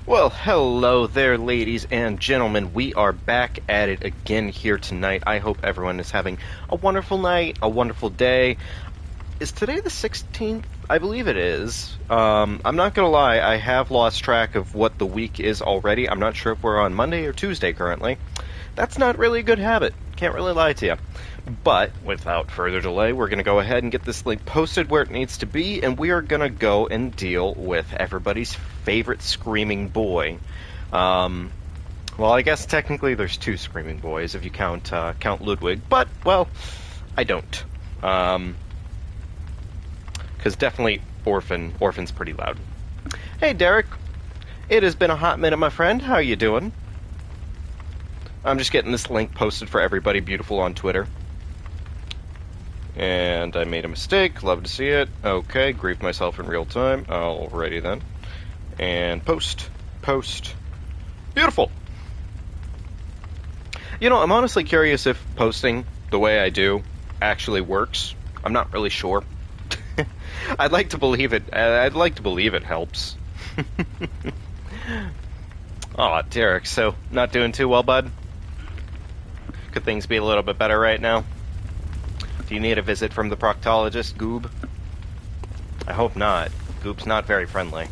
Well, hello there, ladies and gentlemen. We are back at it again here tonight. I hope everyone is having a wonderful night, a wonderful day. Is today the 16th? I believe it is. I'm not gonna lie, I have lost track of what the week is already. I'm not sure if we're on Monday or Tuesday currently. That's not really a good habit. Can't really lie to you. But, without further delay, we're going to go ahead and get this link posted where it needs to be, and we are going to go and deal with everybody's favorite screaming boy. Well, I guess technically there's two screaming boys if you count Ludwig, but, well, I don't. Because definitely Orphan's pretty loud. Hey, Derek. It has been a hot minute, my friend. How are you doing? I'm just getting this link posted for everybody beautiful on Twitter. And I made a mistake. Love to see it. Okay, grieved myself in real time. Alrighty then. And post. Post. Beautiful! You know, I'm honestly curious if posting the way I do actually works. I'm not really sure. I'd like to believe it. I'd like to believe it helps. Aw, Derek, so not doing too well, bud? Could things be a little bit better right now? Do you need a visit from the proctologist, Goob? I hope not. Goob's not very friendly.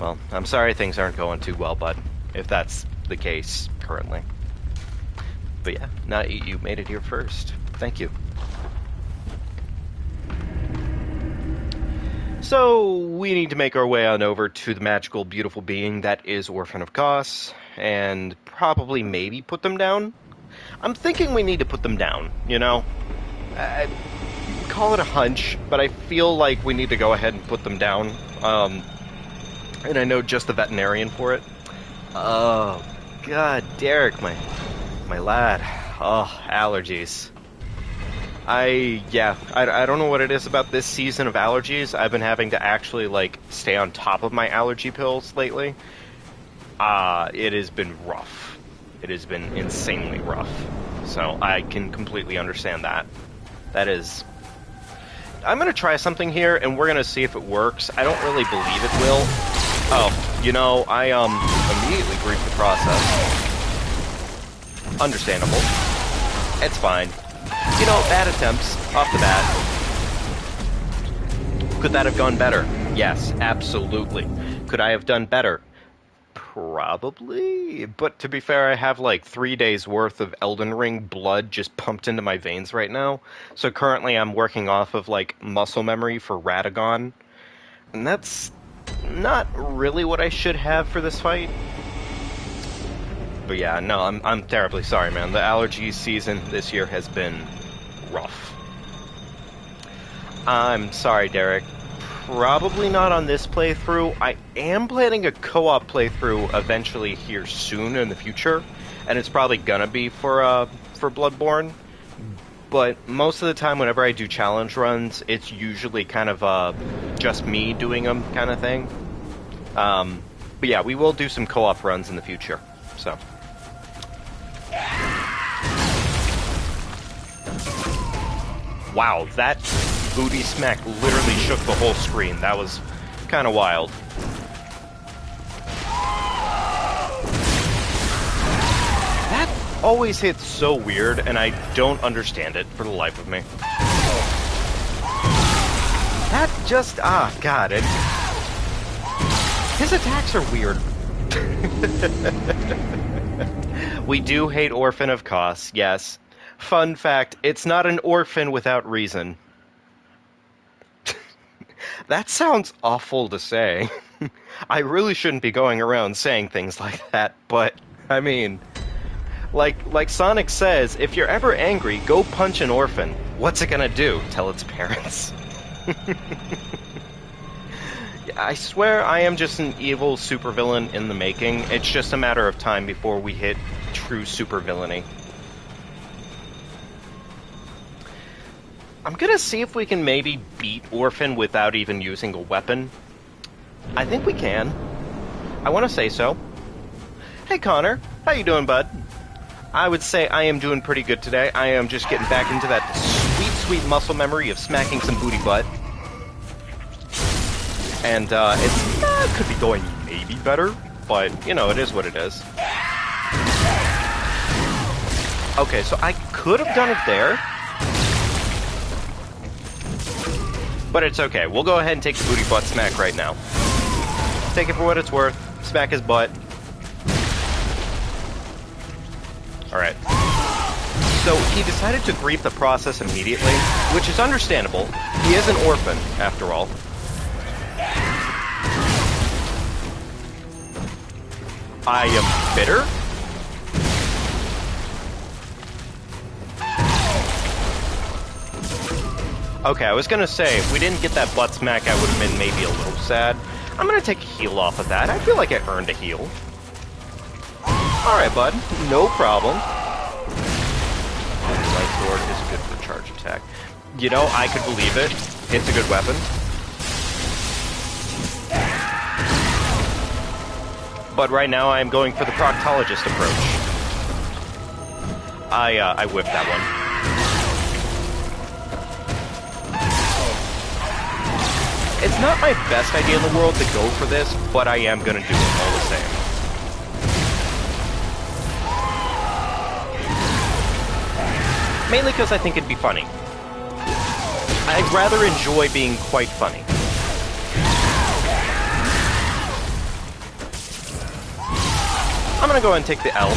Well, I'm sorry things aren't going too well, bud, if that's the case currently. But yeah, not you made it here first. Thank you. So, we need to make our way on over to the magical, beautiful being that is Orphan of Kos, and probably maybe put them down? I'm thinking we need to put them down, you know? I call it a hunch, but I feel like we need to go ahead and put them down. And I know just the veterinarian for it. Oh, God, Derek, my lad. Oh, allergies. I don't know what it is about this season of allergies. I've been having to actually, stay on top of my allergy pills lately. It has been rough. It has been insanely rough. So I can completely understand that. That is... I'm going to try something here, and we're going to see if it works. I don't really believe it will. Oh, you know, I immediately grieved the process. Understandable. It's fine. You know, bad attempts, off the bat. Could that have gone better? Yes, absolutely. Could I have done better? Probably. But to be fair, I have 3 days worth of Elden Ring blood just pumped into my veins right now. So currently I'm working off of, muscle memory for Radagon. And that's not really what I should have for this fight. But yeah, no, I'm terribly sorry, man. The allergy season this year has been rough. I'm sorry, Derek. Probably not on this playthrough. I am planning a co-op playthrough eventually here soon in the future, and it's probably gonna be for Bloodborne. But most of the time, whenever I do challenge runs, it's usually kind of just me doing them, kind of thing. But yeah, we will do some co-op runs in the future. So. Wow, that booty smack literally shook the whole screen. That was kind of wild. That always hits so weird, and I don't understand it for the life of me. That just... God. His attacks are weird. We do hate Orphan of Kos, yes. Fun fact, it's not an orphan without reason. That sounds awful to say. I really shouldn't be going around saying things like that, but, I mean... Like Sonic says, if you're ever angry, go punch an orphan. What's it gonna do? Tell its parents. I swear I am just an evil supervillain in the making. It's just a matter of time before we hit true supervillainy. I'm gonna see if we can maybe beat Orphan without even using a weapon. I think we can. I want to say so. Hey Connor, how you doing, bud? I would say I am doing pretty good today. I am just getting back into that sweet, sweet muscle memory of smacking some booty butt. And it could be going maybe better, but, you know, it is what it is. Okay, so I could have done it there. But it's okay. We'll go ahead and take the booty butt smack right now. Take it for what it's worth. Smack his butt. Alright. So he decided to grief the process immediately, which is understandable. He is an orphan, after all. I am bitter. Okay, I was gonna say, if we didn't get that butt smack, I would have been maybe a little sad. I'm gonna take a heal off of that. I feel like I earned a heal. Alright, bud. No problem. Light sword is good for charge attack. You know, I could believe it. It's a good weapon. But right now, I'm going for the proctologist approach. I whiffed that one. It's not my best idea in the world to go for this, but I am gonna do it all the same. Mainly because I think it'd be funny. I'd rather enjoy being quite funny. I'm gonna go ahead and take the L.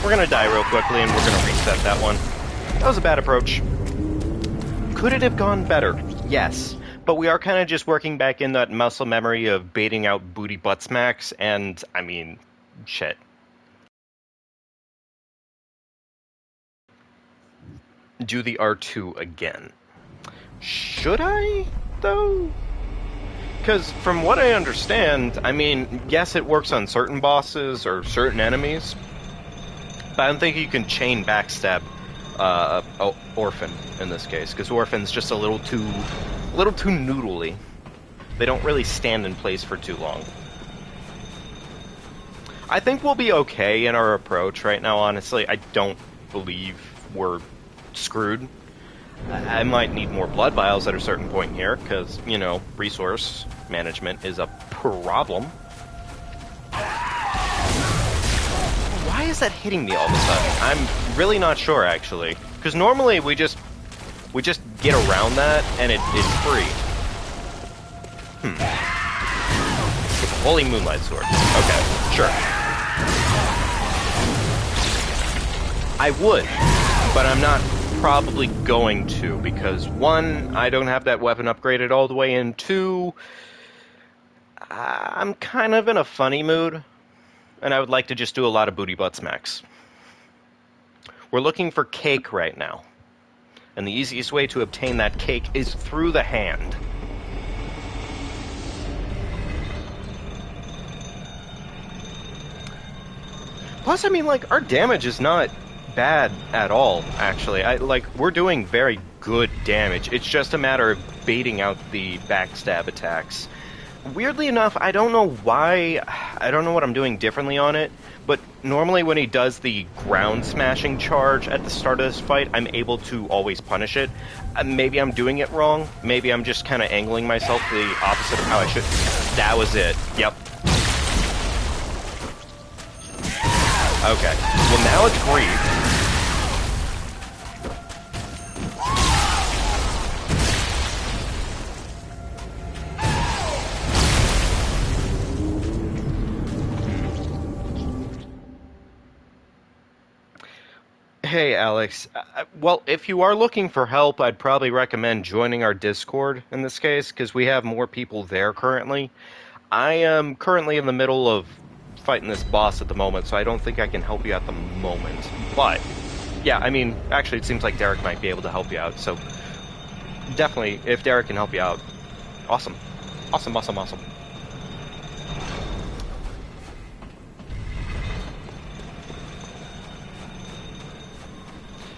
We're gonna die real quickly and we're gonna reset that one. That was a bad approach. Could it have gone better? Yes. But we are kind of just working back in that muscle memory of baiting out booty butt smacks, and, I mean, shit. Do the R2 again. Should I, though? Because from what I understand, I mean, yes, it works on certain bosses or certain enemies, but I don't think you can chain backstab Orphan in this case, because Orphan's just a little too noodly. They don't really stand in place for too long. I think we'll be okay in our approach right now, honestly. I don't believe we're screwed. I might need more blood vials at a certain point here, because, you know, resource management is a problem. Why is that hitting me all of a sudden? I'm really not sure, actually. Because normally we just get around that, and it's free. Holy Moonlight Sword. Okay, sure. I would, but I'm not probably going to, because one, I don't have that weapon upgraded all the way, and two, I'm kind of in a funny mood, and I would like to just do a lot of booty butt smacks. We're looking for cake right now, and the easiest way to obtain that cake is through the hand. Plus, I mean, like, our damage is not bad at all, actually. We're doing very good damage. It's just a matter of baiting out the backstab attacks. Weirdly enough, I don't know why, I don't know what I'm doing differently on it, but normally when he does the ground smashing charge at the start of this fight, I'm able to always punish it. Maybe I'm doing it wrong. Maybe I'm just kind of angling myself the opposite of how I should. That was it. Yep. Okay. Well, now it's grieved. Hey, Alex. Well, if you are looking for help, I'd probably recommend joining our Discord in this case, because we have more people there currently. I am currently in the middle of fighting this boss at the moment, so I don't think I can help you at the moment. But, yeah, I mean, actually it seems like Derek might be able to help you out, so definitely, if Derek can help you out, awesome. Awesome, awesome, awesome.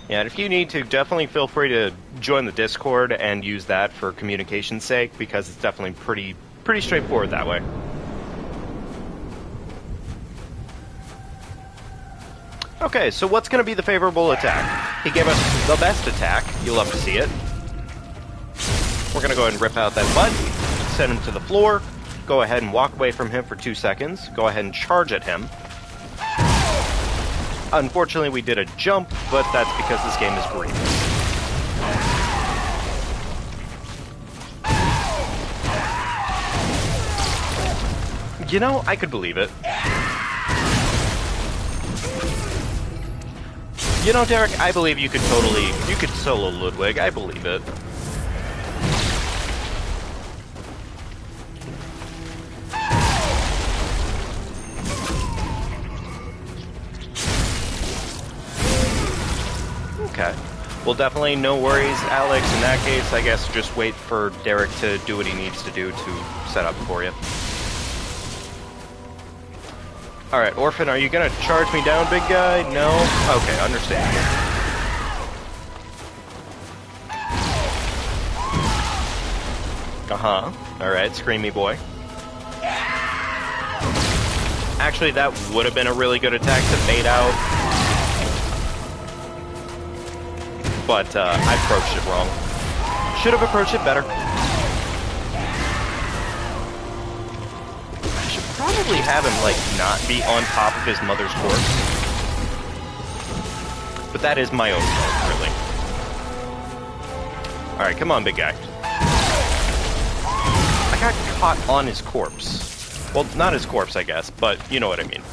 Yeah, and if you need to, definitely feel free to join the Discord and use that for communication's sake, because it's definitely pretty straightforward that way. Okay, so what's going to be the favorable attack? He gave us the best attack. You'll love to see it. We're going to go ahead and rip out that butt, send him to the floor. go ahead and walk away from him for 2 seconds, go ahead and charge at him. Unfortunately, we did a jump, but that's because this game is green. You know, I could believe it. You know, Derek, I believe you could solo Ludwig, I believe it. Okay. Well, definitely no worries, Alex. In that case, I guess just wait for Derek to do what he needs to do to set up for you. Alright, Orphan, are you gonna charge me down, big guy? No? Okay, understand. Uh-huh. Alright, Screamy boy. Actually, that would have been a really good attack to bait out. But, I approached it wrong. Should have approached it better. I should probably have him, like, not be on top of his mother's corpse. But that is my own fault, really. Alright, come on, big guy. I got caught on his corpse. Well, not his corpse, I guess, but you know what I mean.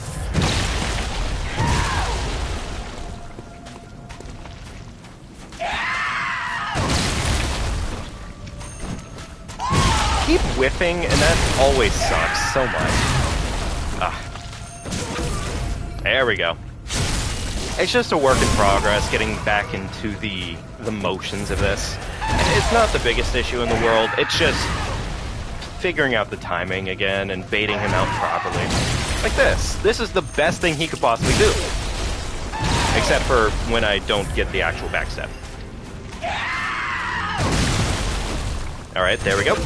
Keep whiffing, and that always sucks so much. Ah. There we go. It's just a work in progress, getting back into the motions of this. It's not the biggest issue in the world, it's just figuring out the timing again and baiting him out properly. Like this. This is the best thing he could possibly do. Except for when I don't get the actual backstab. Alright, there we go.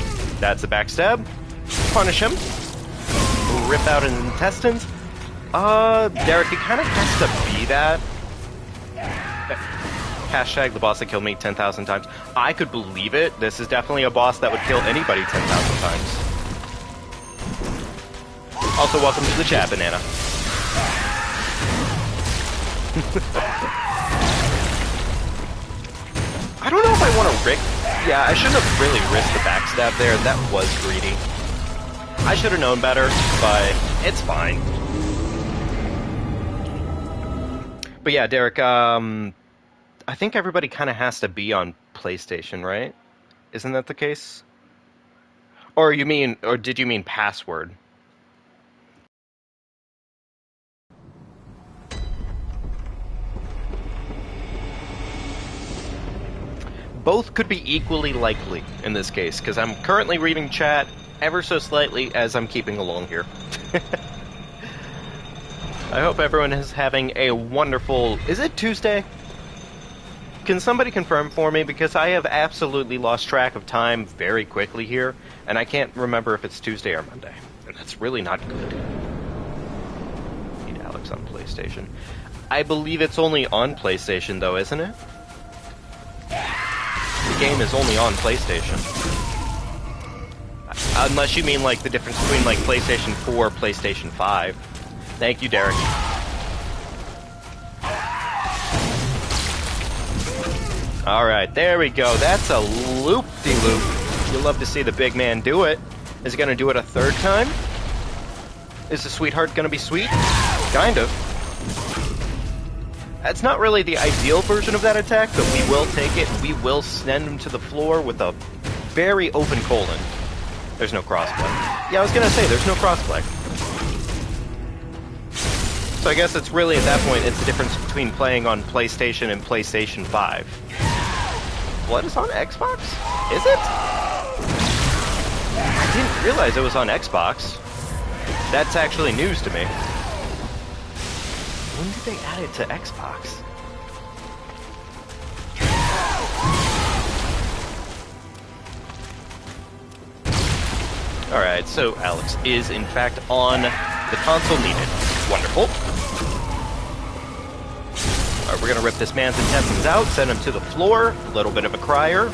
That's a backstab. Punish him. Rip out his intestines. Derek, it kind of has to be that. Hashtag the boss that killed me 10,000 times. I could believe it. This is definitely a boss that would kill anybody 10,000 times. Also, welcome to the chat, Banana. I don't know if I want to risk... Yeah, I shouldn't have really risked the backstab there. That was greedy. I should have known better, but it's fine. But yeah, Derek, I think everybody kind of has to be on PlayStation, right? Isn't that the case? Or did you mean password? Both could be equally likely in this case, because I'm currently reading chat ever so slightly as I'm keeping along here. I hope everyone is having a wonderful... Is it Tuesday? Can somebody confirm for me? Because I have absolutely lost track of time very quickly here, and I can't remember if it's Tuesday or Monday. And that's really not good. Need Alex on PlayStation. I believe it's only on PlayStation, though, isn't it? The game is only on PlayStation. Unless you mean, like, the difference between, like, PlayStation 4 and PlayStation 5. Thank you, Derek. Alright, there we go. That's a loop-de-loop. You'll love to see the big man do it. Is he gonna do it a third time? Is the sweetheart gonna be sweet? Kind of. That's not really the ideal version of that attack, but we will take it. We will send him to the floor with a very open colon. There's no crossplay. Yeah, I was gonna say, there's no crossplay. So I guess it's really, at that point, it's the difference between playing on PlayStation and PlayStation 5. Blood is on Xbox? Is it? I didn't realize it was on Xbox. That's actually news to me. When did they add it to Xbox? Alright, so Alex is in fact on the console needed. Wonderful. Alright, we're gonna rip this man's intestines out, send him to the floor. A little bit of a crier.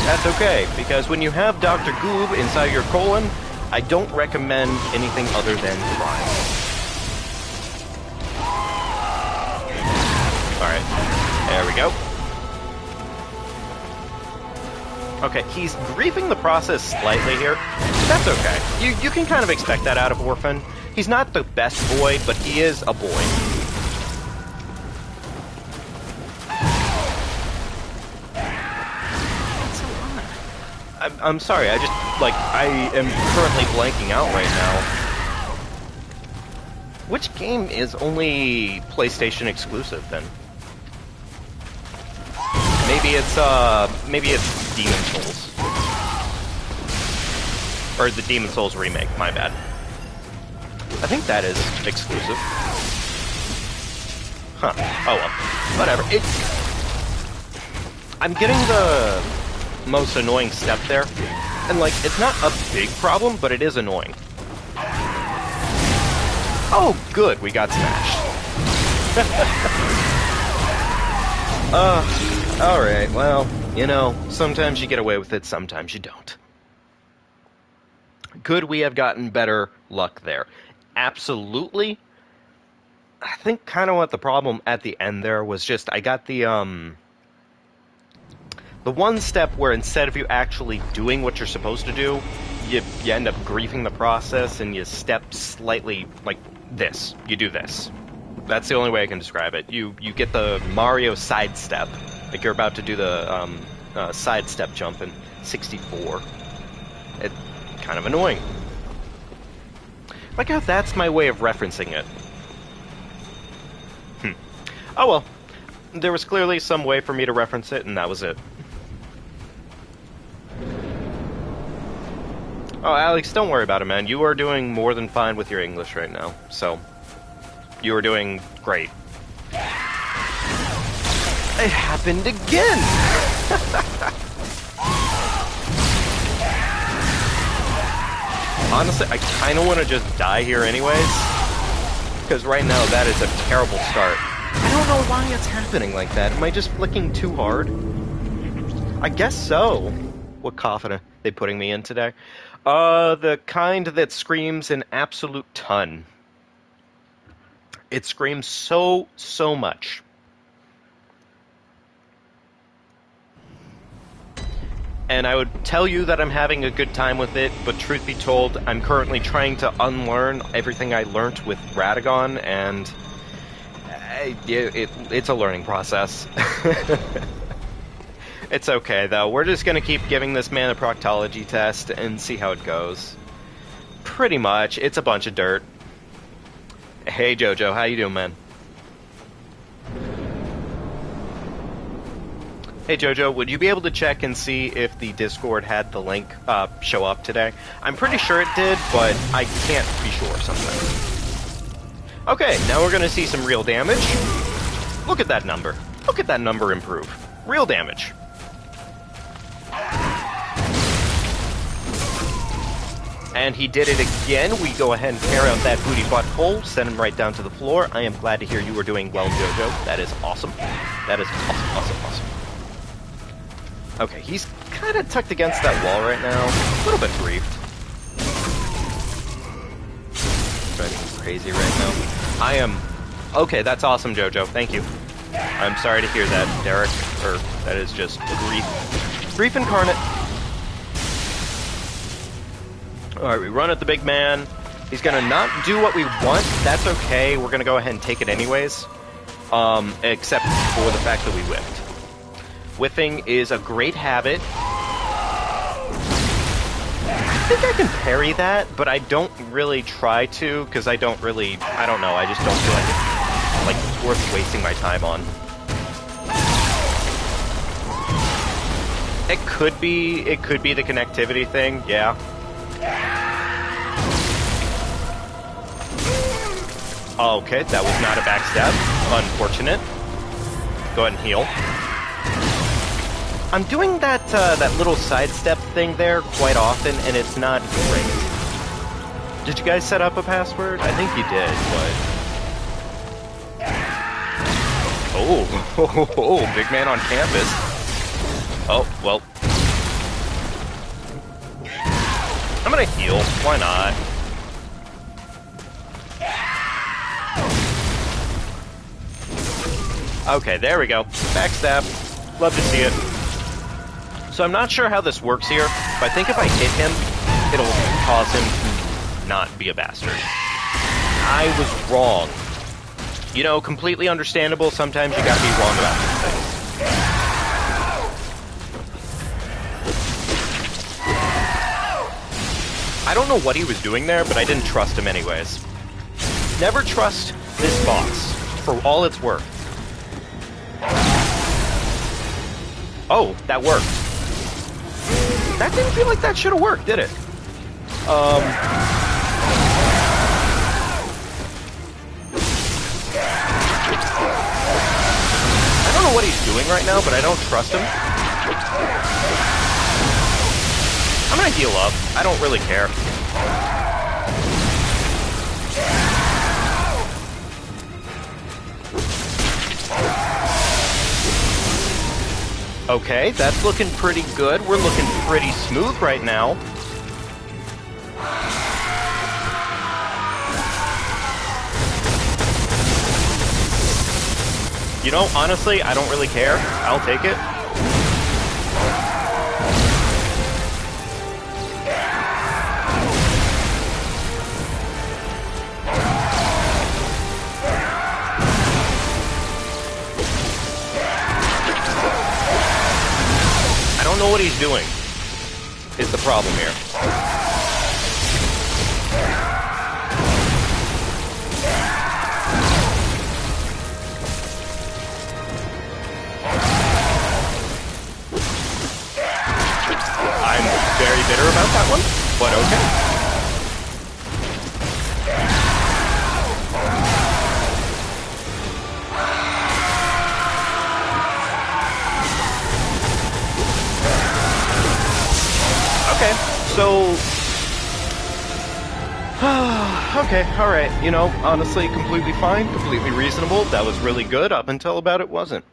That's okay, because when you have Dr. Goob inside your colon, I don't recommend anything other than trying. Alright, there we go. Okay, he's griefing the process slightly here. That's okay. You can kind of expect that out of Orphan. He's not the best boy, but he is a boy. That's so odd. I'm sorry, I am currently blanking out right now. Which game is only PlayStation exclusive, then? Maybe it's Demon Souls. Or the Demon Souls remake, my bad. I think that is exclusive. Huh. Oh well. Whatever. I'm getting the most annoying step there. And like, it's not a big problem, but it is annoying. Oh, good, we got smashed. Alright, well, you know, sometimes you get away with it, sometimes you don't. Could we have gotten better luck there? Absolutely. I think kind of what the problem at the end there was just, I got the one step where instead of you actually doing what you're supposed to do, you end up griefing the process and you step slightly like this. You do this. That's the only way I can describe it. You get the Mario sidestep, like you're about to do the sidestep jump in 64. It's kind of annoying. Like how that's my way of referencing it. Oh well. There was clearly some way for me to reference it, and that was it. Oh, Alex, don't worry about it, man. You are doing more than fine with your English right now, so... You are doing great. It happened again! Honestly, I kind of want to just die here anyways. Because right now, that is a terrible start. I don't know why it's happening like that. Am I just flicking too hard? I guess so. What coffin are they putting me in today? The kind that screams an absolute ton. It screams so much. And I would tell you that I'm having a good time with it, but truth be told, I'm currently trying to unlearn everything I learnt with Radagon, and it's a learning process. It's okay, though. We're just going to keep giving this man a proctology test and see how it goes. Pretty much. It's a bunch of dirt. Hey, Jojo. How you doing, man? Hey, Jojo. Would you be able to check and see if the Discord had the link show up today? I'm pretty sure it did, but I can't be sure sometimes. Okay, now we're going to see some real damage. Look at that number. Look at that number improve. Real damage. And he did it again. We go ahead and tear out that booty butthole, send him right down to the floor. I am glad to hear you are doing well, Jojo. That is awesome. That is awesome. Okay, he's kind of tucked against that wall right now. A little bit griefed. Driving crazy right now. I am... Okay, that's awesome, Jojo. Thank you. I'm sorry to hear that, Derek. Or, that is just grief. Grief incarnate. Alright, we run at the big man. He's gonna not do what we want. That's okay. We're gonna go ahead and take it anyways. Except for the fact that we whiffed. Whiffing is a great habit. I think I can parry that, but I don't really try to, because I don't know, I just don't feel like it's worth wasting my time on. It could be the connectivity thing, yeah. Okay, that was not a backstab. Unfortunate. Go ahead and heal. I'm doing that little sidestep thing there quite often, and it's not great. Did you guys set up a password? I think you did, but... Oh, big man on campus. Oh, well. I'm gonna heal. Why not? Okay, there we go. Backstab. Love to see it. So I'm not sure how this works here, but I think if I hit him, it'll cause him to not be a bastard. I was wrong. You know, completely understandable. Sometimes you gotta be wrong about these things. I don't know what he was doing there, but I didn't trust him anyways. Never trust this boss, for all it's worth. Oh, that worked. That didn't feel like that should have worked, did it? I don't know what he's doing right now, but I don't trust him. I'm gonna heal up. I don't really care. Okay, that's looking pretty good. We're looking pretty smooth right now. You know, honestly, I don't really care. I'll take it. I don't know what he's doing, is the problem here. I'm very bitter about that one, but okay. Okay, so... okay, alright, you know, honestly, completely fine, completely reasonable. That was really good up until about it wasn't.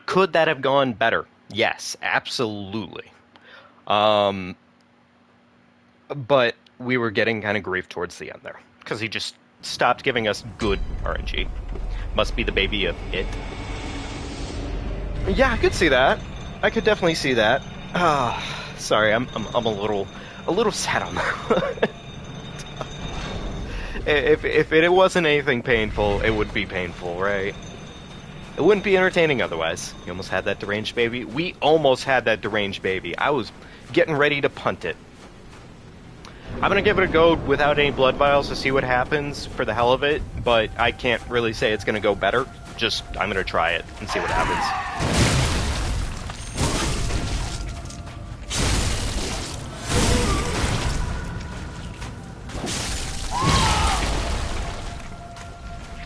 Could that have gone better? Yes, absolutely. But we were getting kind of grief towards the end there, because he just stopped giving us good RNG. Must be the baby of it. Yeah, I could see that. I could definitely see that. Sorry, I'm a little sad on that. If it wasn't anything painful, it would be painful, right? It wouldn't be entertaining otherwise. You almost had that deranged baby. We almost had that deranged baby. I was getting ready to punt it. I'm gonna give it a go without any blood vials to see what happens for the hell of it, but I can't really say it's gonna go better. Just, I'm gonna try it and see what happens.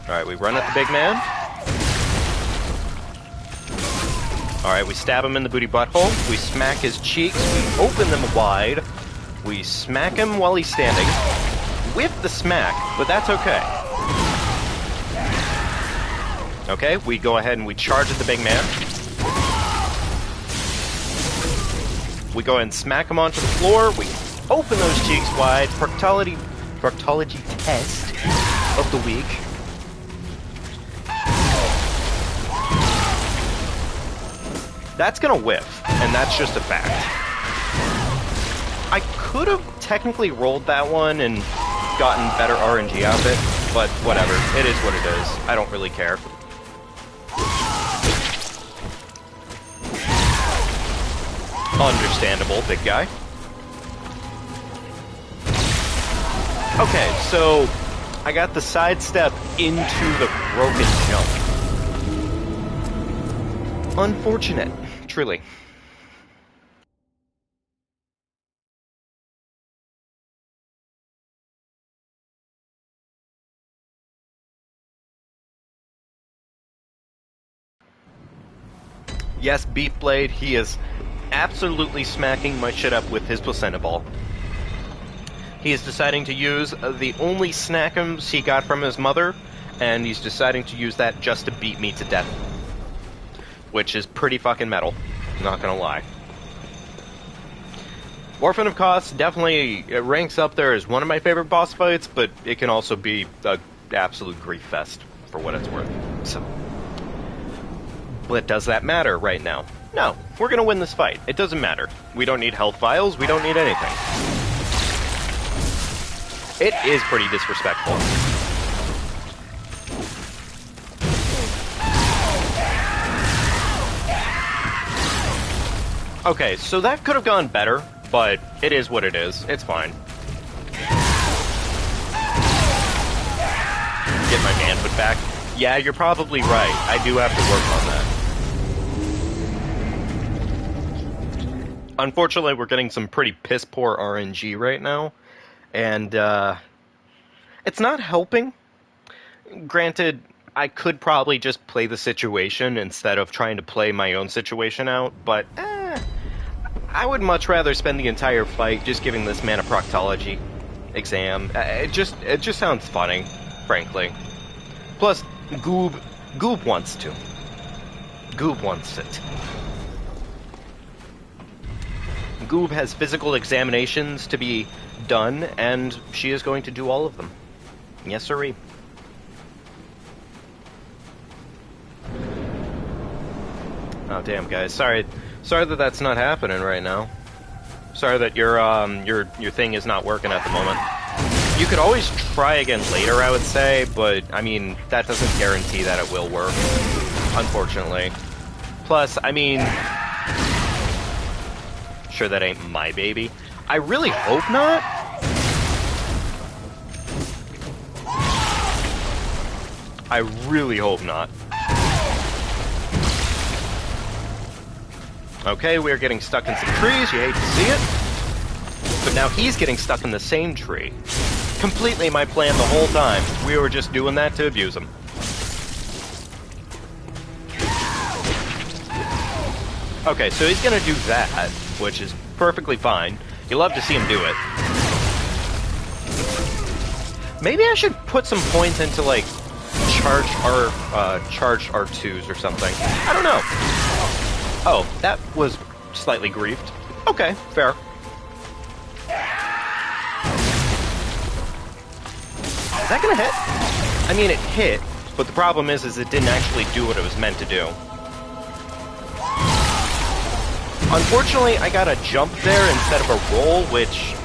Alright, we run at the big man. Alright, we stab him in the booty butthole. We smack his cheeks. We open them wide. We smack him while he's standing. With the smack, but that's okay. Okay, we go ahead and we charge at the big man. We go ahead and smack him onto the floor. We open those cheeks wide. Proctology test of the week. That's gonna whiff, and that's just a fact. I could have technically rolled that one and gotten better RNG out of it, but whatever. It is what it is. I don't really care. Understandable, big guy. Okay, so I got the sidestep into the broken jump. Unfortunate, truly. Yes, Beef Blade, he is absolutely smacking my shit up with his placenta ball. He is deciding to use the only snackums he got from his mother, and he's deciding to use that just to beat me to death. Which is pretty fucking metal, not gonna lie. Orphan of Kos definitely ranks up there as one of my favorite boss fights, but it can also be an absolute grief fest for what it's worth. So, but does that matter right now? No, we're gonna win this fight. It doesn't matter. We don't need health vials. We don't need anything. It is pretty disrespectful. Okay, so that could have gone better, but it is what it is. It's fine. Get my man put back. Yeah, you're probably right. I do have to work on that. Unfortunately, we're getting some pretty piss-poor RNG right now, and it's not helping. Granted, I could probably just play the situation instead of trying to play my own situation out, but I would much rather spend the entire fight just giving this mana proctology exam. It just sounds funny, frankly. Plus, Goob wants to. Goob wants it. Goob has physical examinations to be done, and she is going to do all of them. Yes, sirree. Oh, damn, guys. Sorry that that's not happening right now. Sorry that your thing is not working at the moment. You could always try again later, I would say, but, I mean, that doesn't guarantee that it will work, unfortunately. Plus, I mean... Sure that ain't my baby. I really hope not. I really hope not. Okay, we're getting stuck in some trees, you hate to see it. But now he's getting stuck in the same tree. Completely my plan the whole time. We were just doing that to abuse him. Okay, so he's gonna do that, which is perfectly fine. You love to see him do it. Maybe I should put some points into, like, charged R2s or something. I don't know. Oh, that was slightly griefed. Okay, fair. Is that gonna hit? I mean, it hit, but the problem is it didn't actually do what it was meant to do. Unfortunately, I got a jump there instead of a roll, which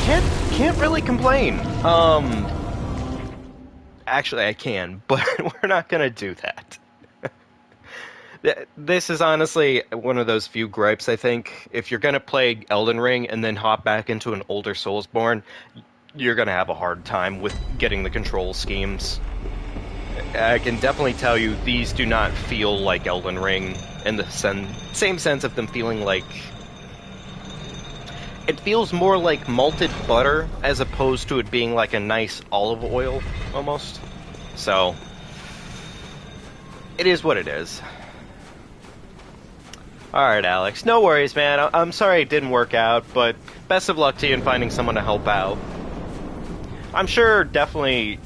can't really complain. Actually, I can, but we're not gonna do that. This is honestly one of those few gripes, I think. If you're going to play Elden Ring and then hop back into an older Soulsborne, you're going to have a hard time with getting the control schemes. I can definitely tell you, these do not feel like Elden Ring in the same sense of them feeling like... It feels more like malted butter as opposed to it being like a nice olive oil, almost. So, it is what it is. Alright, Alex. No worries, man. I'm sorry it didn't work out, but best of luck to you in finding someone to help out. I'm sure definitely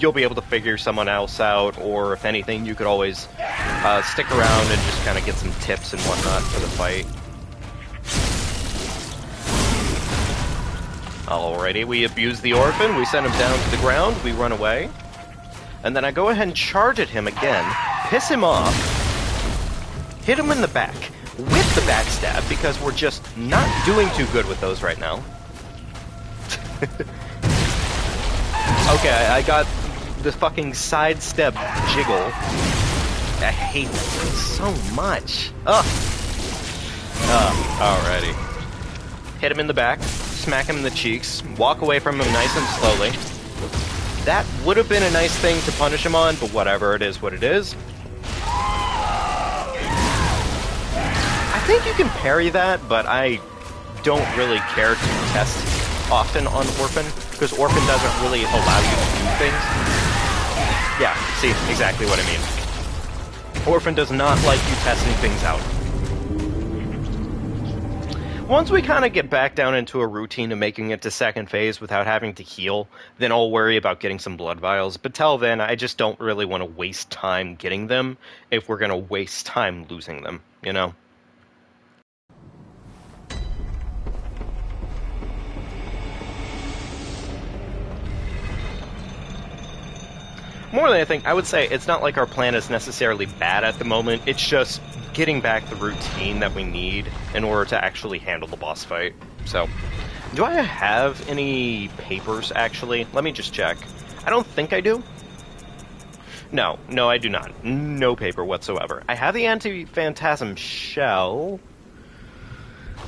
you'll be able to figure someone else out, or if anything, you could always stick around and just kind of get some tips and whatnot for the fight. Alrighty, we abuse the orphan, we send him down to the ground, we run away. And then I go ahead and charge at him again, piss him off, hit him in the back. With the backstab, because we're just not doing too good with those right now. Okay, I got the fucking sidestep jiggle. I hate that thing so much. Ugh. Alrighty. Hit him in the back, smack him in the cheeks, walk away from him nice and slowly. That would have been a nice thing to punish him on, but whatever, it is what it is. I think you can parry that, but I don't really care to test often on Orphan, because Orphan doesn't really allow you to do things. Yeah, see, exactly what I mean. Orphan does not like you testing things out. Once we kind of get back down into a routine of making it to second phase without having to heal, then I'll worry about getting some blood vials. But till then, I just don't really want to waste time getting them if we're going to waste time losing them, you know? More than anything, I would say it's not like our plan is necessarily bad at the moment. It's just getting back the routine that we need in order to actually handle the boss fight. So, do I have any papers, actually? Let me just check. I don't think I do. No, I do not. No paper whatsoever. I have the anti-phantasm shell.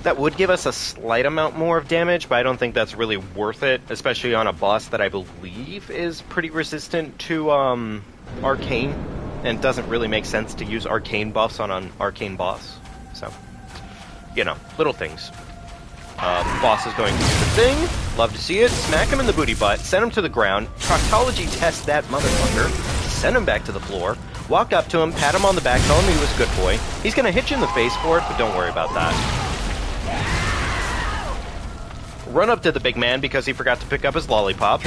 That would give us a slight amount more of damage, but I don't think that's really worth it, especially on a boss that I believe is pretty resistant to arcane, and doesn't really make sense to use arcane buffs on an arcane boss. So, you know, little things. Boss is going to do the thing. Love to see it. Smack him in the booty butt. Send him to the ground. Proctology test that motherfucker. Send him back to the floor. Walk up to him, pat him on the back, tell him he was a good boy. He's going to hit you in the face for it, but don't worry about that. Run up to the big man because he forgot to pick up his lollipop.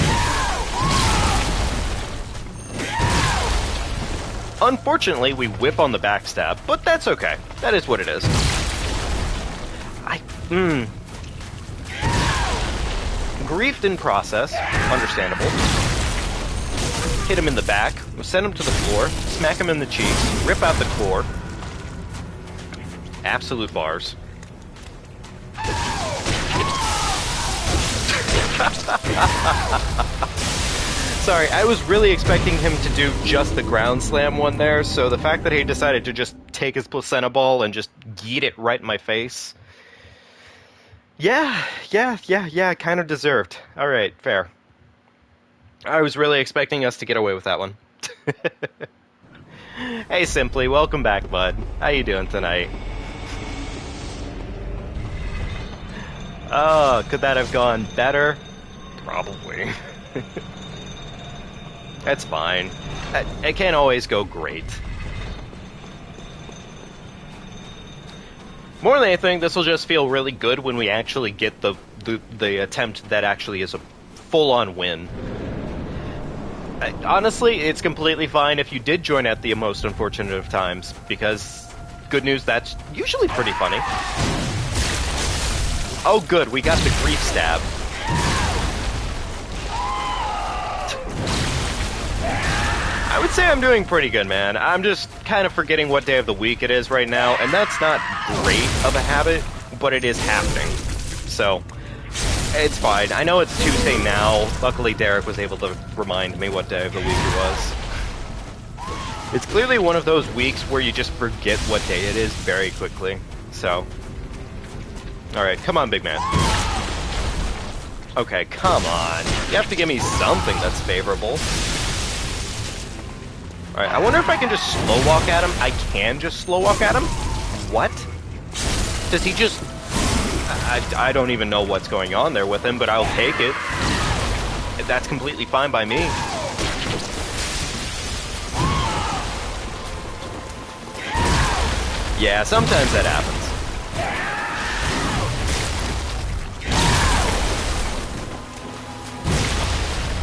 Unfortunately, we whip on the backstab, but that's okay. That is what it is. Griefed in process. Understandable. Hit him in the back. Send him to the floor. Smack him in the cheeks. Rip out the core. Absolute bars. Sorry, I was really expecting him to do just the ground slam one there, so the fact that he decided to just take his placenta ball and just yeet it right in my face. Yeah, kind of deserved. Alright, fair. I was really expecting us to get away with that one. Hey, Simply, welcome back, bud. How you doing tonight? Oh, could that have gone better? Probably. That's fine. It can't always go great. More than anything, this will just feel really good when we actually get the attempt that actually is a full-on win. Honestly, it's completely fine if you did join at the most unfortunate of times, because, good news, that's usually pretty funny. Oh good, we got the grief stab. I would say I'm doing pretty good, man. I'm just kind of forgetting what day of the week it is right now, and that's not great of a habit, but it is happening. So, it's fine. I know it's Tuesday now. Luckily, Derek was able to remind me what day of the week it was. It's clearly one of those weeks where you just forget what day it is very quickly. So, alright, come on, big man. Okay, come on. You have to give me something that's favorable. Alright, I wonder if I can just slow walk at him. I can just slow walk at him? What? Does he just... I don't even know what's going on there with him, but I'll take it. That's completely fine by me. Yeah, sometimes that happens.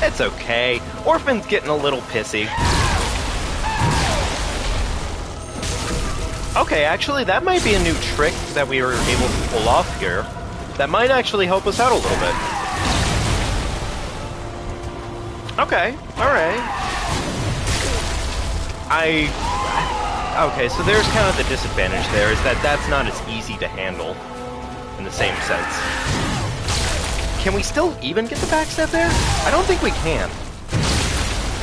It's okay. Orphan's getting a little pissy. Okay, actually, that might be a new trick that we were able to pull off here. That might actually help us out a little bit. Okay, alright. Okay, so there's kind of the disadvantage there, is that that's not as easy to handle, in the same sense. Can we still even get the backstab there? I don't think we can.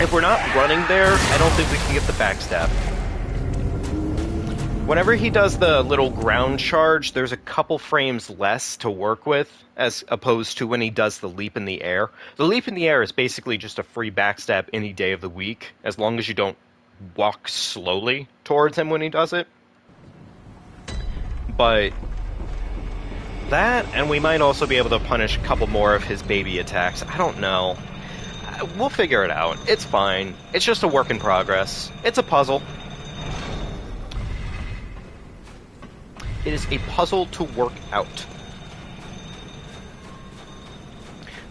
If we're not running there, I don't think we can get the backstab. Whenever he does the little ground charge, there's a couple frames less to work with, as opposed to when he does the leap in the air. The leap in the air is basically just a free backstab any day of the week, as long as you don't walk slowly towards him when he does it. But that, and we might also be able to punish a couple more of his baby attacks. I don't know. We'll figure it out. It's fine. It's just a work in progress. It's a puzzle. It is a puzzle to work out.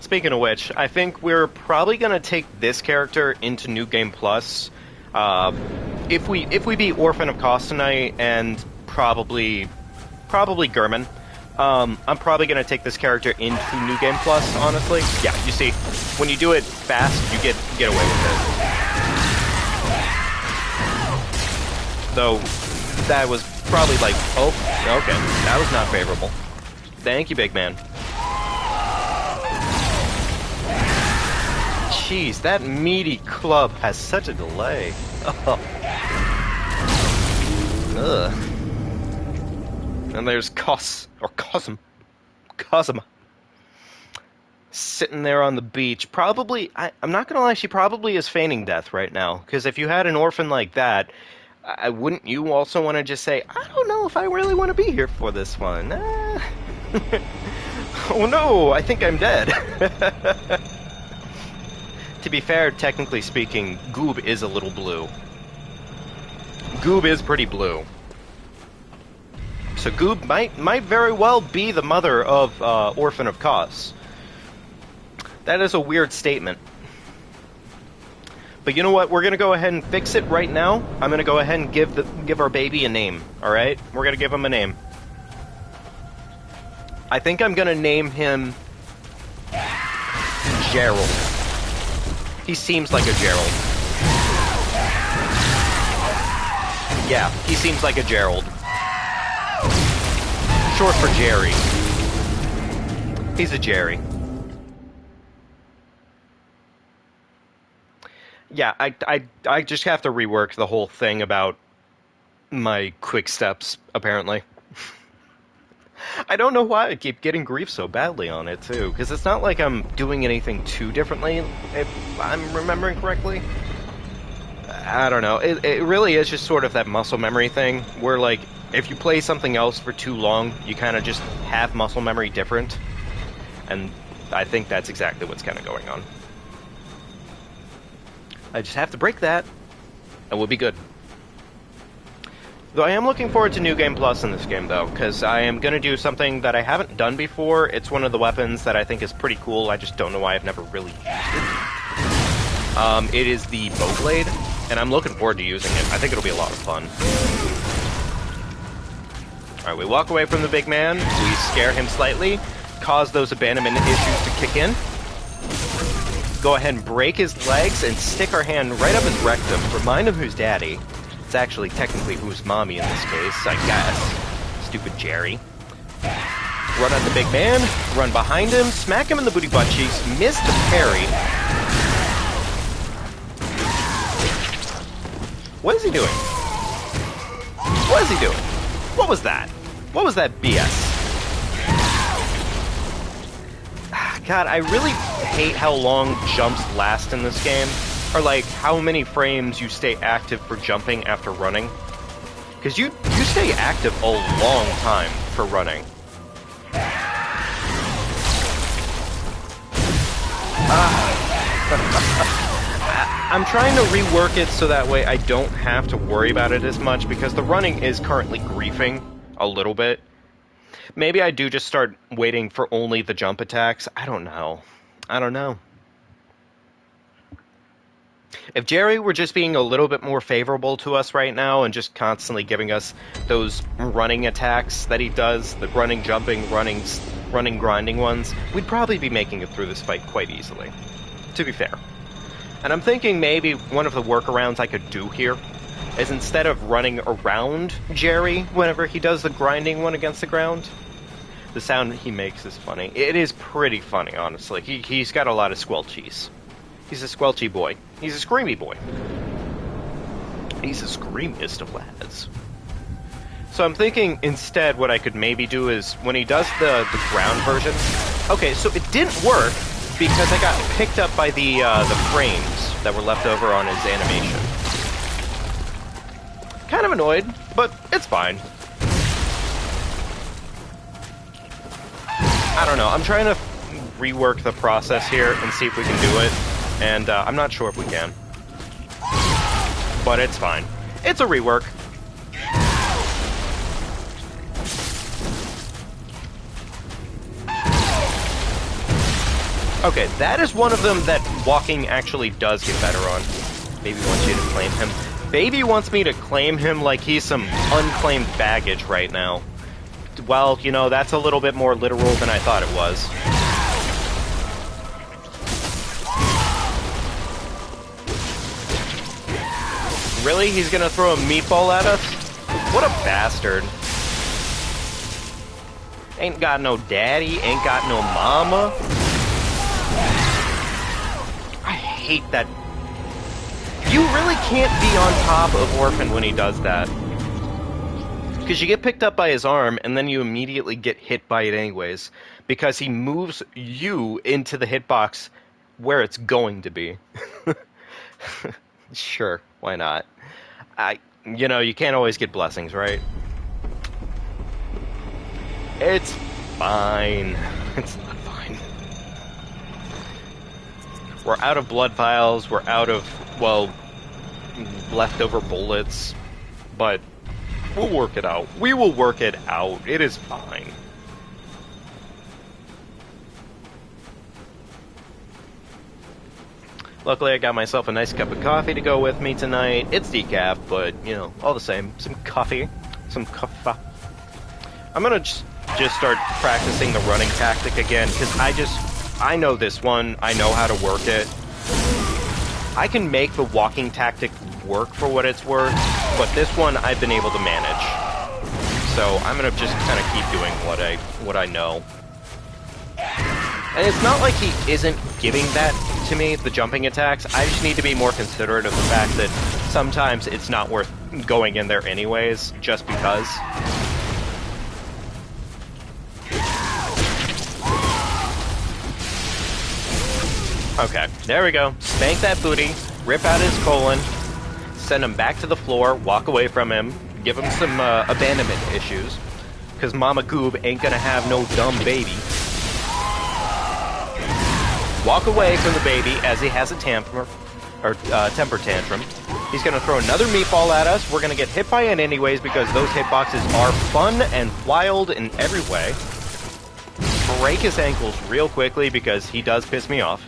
Speaking of which, I think we're probably going to take this character into New Game Plus. If we beat Orphan of Kos tonight, and probably Gurman, I'm probably going to take this character into New Game Plus, honestly. Yeah, you see, when you do it fast, you get away with it. Though, that was probably like, oh, okay, that was not favorable. Thank you, big man. Jeez, that meaty club has such a delay. Oh. Ugh. And there's Cosm, sitting there on the beach. Probably, I'm not gonna lie, she probably is feigning death right now. Because if you had an orphan like that, wouldn't you also want to just say, I don't know if I really want to be here for this one. Oh no, I think I'm dead. To be fair, technically speaking, Goob is a little blue. Goob is pretty blue. So Goob might very well be the mother of Orphan of Kos. That is a weird statement. But you know what? We're gonna go ahead and fix it right now. I'm gonna go ahead and give our baby a name. All right? We're gonna give him a name. I think I'm gonna name him Gerald. He seems like a Gerald. Yeah, he seems like a Gerald. Short for Jerry. He's a Jerry. Yeah, I just have to rework the whole thing about my quick steps, apparently. I don't know why I keep getting grief so badly on it, too, because it's not like I'm doing anything too differently, if I'm remembering correctly. I don't know. It really is just sort of that muscle memory thing, where, like, if you play something else for too long, you kind of just have muscle memory different, and I think that's exactly what's kind of going on. I just have to break that, and we'll be good. Though I am looking forward to New Game Plus in this game, though, because I am going to do something that I haven't done before. It's one of the weapons that I think is pretty cool. I just don't know why I've never really used it. It is the Bowblade, and I'm looking forward to using it. I think it'll be a lot of fun. Alright, we walk away from the big man, we scare him slightly, cause those abandonment issues to kick in. Go ahead and break his legs and stick our hand right up his rectum. Remind him who's daddy. It's actually technically who's mommy in this case, I guess. Stupid Jerry. Run at the big man, run behind him, smack him in the booty butt cheeks, miss the parry. What is he doing? What is he doing? What was that? What was that BS? God, I really hate how long jumps last in this game. Or, like, how many frames you stay active for jumping after running. Because you stay active a long time for running. I'm trying to rework it so that way I don't have to worry about it as much, because the running is currently griefing a little bit. Maybe I do just start waiting for only the jump attacks. I don't know. I don't know. If Jerry were just being a little bit more favorable to us right now and just constantly giving us those running attacks that he does, the running, jumping, running, grinding ones, we'd probably be making it through this fight quite easily, to be fair. And I'm thinking maybe one of the workarounds I could do here is instead of running around Jerry whenever he does the grinding one against the ground, the sound he makes is funny. It is pretty funny, honestly. He's got a lot of squelchies. He's a squelchy boy. He's a screamy boy. He's the screamiest of lads. So I'm thinking instead what I could maybe do is when he does the ground version. Okay, so it didn't work because I got picked up by the frames that were left over on his animation. Kind of annoyed, but it's fine. I don't know. I'm trying to rework the process here and see if we can do it. And I'm not sure if we can. But it's fine. It's a rework. Okay, that is one of them that walking actually does get better on. Baby wants you to claim him. Baby wants me to claim him like he's some unclaimed baggage right now. Well, you know, that's a little bit more literal than I thought it was. Really? He's gonna throw a meatball at us? What a bastard. Ain't got no daddy, ain't got no mama. I hate that. You really can't be on top of Orphan when he does that. Because you get picked up by his arm, and then you immediately get hit by it anyways. Because he moves you into the hitbox where it's going to be. Sure, why not? You know, you can't always get blessings, right? It's fine. It's not fine. We're out of blood vials, we're out of, well, leftover bullets, but we'll work it out. We will work it out. It is fine. Luckily, I got myself a nice cup of coffee to go with me tonight. It's decaf, but, you know, all the same. Some coffee. Some coffee. I'm gonna just start practicing the running tactic again, because I know this one. I know how to work it. I can make the walking tactic work for what it's worth, but this one I've been able to manage. So I'm gonna just kind of keep doing what I know. And it's not like he isn't giving that to me, the jumping attacks. I just need to be more considerate of the fact that sometimes it's not worth going in there anyways, just because. Okay, there we go. Spank that booty, rip out his colon, send him back to the floor, walk away from him, give him some abandonment issues, because Mama Goob ain't gonna have no dumb baby. Walk away from the baby as he has a temper tantrum. He's gonna throw another meatball at us. We're gonna get hit by it anyways because those hitboxes are fun and wild in every way. Break his ankles real quickly because he does piss me off.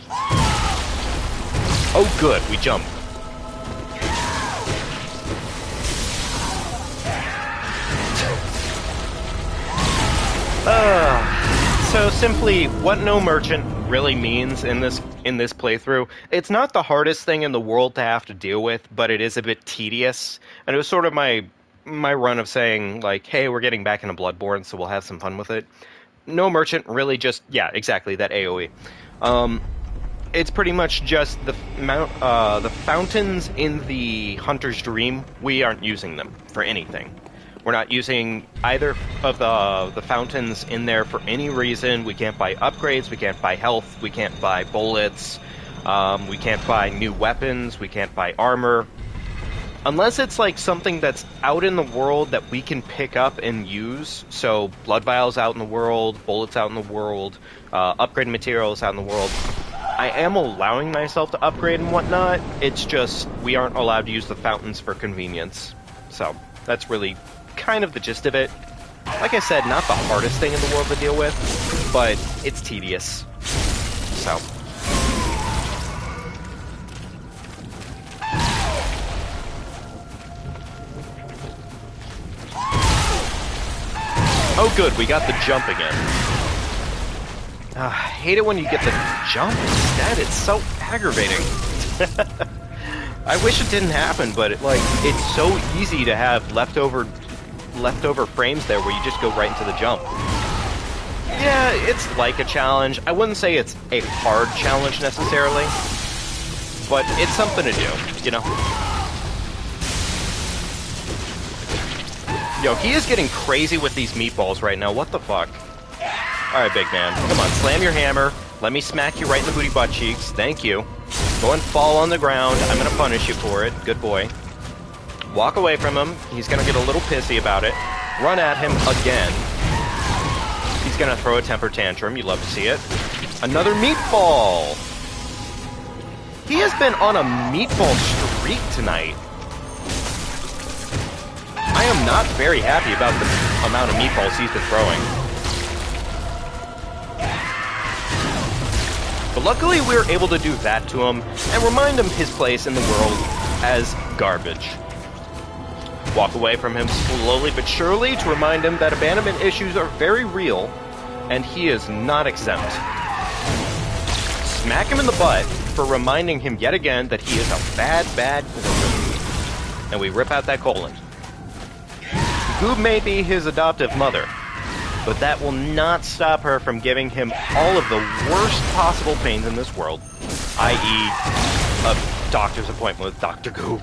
Oh good, we jump. So simply, what No Merchant really means in this playthrough, it's not the hardest thing in the world to have to deal with, but it is a bit tedious. And it was sort of my run of saying, like, hey, we're getting back into Bloodborne, so we'll have some fun with it. No Merchant really just, yeah, exactly, that AoE. It's pretty much just the fountains in the Hunter's Dream. We aren't using them for anything. We're not using either of the fountains in there for any reason. We can't buy upgrades, we can't buy health, we can't buy bullets, we can't buy new weapons, we can't buy armor. Unless it's like something that's out in the world that we can pick up and use. So blood vials out in the world, bullets out in the world, upgrade materials out in the world. I am allowing myself to upgrade and whatnot. It's just we aren't allowed to use the fountains for convenience. So that's really kind of the gist of it. Like I said, not the hardest thing in the world to deal with, but it's tedious. So. Oh good, we got the jump again. I hate it when you get the jump instead, it's so aggravating. I wish it didn't happen, but it's so easy to have leftover frames there where you just go right into the jump. Yeah, it's like a challenge. I wouldn't say it's a hard challenge necessarily, but it's something to do, you know? Yo, he is getting crazy with these meatballs right now. What the fuck? Alright, big man. Come on, slam your hammer. Let me smack you right in the booty butt cheeks. Thank you. Go and fall on the ground. I'm gonna punish you for it. Good boy. Walk away from him. He's gonna get a little pissy about it. Run at him again. He's gonna throw a temper tantrum. You love to see it. Another meatball! He has been on a meatball streak tonight. I am not very happy about the amount of meatballs he's been throwing. But luckily we were able to do that to him and remind him his place in the world as garbage. Walk away from him slowly but surely to remind him that abandonment issues are very real and he is not exempt. Smack him in the butt for reminding him yet again that he is a bad, bad orphan. and we rip out that colon. Goob may be his adoptive mother, but that will not stop her from giving him all of the worst possible pains in this world, i.e. a doctor's appointment with Dr. Goob.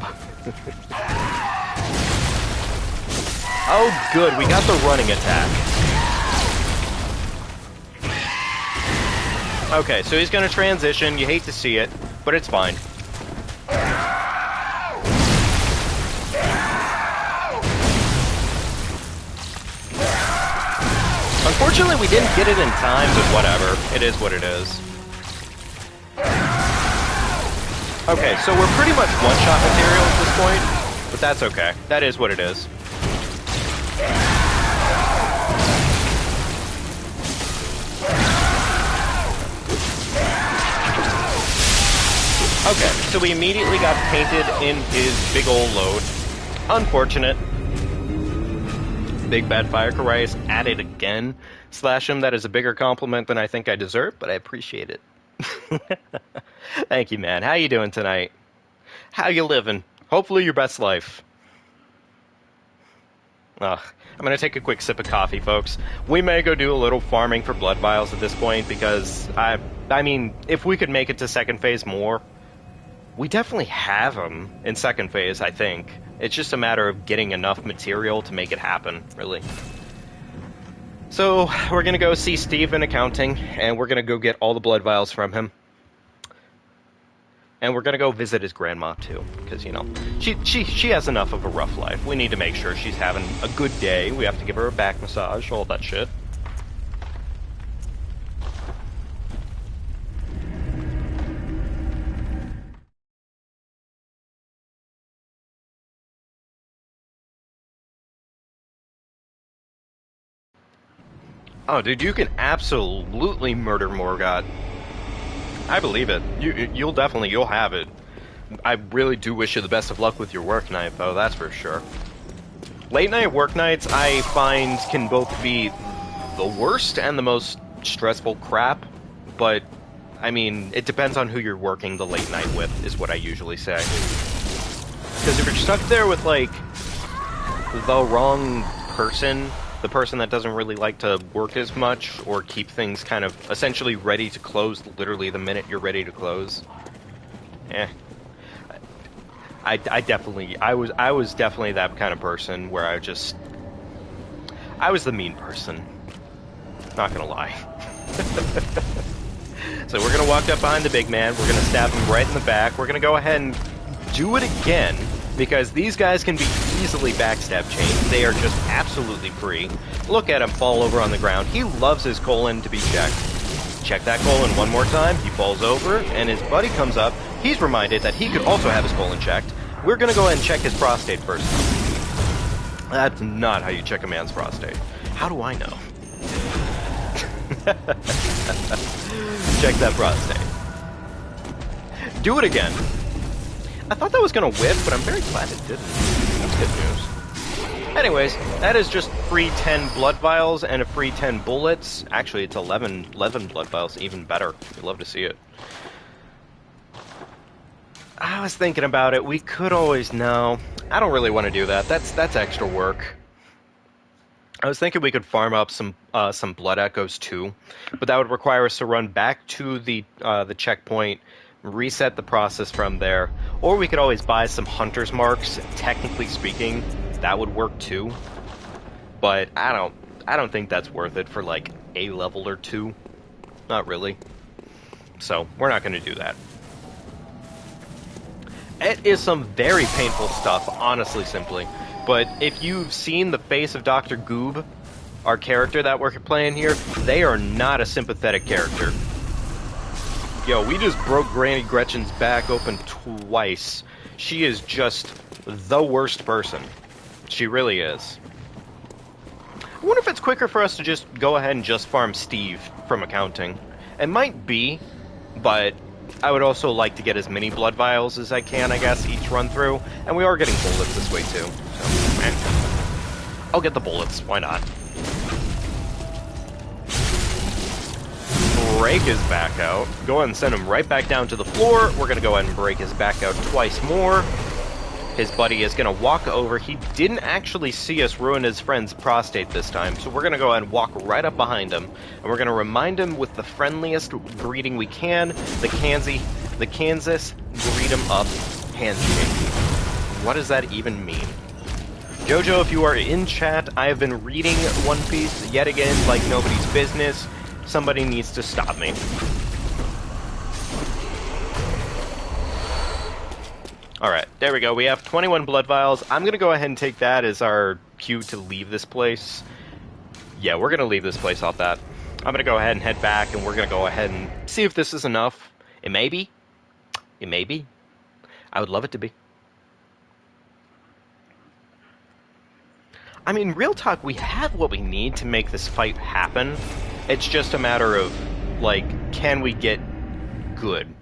Oh good, we got the running attack. Okay, so he's gonna transition, you hate to see it, but it's fine. Unfortunately, we didn't get it in time, but whatever. It is what it is. Okay, so we're pretty much one-shot material at this point, but that's okay. That is what it is. Okay, so we immediately got painted in his big ol' load. Unfortunate. Big Bad Fire Karius at it again. Slash him, that is a bigger compliment than I think I deserve, but I appreciate it. Thank you, man. How you doing tonight? How you living? Hopefully your best life. I'm gonna take a quick sip of coffee, folks. We may go do a little farming for blood vials at this point, because I mean, if we could make it to second phase more, we definitely have them in second phase, I think. It's just a matter of getting enough material to make it happen, really. So, we're gonna go see Steve in accounting, and we're gonna go get all the blood vials from him. And we're gonna go visit his grandma, too, because, you know, she has enough of a rough life. We need to make sure she's having a good day. We have to give her a back massage, all that shit. Oh, dude, you can absolutely murder Morgott. I believe it. You'll have it. I really do wish you the best of luck with your work night, though, that's for sure. Late night work nights, I find, can both be the worst and the most stressful crap, but, I mean, it depends on who you're working the late night with, is what I usually say. Because if you're stuck there with, like, the wrong person, the person that doesn't really like to work as much, or keep things kind of essentially ready to close literally the minute you're ready to close. I was definitely that kind of person where I was the mean person. Not gonna lie. So we're gonna walk up behind the big man, we're gonna stab him right in the back, we're gonna go ahead and do it again, because these guys can be easily backstab chained. They are just absolutely free. Look at him fall over on the ground. He loves his colon to be checked. Check that colon one more time. He falls over, and his buddy comes up. He's reminded that he could also have his colon checked. We're going to go ahead and check his prostate first. That's not how you check a man's prostate. How do I know? Check that prostate. Do it again. I thought that was going to whip, but I'm very glad it didn't. That's good news. Anyways, that is just free 10 blood vials and a free 10 bullets. Actually, it's 11 blood vials, even better. I'd love to see it. I was thinking about it. We could always... No, I don't really want to do that. That's extra work. I was thinking we could farm up some blood echoes too, but that would require us to run back to the checkpoint, reset the process from there, or we could always buy some hunter's marks. Technically speaking, that would work too, but I don't think that's worth it for like a level or two. Not really. So we're not going to do that. It is some very painful stuff, honestly, simply. But if you've seen the face of Dr. Goob, our character that we're playing here, they are not a sympathetic character. Yo, we just broke Granny Gretchen's back open twice. She is just the worst person. She really is. I wonder if it's quicker for us to just go ahead and just farm Steve from accounting. It might be, but I would also like to get as many blood vials as I can, I guess, each run through. And we are getting bullets this way, too. So, I'll get the bullets. Why not? Break his back out. Go ahead and send him right back down to the floor. We're going to go ahead and break his back out twice more. His buddy is going to walk over. He didn't actually see us ruin his friend's prostate this time, so we're going to go ahead and walk right up behind him, and we're going to remind him with the friendliest greeting we can, the Kansas greet him up handshake. What does that even mean? Jojo, if you are in chat, I have been reading One Piece yet again like nobody's business. Somebody needs to stop me. Alright, there we go. We have 21 blood vials. I'm going to go ahead and take that as our cue to leave this place. Yeah, we're going to leave this place off that. I'm going to go ahead and head back, and we're going to go ahead and see if this is enough. It may be. It may be. I would love it to be. I mean, real talk, we have what we need to make this fight happen. It's just a matter of, like, can we get good?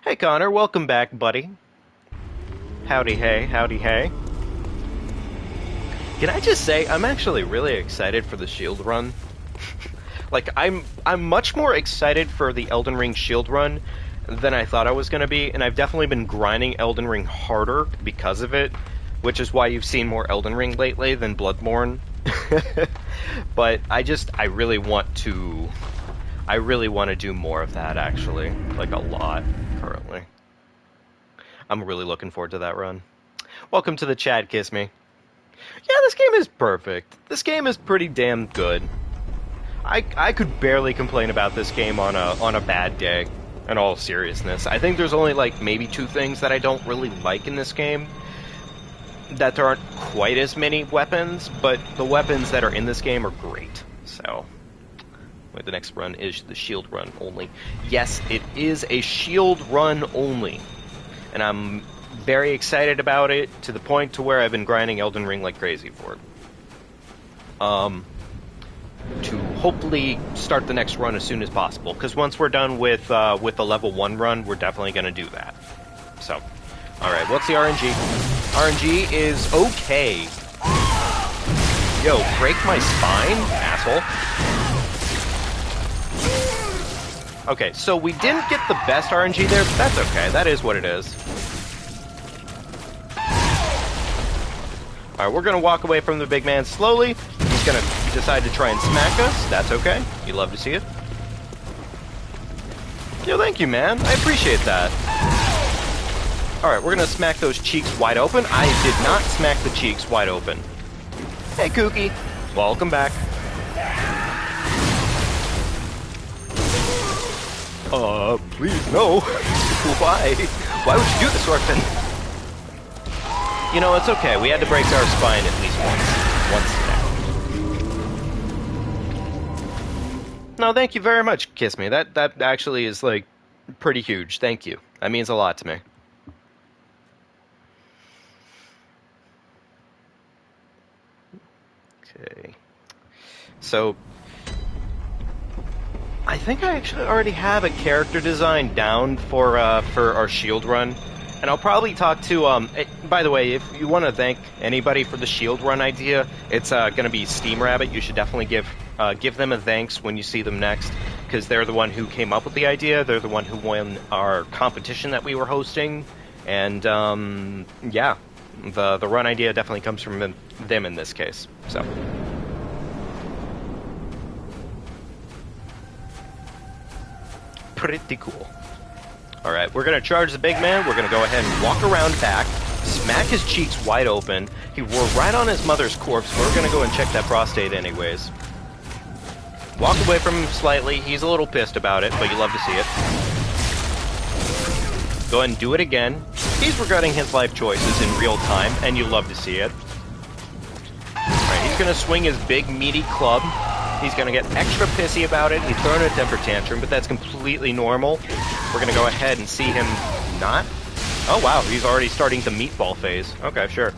Hey Connor, welcome back, buddy. Howdy hey, howdy hey. Can I just say, I'm actually really excited for the Shield run. Like, I'm much more excited for the Elden Ring Shield run than I thought I was going to be, and I've definitely been grinding Elden Ring harder because of it, which is why you've seen more Elden Ring lately than Bloodborne. But I really want to do more of that, actually. Like, a lot, currently. I'm really looking forward to that run. Welcome to the chat, Kiss Me. Yeah, this game is perfect. This game is pretty damn good. I could barely complain about this game on a bad day, in all seriousness. I think there's only, like, maybe 2 things that I don't really like in this game. That there aren't quite as many weapons, but the weapons that are in this game are great. So, wait, the next run is the shield run only. Yes, it is a shield run only. And I'm very excited about it, to the point to where I've been grinding Elden Ring like crazy for it. To hopefully start the next run as soon as possible, because once we're done with the level 1 run, we're definitely going to do that. So, alright, what's the RNG? RNG is okay. Yo, break my spine, asshole. Okay, so we didn't get the best RNG there, but that's okay. That is what it is. Alright, we're gonna walk away from the big man slowly. He's gonna decide to try and smack us. That's okay. You love to see it. Yo, thank you, man. I appreciate that. Alright, we're gonna smack those cheeks wide open. I did not smack the cheeks wide open. Hey, Kooky. Welcome back. Please, no. Why? Why would you do this, Orphan? You know, it's okay. We had to break our spine at least once. No, thank you very much, Kiss Me. That actually is, like, pretty huge. Thank you. That means a lot to me. Okay. So, I think I actually already have a character design down for our shield run. And I'll probably talk to, by the way, if you want to thank anybody for the shield run idea, it's going to be Steam Rabbit. You should definitely give them a thanks when you see them next, because they're the one who came up with the idea. They're the one who won our competition that we were hosting. And, yeah, the run idea definitely comes from them in this case. So. Pretty cool. Alright, we're going to charge the big man. We're going to go ahead and walk around back, smack his cheeks wide open. He wore right on his mother's corpse. We're going to go and check that prostate anyways. Walk away from him slightly. He's a little pissed about it, but you love to see it. Go ahead and do it again. He's regretting his life choices in real time, and you love to see it. Alright, he's going to swing his big, meaty club. He's going to get extra pissy about it. He's throwing a temper tantrum, but that's completely normal. We're going to go ahead and see him not. Oh, wow. He's already starting the meatball phase. Okay, sure.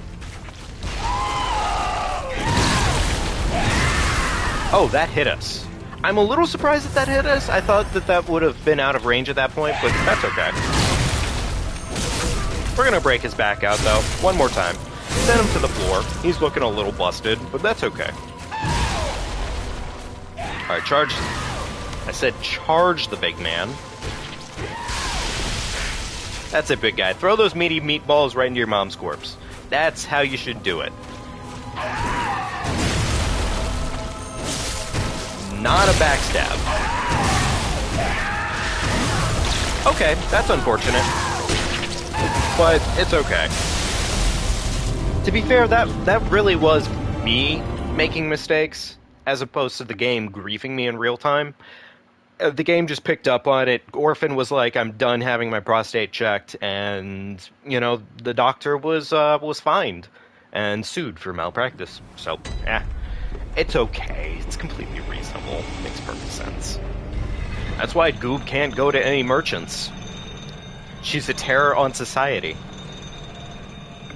Oh, that hit us. I'm a little surprised that hit us. I thought that would have been out of range at that point, but that's okay. We're going to break his back out, though. One more time. Send him to the floor. He's looking a little busted, but that's okay. Alright, charge. I said charge the big man. That's it, big guy. Throw those meaty meatballs right into your mom's corpse. That's how you should do it. Not a backstab. Okay, that's unfortunate. But it's okay. To be fair, that really was me making mistakes, as opposed to the game griefing me in real time. The game just picked up on it. Orphan was like, I'm done having my prostate checked, and, you know, the doctor was fined and sued for malpractice. So, it's okay. It's completely reasonable. Makes perfect sense. That's why Goob can't go to any merchants. She's a terror on society.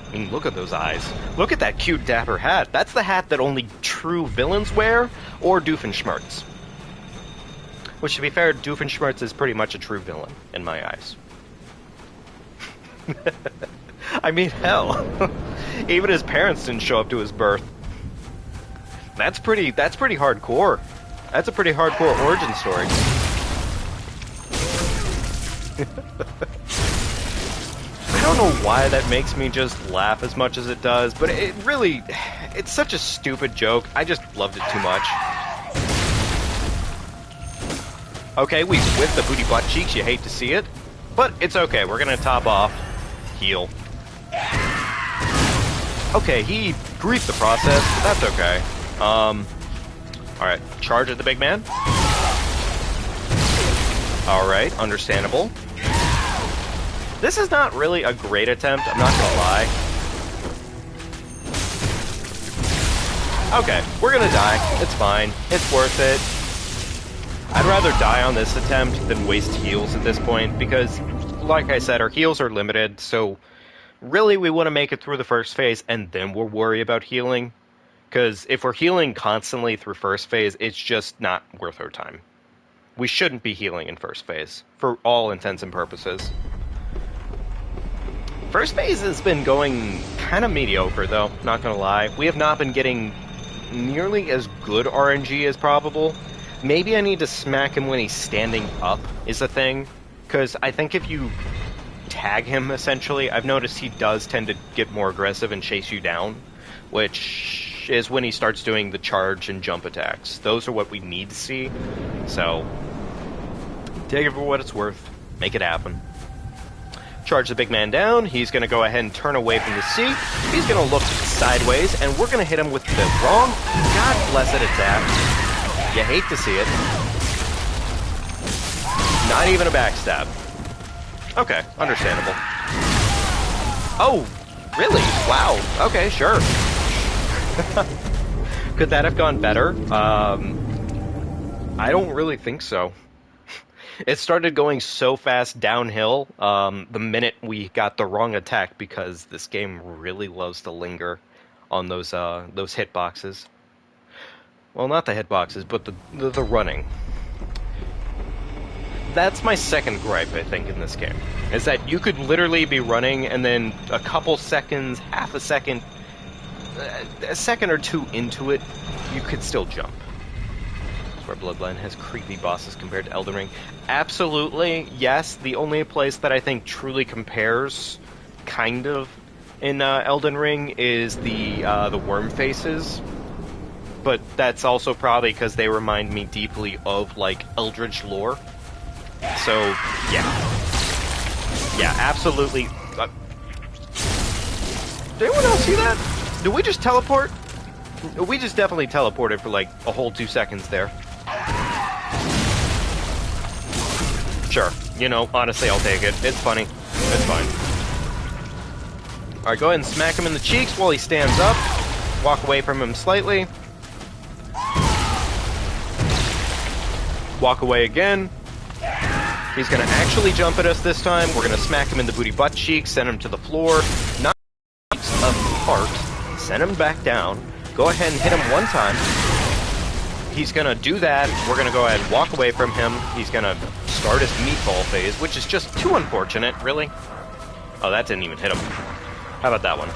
I mean, look at those eyes. Look at that cute dapper hat. That's the hat that only true villains wear, or Doofenshmirtz. Which, to be fair, Doofenshmirtz is pretty much a true villain, in my eyes. I mean, hell. Even his parents didn't show up to his birth. That's pretty hardcore. That's a pretty hardcore origin story. I don't know why that makes me just laugh as much as it does, but it's such a stupid joke. I just loved it too much. Okay, we whipped the booty butt cheeks, you hate to see it. But it's okay, we're gonna top off. Heal. Okay, he griefed the process, but that's okay. Alright, charge at the big man. Alright, understandable. This is not really a great attempt, I'm not gonna lie. Okay, we're gonna die. It's fine. It's worth it. I'd rather die on this attempt than waste heals at this point, because, like I said, our heals are limited, so really we want to make it through the first phase, and then we'll worry about healing. Because if we're healing constantly through first phase, it's just not worth our time. We shouldn't be healing in first phase, for all intents and purposes. First phase has been going kind of mediocre, though, not gonna lie. We have not been getting nearly as good RNG as probable. Maybe I need to smack him when he's standing up, is the thing. Because I think if you tag him, essentially, I've noticed he does tend to get more aggressive and chase you down. Which is when he starts doing the charge and jump attacks. Those are what we need to see. So, take it for what it's worth. Make it happen. Charge the big man down. He's going to go ahead and turn away from the sea. He's going to look sideways, and we're going to hit him with the wrong, God blessed attack. You hate to see it. Not even a backstab. Okay, understandable. Oh, really? Wow. Okay, sure. Could that have gone better? I don't really think so. It started going so fast downhill the minute we got the wrong attack, because this game really loves to linger on those hitboxes. Well, not the hitboxes, but the running. That's my second gripe, I think, in this game. Is that you could literally be running, and then a couple seconds, half a second or two into it, you could still jump. That's where Bloodborne has creepy bosses compared to Elden Ring. Absolutely, yes. The only place that I think truly compares, kind of, in Elden Ring is the worm faces. But that's also probably because they remind me deeply of, like, Eldritch lore. So, yeah. Yeah, absolutely. Did anyone else see that? Did we just teleport? We just definitely teleported for, like, a whole 2 seconds there. Sure. You know, honestly, I'll take it. It's funny. It's fine. Alright, go ahead and smack him in the cheeks while he stands up. Walk away from him slightly. Walk away again. He's going to actually jump at us this time. We're going to smack him in the booty butt cheeks, send him to the floor. Knock him apart. Send him back down. Go ahead and hit him one time. He's going to do that. We're going to go ahead and walk away from him. He's going to start his meatball phase, which is just too unfortunate, really. Oh, that didn't even hit him. How about that one?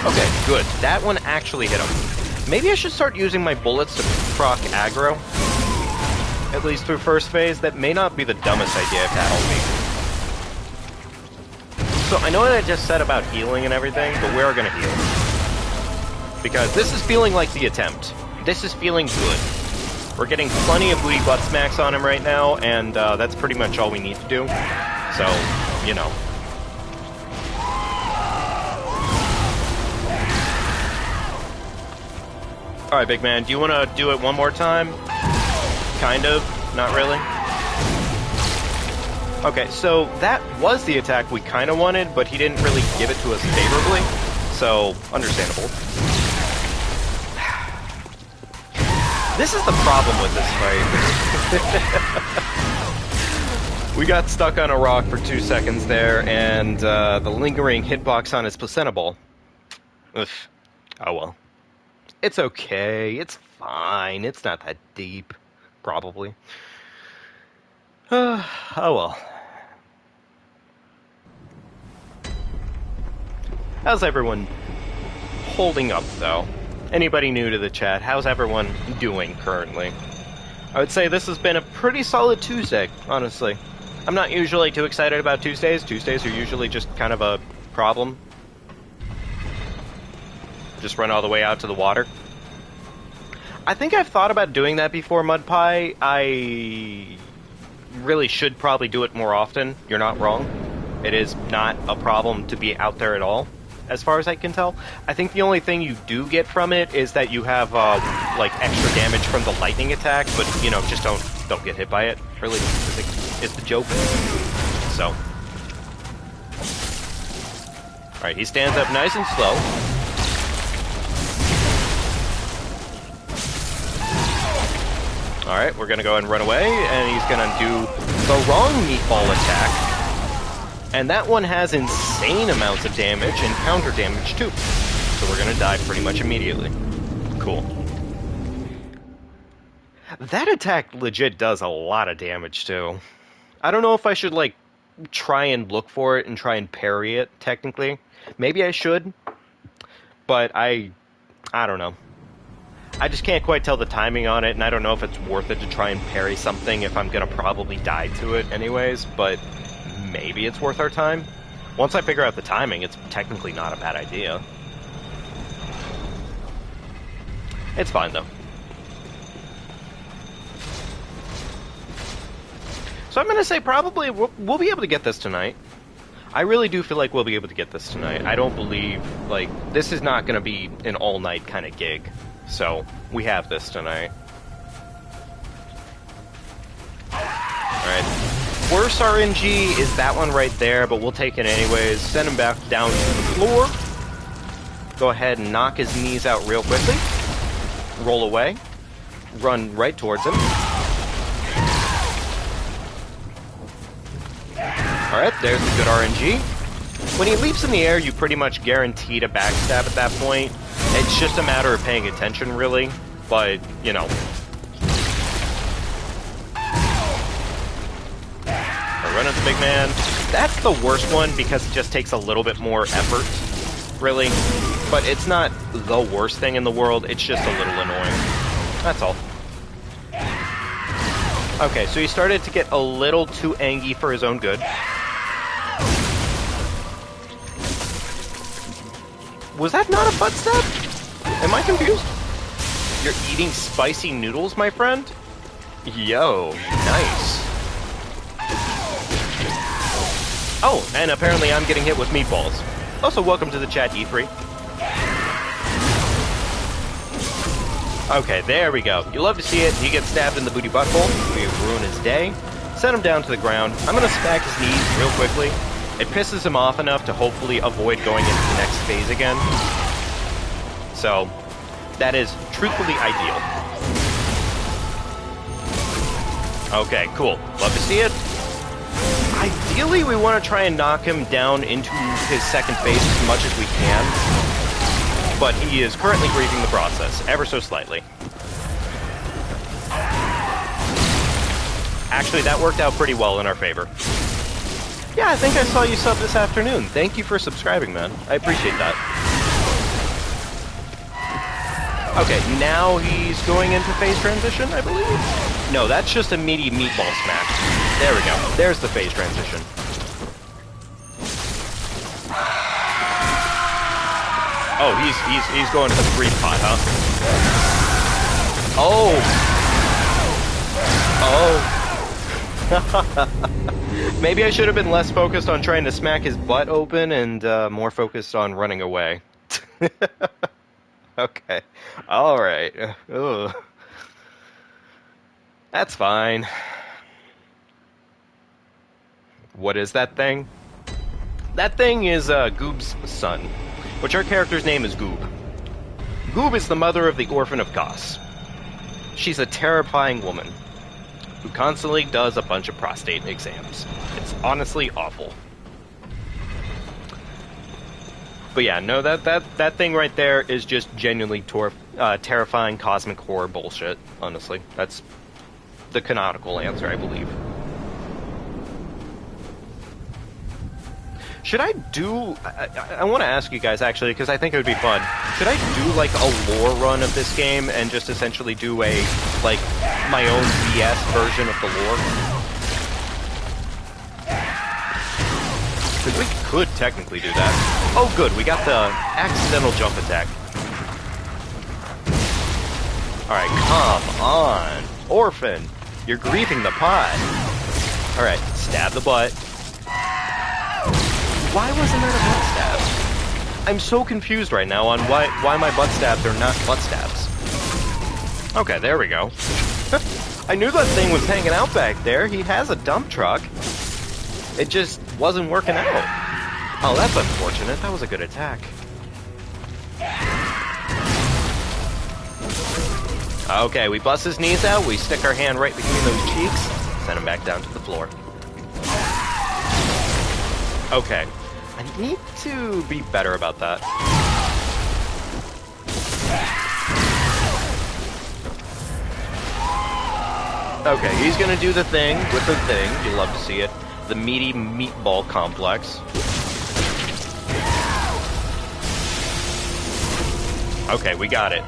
Okay, good. That one actually hit him. Maybe I should start using my bullets to proc aggro. At least through first phase. That may not be the dumbest idea if that'll be. So I know what I just said about healing and everything, but we are going to heal. Because this is feeling like the attempt. This is feeling good. We're getting plenty of booty butt smacks on him right now, and that's pretty much all we need to do. So, you know. Alright, big man, do you want to do it one more time? Kind of. Not really. Okay, so that was the attack we kind of wanted, but he didn't really give it to us favorably. So, understandable. This is the problem with this fight. We got stuck on a rock for 2 seconds there, and the lingering hitbox on his placenta ball. Ugh. Oh well. It's okay. It's fine. It's not that deep. Probably. Oh well. How's everyone holding up, though? Anybody new to the chat, how's everyone doing currently? I would say this has been a pretty solid Tuesday, honestly. I'm not usually too excited about Tuesdays. Tuesdays are usually just kind of a problem. Just run all the way out to the water. I think I've thought about doing that before, Mud Pie. I really should probably do it more often. You're not wrong. It is not a problem to be out there at all, as far as I can tell. I think the only thing you do get from it is that you have, like, extra damage from the lightning attack, but, you know, just don't get hit by it, really, is the joke. So. Alright, he stands up nice and slow. Alright, we're gonna go ahead and run away, and he's gonna do the wrong meatball attack. And that one has insane amounts of damage and counter damage too. So we're gonna die pretty much immediately. Cool. That attack legit does a lot of damage too. I don't know if I should, like, try and look for it and try and parry it, technically. Maybe I should. But I don't know. I just can't quite tell the timing on it, and I don't know if it's worth it to try and parry something if I'm gonna probably die to it anyways, but maybe it's worth our time. Once I figure out the timing, it's technically not a bad idea. It's fine, though. So I'm gonna say probably we'll be able to get this tonight. I really do feel like we'll be able to get this tonight. I don't believe, like, this is not gonna be an all-night kind of gig. So, we have this tonight. Alright. Worst RNG is that one right there, but we'll take it anyways. Send him back down to the floor. Go ahead and knock his knees out real quickly. Roll away. Run right towards him. Alright, there's the good RNG. When he leaps in the air, you pretty much guarantee to backstab at that point. It's just a matter of paying attention, really. But, you know. Run at the big man. That's the worst one because it just takes a little bit more effort, really. But it's not the worst thing in the world. It's just a little annoying. That's all. Okay, so he started to get a little too angry for his own good. Was that not a butt stab? Am I confused? You're eating spicy noodles, my friend? Yo, nice. Oh, and apparently I'm getting hit with meatballs. Also, welcome to the chat, E3. Okay, there we go. You love to see it. He gets stabbed in the booty butthole. We ruin his day. Send him down to the ground. I'm going to smack his knees real quickly. It pisses him off enough to hopefully avoid going into the next phase again. So, that is truthfully ideal. Okay, cool. Love to see it. Ideally, we want to try and knock him down into his second phase as much as we can. But he is currently grieving the process, ever so slightly. Actually, that worked out pretty well in our favor. Yeah, I think I saw you sub this afternoon. Thank you for subscribing, man. I appreciate that. Okay, now he's going into phase transition, I believe? No, that's just a meaty meatball smash. There we go. There's the phase transition. Oh, he's going to the grief pot, huh? Oh. Oh. Maybe I should have been less focused on trying to smack his butt open and more focused on running away. Okay. All right. Ugh. That's fine. What is that thing? That thing is Goob's son, which our character's name is Goob. Goob is the mother of the orphan of Goss. She's a terrifying woman who constantly does a bunch of prostate exams. It's honestly awful. But yeah, no, that thing right there is just genuinely terrifying cosmic horror bullshit, honestly. That's the canonical answer, I believe. Should I do... I want to ask you guys, actually, because I think it would be fun. Should I do, like, a lore run of this game and just essentially do a, like, my own BS version of the lore? Because we could technically do that. Oh, good, we got the accidental jump attack. Alright, come on. Orphan, you're grieving the pot. Alright, stab the butt. Why wasn't that a butt stab? I'm so confused right now on why my butt stabs are not butt stabs. Okay, there we go. I knew that thing was hanging out back there. He has a dump truck. It just wasn't working out. Oh, that's unfortunate. That was a good attack. Okay, we bust his knees out. We stick our hand right between those cheeks. Send him back down to the floor. Okay. I need to be better about that. Okay, he's gonna do the thing with the thing. You love to see it. The meaty meatball complex. Okay, we got it.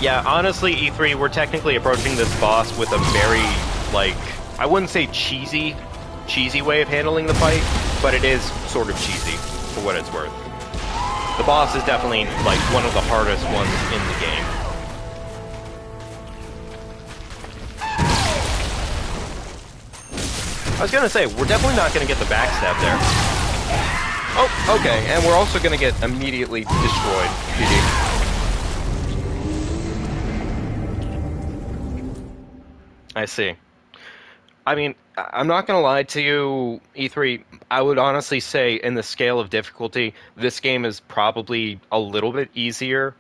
Yeah, honestly, E3, we're technically approaching this boss with a very, like, I wouldn't say cheesy way of handling the fight, but it is sort of cheesy, for what it's worth. The boss is definitely, like, one of the hardest ones in the game. I was gonna say, we're definitely not gonna get the backstab there. Oh, okay, and we're also gonna get immediately destroyed. GG. I see. I mean, I'm not going to lie to you, E3. I would honestly say, in the scale of difficulty, this game is probably a little bit easier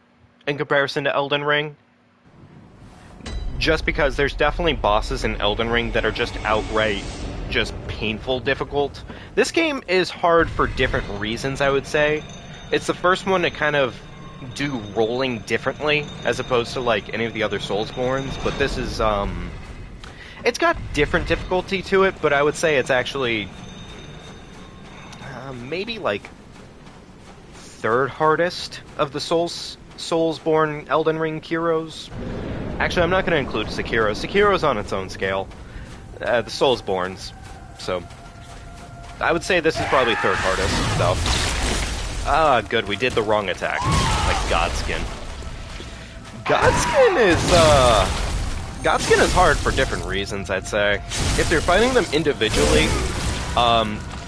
in comparison to Elden Ring. Just because there's definitely bosses in Elden Ring that are just outright, just painful difficult. This game is hard for different reasons, I would say. It's the first one to kind of do rolling differently, as opposed to, like, any of the other Soulsborns, but this is, it's got different difficulty to it, but I would say it's actually maybe like third hardest of the Soulsborne Elden Ring heroes. Actually, I'm not going to include Sekiro. Sekiro's on its own scale. The Soulsborns. So I would say this is probably third hardest, though. Ah, good. We did the wrong attack. Like Godskin. Godskin is Godskin is hard for different reasons, I'd say. If you're fighting them individually,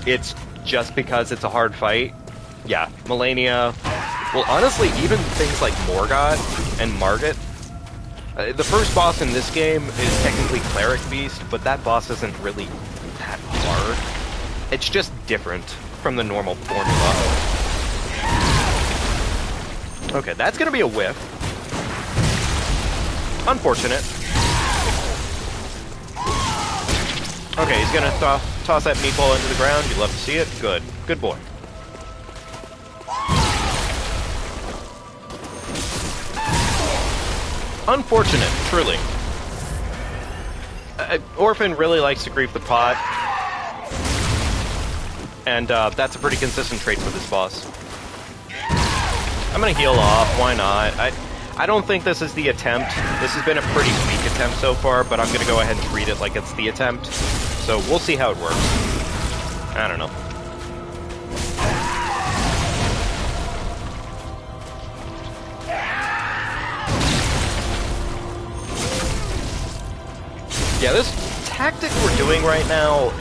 it's just because it's a hard fight. Yeah, Melania. Well, honestly, even things like Morgott and Margit. The first boss in this game is technically Cleric Beast, but that boss isn't really that hard. It's just different from the normal formula. Okay, that's gonna be a whiff. Unfortunate. Okay, he's gonna toss that meatball into the ground. You love to see it. Good. Good boy. Unfortunate, truly. Orphan really likes to grief the pot. And that's a pretty consistent trait for this boss. I'm gonna heal off. Why not? I don't think this is the attempt. This has been a pretty weak attempt so far, but I'm going to go ahead and treat it like it's the attempt. So we'll see how it works. I don't know. Yeah, this tactic we're doing right now,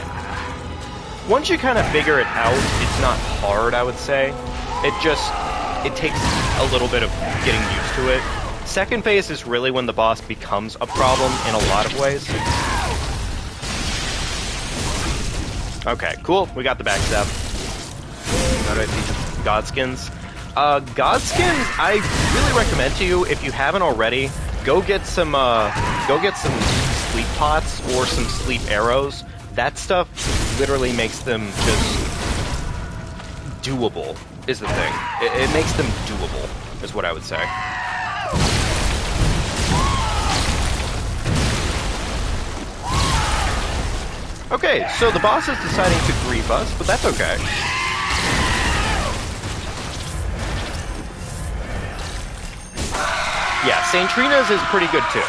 once you kind of figure it out, it's not hard, I would say. It takes a little bit of getting used to it. Second phase is really when the boss becomes a problem in a lot of ways. Okay, cool. We got the backstab. How do I see Godskins? Godskins, I really recommend to you, if you haven't already, go get some sleep pots or some sleep arrows. That stuff literally makes them just doable, is the thing. It makes them doable, is what I would say. Okay, so the boss is deciding to grieve us, but that's okay. Yeah, St. Trina's is pretty good too.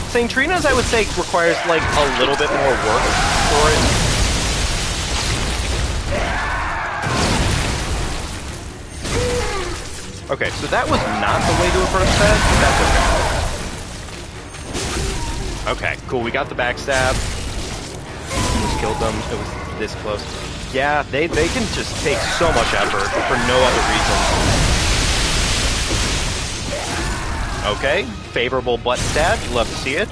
St. Trina's, I would say, requires like a little bit more work for it. Okay, so that was not the way to approach that, but that's okay. Okay, cool, we got the backstab. Almost killed them, it was this close. Yeah, they can just take so much effort for no other reason. Okay, favorable butt stab, you love to see it.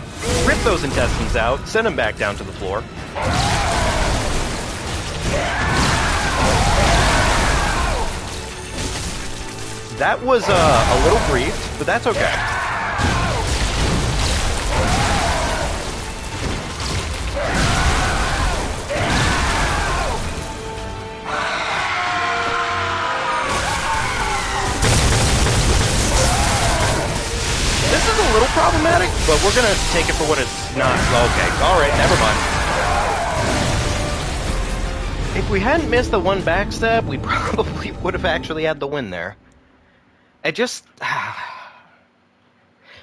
Rip those intestines out, send them back down to the floor. That was a little brief, but that's okay. This is a little problematic, but we're gonna take it for what it's not. Okay, alright, never mind. If we hadn't missed the one backstab, we probably would have actually had the win there. I just...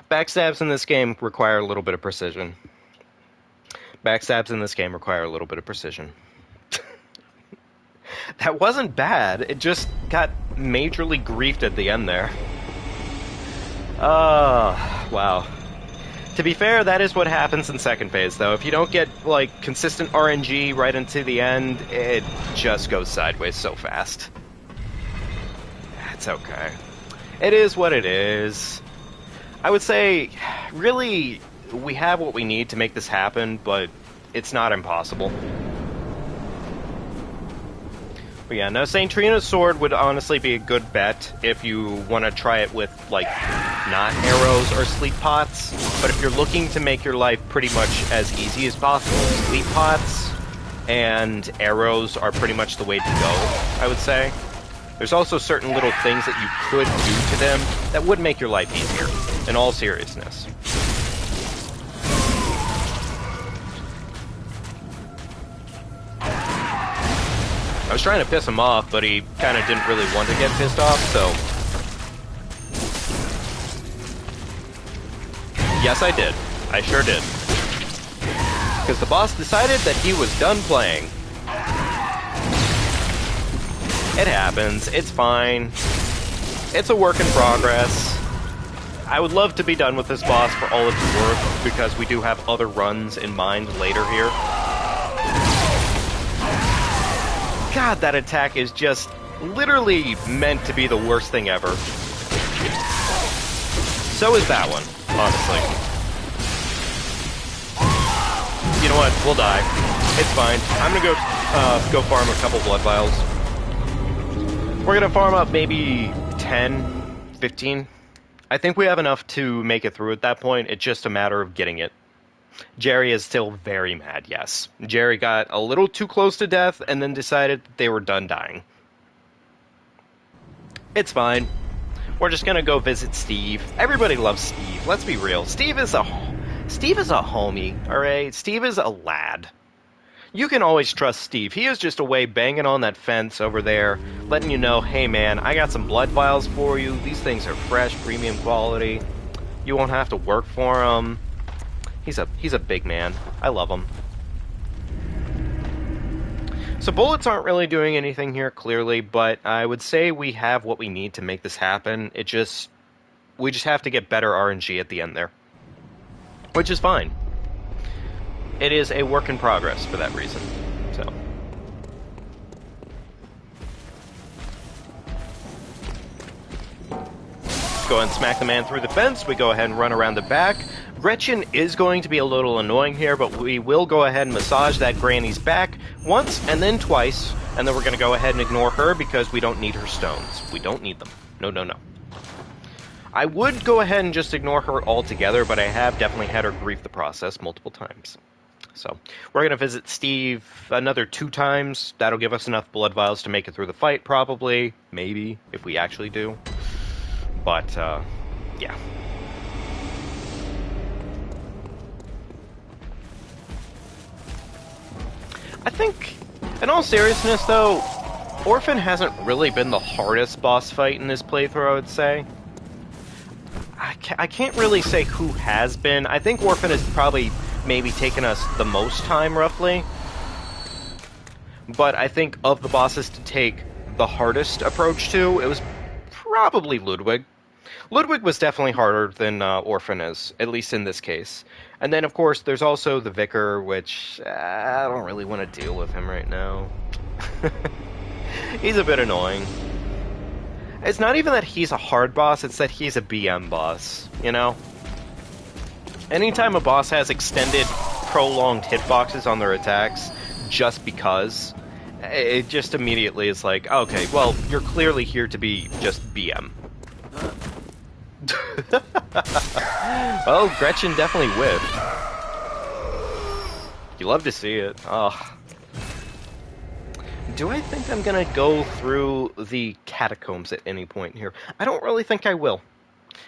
Backstabs in this game require a little bit of precision. Backstabs in this game require a little bit of precision. That wasn't bad, it just got majorly griefed at the end there. Wow. To be fair, that is what happens in second phase, though. If you don't get, like, consistent RNG right into the end, it just goes sideways so fast. It's okay. It is what it is. I would say, really, we have what we need to make this happen, but it's not impossible. But yeah, no, St. Trina's sword would honestly be a good bet if you want to try it with, like, not arrows or sleep pots. But if you're looking to make your life pretty much as easy as possible, sleep pots and arrows are pretty much the way to go, I would say. There's also certain little things that you could do to them that would make your life easier, in all seriousness. I was trying to piss him off, but he kind of didn't really want to get pissed off, so... Yes, I did. I sure did. Because the boss decided that he was done playing. It happens. It's fine. It's a work in progress. I would love to be done with this boss for all it's worth, because we do have other runs in mind later here. God, that attack is just literally meant to be the worst thing ever. So is that one, honestly. You know what? We'll die. It's fine. I'm gonna go farm a couple blood vials. We're gonna farm up maybe 10, 15. I think we have enough to make it through at that point. It's just a matter of getting it. Jerry is still very mad, yes. Jerry got a little too close to death and then decided that they were done dying. It's fine. We're just gonna go visit Steve. Everybody loves Steve. Let's be real. Steve is a homie, alright? Steve is a lad. You can always trust Steve. He is just away banging on that fence over there, letting you know, hey man, I got some blood vials for you. These things are fresh, premium quality. You won't have to work for them. He's a big man. I love him. So bullets aren't really doing anything here, clearly, but I would say we have what we need to make this happen. We just have to get better RNG at the end there. Which is fine. It is a work in progress for that reason. So. Go ahead and smack the man through the fence. We go ahead and run around the back. Gretchen is going to be a little annoying here, but we will go ahead and massage that granny's back once and then twice, and then we're going to go ahead and ignore her because we don't need her stones. We don't need them. No, no, no. I would go ahead and just ignore her altogether, but I have definitely had her grief the process multiple times. So, we're going to visit Steve another 2 times. That'll give us enough blood vials to make it through the fight, probably. Maybe, if we actually do. But, yeah. I think, in all seriousness, though, Orphan hasn't really been the hardest boss fight in this playthrough, I would say. I can't really say who has been. I think Orphan has probably maybe taken us the most time, roughly. But I think of the bosses to take the hardest approach to, it was probably Ludwig. Ludwig was definitely harder than Orphan is, at least in this case. And then, of course, there's also the Vicar, which I don't really want to deal with him right now. He's a bit annoying. It's not even that he's a hard boss, it's that he's a BM boss, you know? Anytime a boss has extended, prolonged hitboxes on their attacks, just because, it just immediately is like, okay, well, you're clearly here to be just BM. Well, Gretchen definitely whiffed. You love to see it. Oh. Do I think I'm gonna go through the catacombs at any point here? I don't really think I will.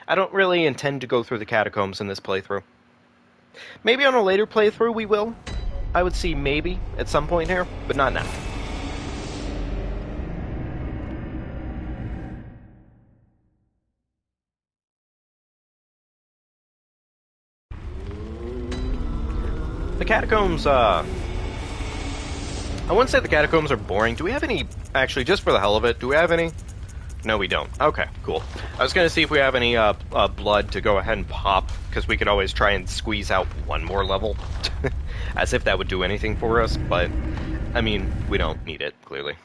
I don't really intend to go through the catacombs in this playthrough. Maybe on a later playthrough we will. I would see maybe at some point here, but not now. The catacombs, I wouldn't say the catacombs are boring. Do we have any, actually, just for the hell of it, do we have any? No, we don't. Okay, cool. I was going to see if we have any blood to go ahead and pop, because we could always try and squeeze out one more level. As if that would do anything for us, but, I mean, we don't need it, clearly.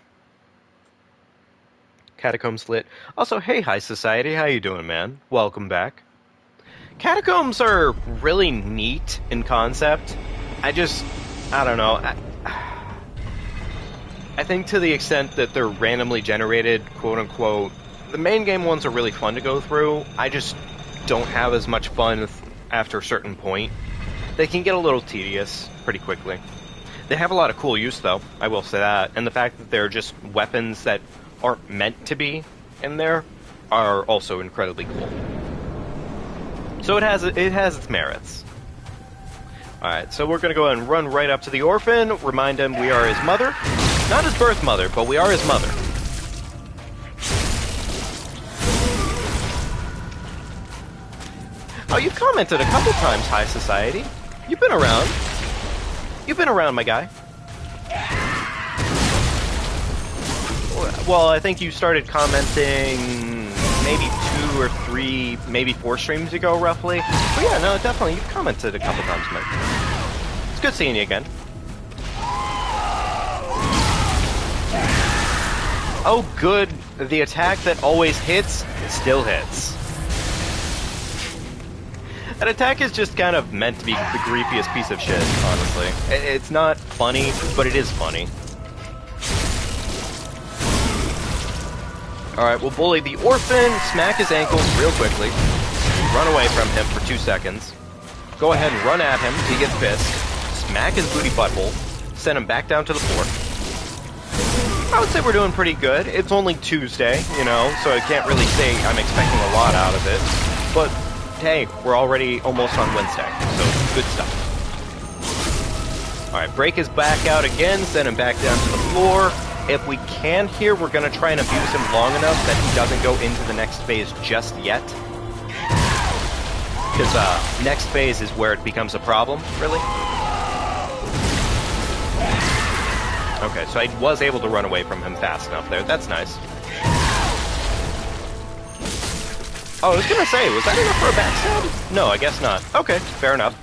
Catacombs lit. Also, hey, High Society, how you doing, man? Welcome back. Catacombs are really neat in concept. I don't know. I think to the extent that they're randomly generated, quote-unquote, the main game ones are really fun to go through. I just don't have as much fun after a certain point. They can get a little tedious pretty quickly. They have a lot of cool use, though, I will say that. And the fact that they're just weapons that aren't meant to be in there are also incredibly cool. So it has its merits. Alright, so we're going to go ahead and run right up to the orphan, remind him we are his mother. Not his birth mother, but we are his mother. Oh, you've commented a couple times, High Society. You've been around. You've been around, my guy. Well, I think you started commenting maybe 2 or 3, maybe 4 streams ago, roughly. But yeah, no, definitely, you've commented a couple times, Mike. It's good seeing you again. Oh, good. The attack that always hits, still hits. That attack is just kind of meant to be the creepiest piece of shit, honestly. It's not funny, but it is funny. Alright, we'll bully the orphan, smack his ankles real quickly, run away from him for 2 seconds, go ahead and run at him till he gets pissed, smack his booty butthole, send him back down to the floor. I would say we're doing pretty good. It's only Tuesday, you know, so I can't really say I'm expecting a lot out of it. But, hey, we're already almost on Wednesday, so good stuff. Alright, break his back out again, send him back down to the floor. If we can here, we're going to try and abuse him long enough that he doesn't go into the next phase just yet. Because next phase is where it becomes a problem, really. Okay, so I was able to run away from him fast enough there. That's nice. Oh, I was gonna say, was that enough for a backstab? No, I guess not. Okay, fair enough.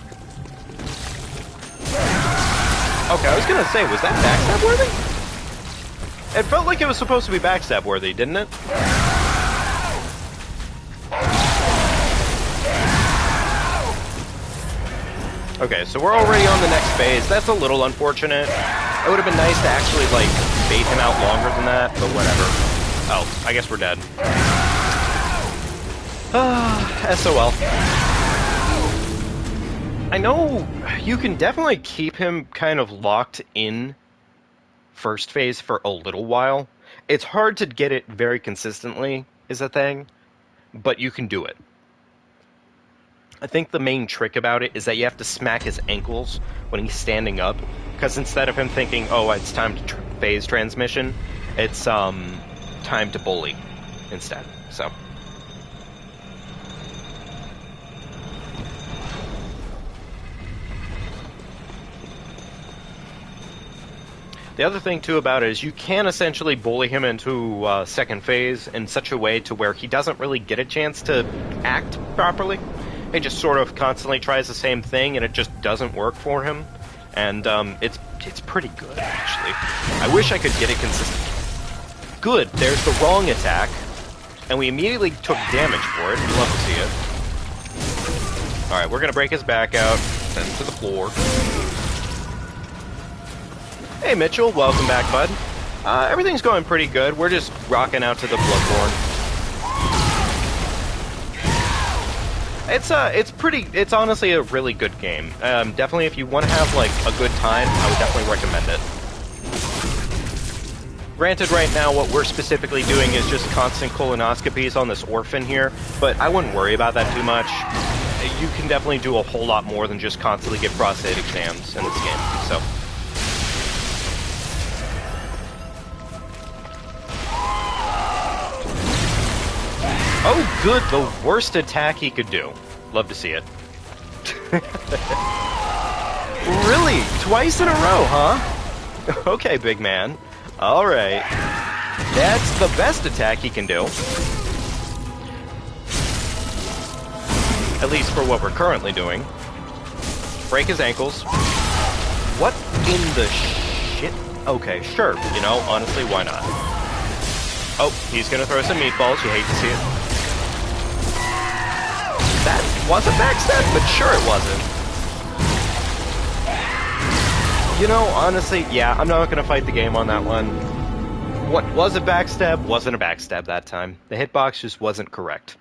Okay, I was gonna say, was that backstab worthy? It felt like it was supposed to be backstab worthy, didn't it? Okay, so we're already on the next phase. That's a little unfortunate. It would have been nice to actually, like, bait him out longer than that, but whatever. Oh, I guess we're dead. SOL. I know you can definitely keep him kind of locked in first phase for a little while. It's hard to get it very consistently, is a thing, but you can do it. I think the main trick about it is that you have to smack his ankles when he's standing up, because instead of him thinking, oh, it's time to phase transmission, it's time to bully instead, so. The other thing, too, about it is you can essentially bully him into second phase in such a way to where he doesn't really get a chance to act properly. He just sort of constantly tries the same thing, and it just doesn't work for him. And it's pretty good, actually. I wish I could get it consistent. Good, there's the wrong attack, and we immediately took damage for it. You'd love to see it. Alright, we're going to break his back out, send him to the floor. Hey Mitchell, welcome back, bud. Everything's going pretty good. We're just rocking out to the Bloodborne. It's honestly a really good game. Definitely if you want to have, like, a good time, I would definitely recommend it. Granted, right now, what we're specifically doing is just constant colonoscopies on this orphan here, but I wouldn't worry about that too much. You can definitely do a whole lot more than just constantly get prostate exams in this game, so. Oh, good, the worst attack he could do. Love to see it. Really? Twice in a row, huh? Okay, big man. Alright. That's the best attack he can do. At least for what we're currently doing. Break his ankles. What in the shit? Okay, sure. You know, honestly, why not? Oh, he's gonna throw some meatballs. You hate to see it. That wasn't backstab, but sure it wasn't. You know, honestly, yeah, I'm not gonna fight the game on that one. What was a backstab wasn't a backstab that time. The hitbox just wasn't correct.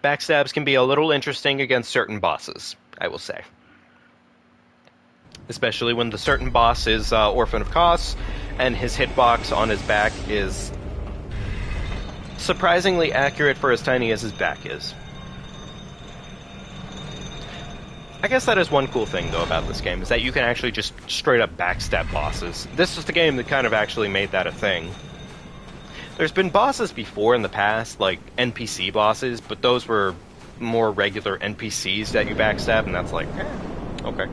Backstabs can be a little interesting against certain bosses, I will say. Especially when the certain boss is Orphan of Kos, and his hitbox on his back is surprisingly accurate for as tiny as his back is. I guess that is one cool thing, though, about this game, is that you can actually just straight up backstab bosses. This is the game that kind of actually made that a thing. There's been bosses before in the past, like NPC bosses, but those were more regular NPCs that you backstab, and that's like, okay.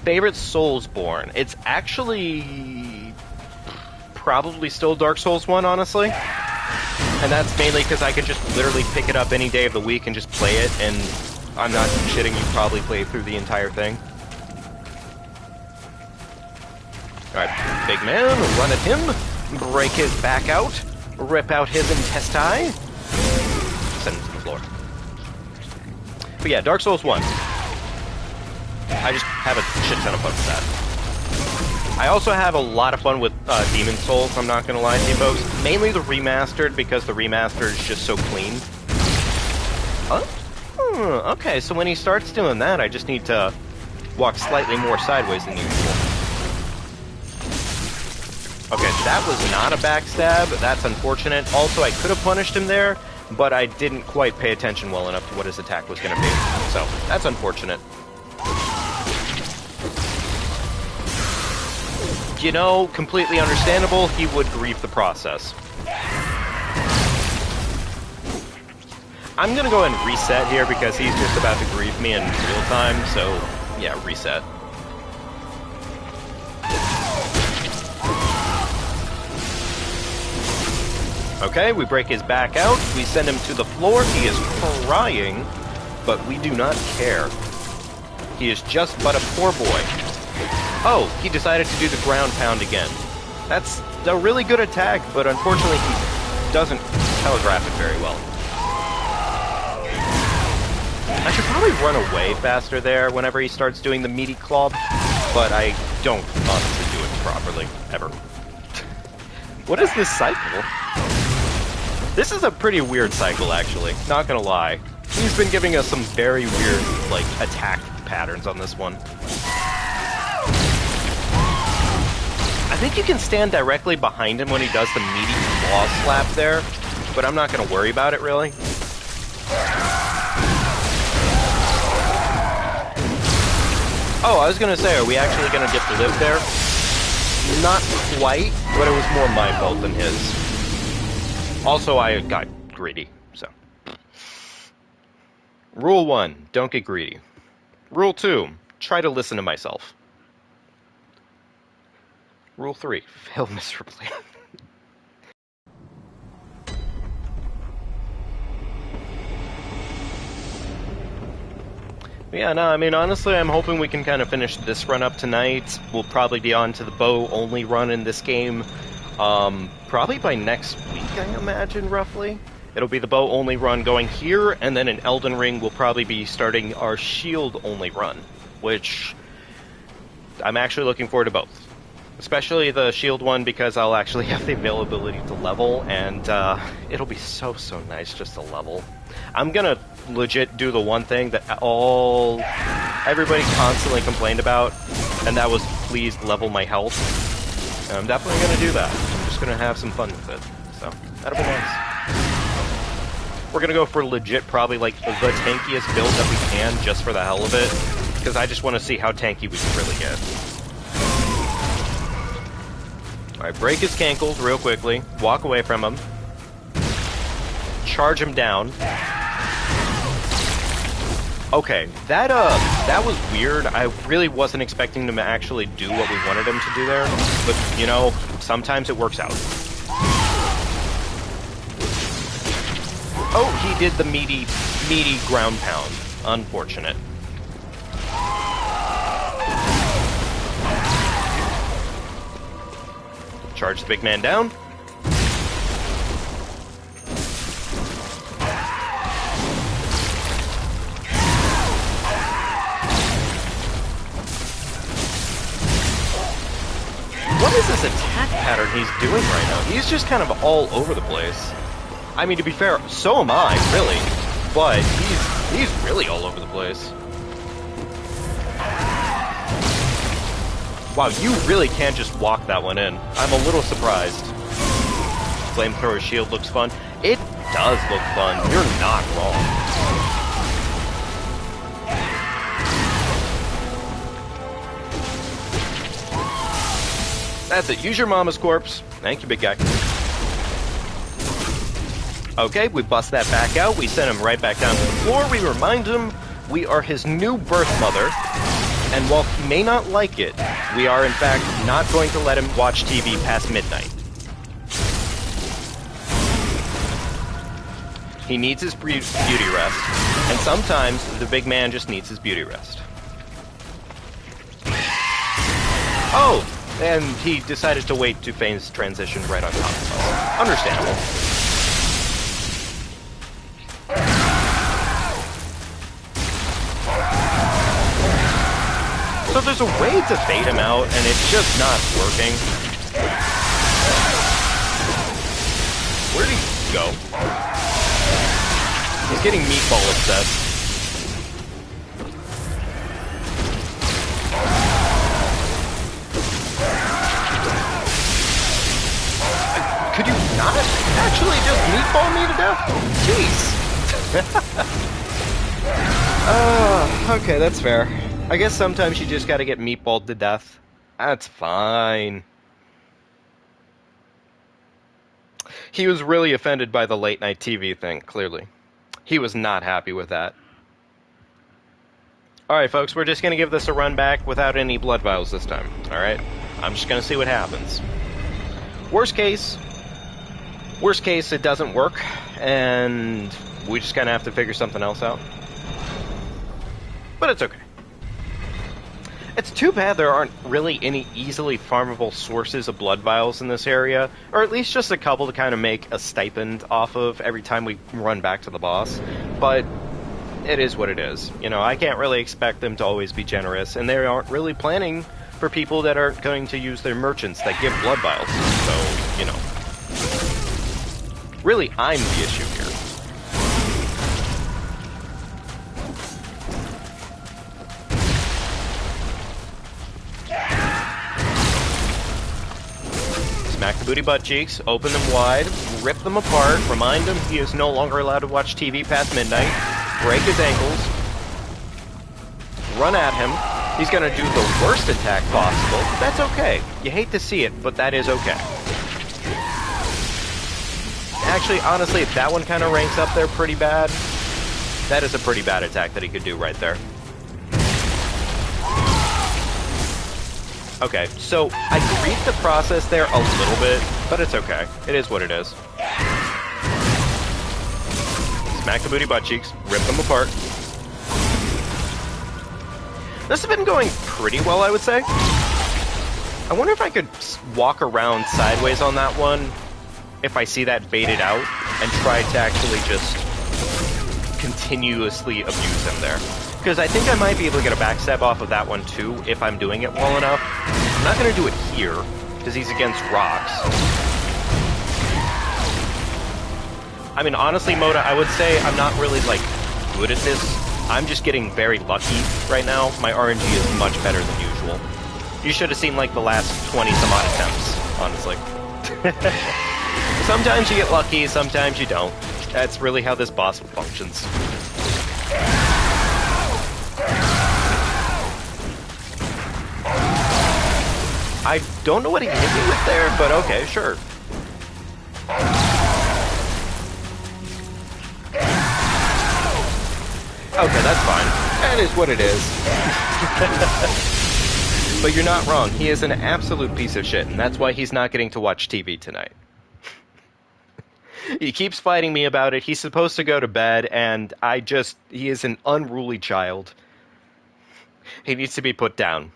Favorite Soulsborne? It's actually probably still Dark Souls 1, honestly. And that's mainly because I could just literally pick it up any day of the week and just play it, and I'm not shitting you, probably play through the entire thing. Alright, big man, run at him, break his back out, rip out his intestine, send him to the floor. But yeah, Dark Souls 1. I just have a shit ton of fun with that. I also have a lot of fun with Demon Souls, I'm not gonna lie to you folks. Mainly the remastered, because the remastered is just so clean. Oh, okay, so when he starts doing that, I just need to walk slightly more sideways than usual. Okay, that was not a backstab, that's unfortunate. Also, I could have punished him there, but I didn't quite pay attention well enough to what his attack was gonna be. So, that's unfortunate. You know, completely understandable, he would grieve the process. I'm going to go ahead and reset here because he's just about to grief me in real time, so yeah, reset. Okay, we break his back out, we send him to the floor, he is crying, but we do not care. He is just but a poor boy. Oh, he decided to do the ground pound again. That's a really good attack, but unfortunately he doesn't telegraph it very well. I should probably run away faster there whenever he starts doing the meaty club, but I don't honestly do it properly, ever. What is this cycle? This is a pretty weird cycle, actually, not gonna lie. He's been giving us some very weird, like, attack patterns on this one. I think you can stand directly behind him when he does the meaty claw slap there, but I'm not gonna worry about it, really. Oh, I was gonna say, are we actually gonna get to live there? Not quite, but it was more my fault than his. Also, I got greedy, so. Rule 1, don't get greedy. Rule 2, try to listen to myself. Rule 3, fail miserably. Yeah, no, I mean, honestly, I'm hoping we can kind of finish this run up tonight. We'll probably be on to the bow-only run in this game. Probably by next week, I imagine, roughly. It'll be the bow-only run going here, and then in Elden Ring, we'll probably be starting our shield-only run, which I'm actually looking forward to both. Especially the shield one, because I'll actually have the availability to level, and it'll be so nice just to level. I'm gonna legit do the one thing that everybody constantly complained about, and that was please level my health. And I'm definitely gonna do that. I'm just gonna have some fun with it. So, that'll be nice. We're gonna go for legit probably like the tankiest build that we can just for the hell of it, because I just want to see how tanky we can really get. Alright, break his cankles real quickly, walk away from him, charge him down. Okay, that was weird. I really wasn't expecting him to actually do what we wanted him to do there, but, you know, sometimes it works out. Oh, he did the meaty ground pound. Unfortunate. Charge the big man down. What is this attack pattern he's doing right now? He's just kind of all over the place. I mean, to be fair, so am I, really. But he's really all over the place. Wow, you really can't just walk that one in. I'm a little surprised. Flamethrower shield looks fun. It does look fun. You're not wrong. That's it. Use your mama's corpse. Thank you, big guy. Okay, we bust that back out. We send him right back down to the floor. We remind him we are his new birth mother. And while he may not like it, we are in fact not going to let him watch TV past midnight. He needs his beauty rest, and sometimes the big man just needs his beauty rest. Oh, and he decided to wait to phase transition right on top of us. Understandable. So there's a way to bait him out, and it's just not working. Where'd he go? He's getting meatball obsessed. Could you not actually just meatball me to death? Jeez. Okay, that's fair. I guess sometimes you just gotta get meatballed to death. That's fine. He was really offended by the late night TV thing, clearly. He was not happy with that. Alright, folks, we're just going to give this a run back without any blood vials this time. Alright? I'm just going to see what happens. Worst case, it doesn't work, and we just kind of have to figure something else out. But it's okay. It's too bad there aren't really any easily farmable sources of blood vials in this area, or at least just a couple to kind of make a stipend off of every time we run back to the boss. But it is what it is. You know, I can't really expect them to always be generous, and they aren't really planning for people that aren't going to use their merchants that give blood vials. So, you know. Really, I'm the issue here. Smack the booty butt cheeks, open them wide, rip them apart, remind him he is no longer allowed to watch TV past midnight, break his ankles, run at him. He's gonna do the worst attack possible. That's okay. You hate to see it, but that is okay. Actually, honestly, if that one kind of ranks up there pretty bad, that is a pretty bad attack that he could do right there. Okay, so I griefed the process there a little bit, but it's okay. It is what it is. Smack the booty butt cheeks, rip them apart. This has been going pretty well, I would say. I wonder if I could walk around sideways on that one if I see that baited out and try to actually just continuously abuse him there. Because I think I might be able to get a backstab off of that one too, if I'm doing it well enough. I'm not going to do it here, because he's against rocks. I mean, honestly, Moda, I would say I'm not really, like, good at this. I'm just getting very lucky right now. My RNG is much better than usual. You should have seen, like, the last 20-some-odd attempts, honestly. Sometimes you get lucky, sometimes you don't. That's really how this boss functions. I don't know what he hit me with there, but okay, sure. Okay, that's fine. That is what it is. But you're not wrong. He is an absolute piece of shit, and that's why he's not getting to watch TV tonight. He keeps fighting me about it. He's supposed to go to bed, and he is an unruly child. He needs to be put down.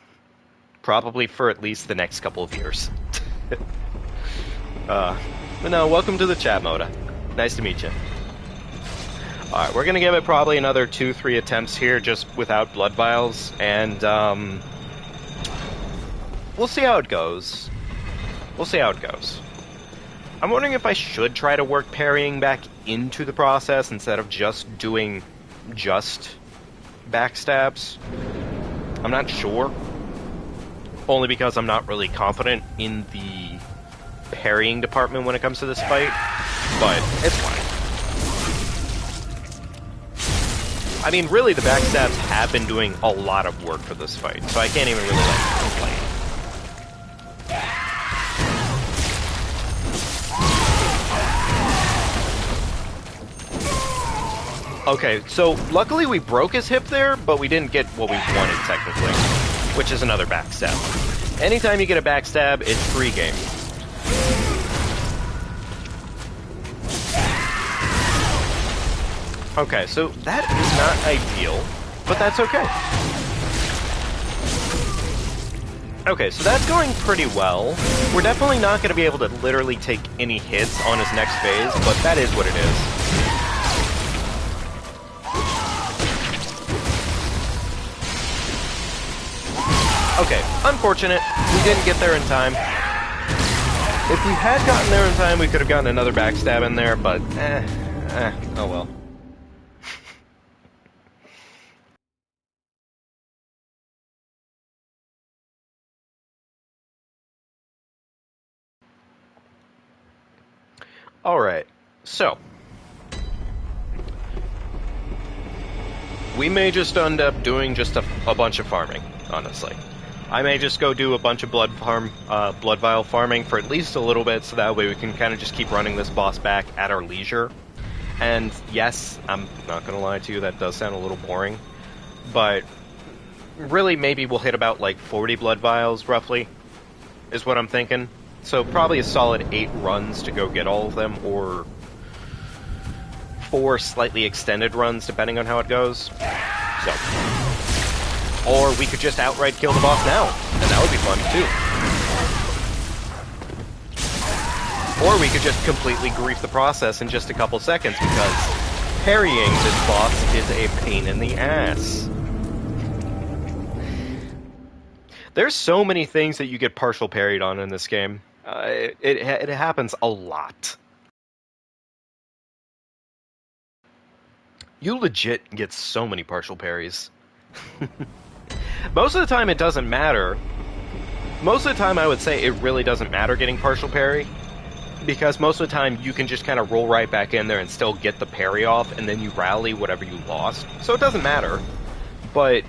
Probably for at least the next couple of years. But no, welcome to the chat, Moda. Nice to meet you. Alright, we're gonna give it probably another 2-3 attempts here, just without blood vials, and, we'll see how it goes. We'll see how it goes. I'm wondering if I should try to work parrying back into the process instead of just doing just backstabs. I'm not sure. Only because I'm not really confident in the parrying department when it comes to this fight, but it's fine. I mean, really, the backstabs have been doing a lot of work for this fight, so I can't even really, like, complain. Okay, so luckily we broke his hip there, but we didn't get what we wanted, technically. Which is another backstab. Anytime you get a backstab, it's free game. Okay, so that is not ideal, but that's okay. Okay, so that's going pretty well. We're definitely not going to be able to literally take any hits on his next phase, but that is what it is. Okay, unfortunate. We didn't get there in time. If we had gotten there in time, we could have gotten another backstab in there, but oh well. Alright, so. We may just end up doing just a bunch of farming, honestly. I may just go do a bunch of blood vial farming for at least a little bit, so that way we can kind of just keep running this boss back at our leisure. And yes, I'm not going to lie to you, that does sound a little boring. But really, maybe we'll hit about like 40 blood vials, roughly, is what I'm thinking. So probably a solid 8 runs to go get all of them, or 4 slightly extended runs, depending on how it goes. So, or we could just outright kill the boss now, and that would be fun too. Or we could just completely grief the process in just a couple seconds, because parrying this boss is a pain in the ass. There's so many things that you get partial parried on in this game. It happens a lot. You legit get so many partial parries. Most of the time it doesn't matter. Most of the time I would say it really doesn't matter getting partial parry, because most of the time you can just kind of roll right back in there and still get the parry off, and then you rally whatever you lost. So it doesn't matter. But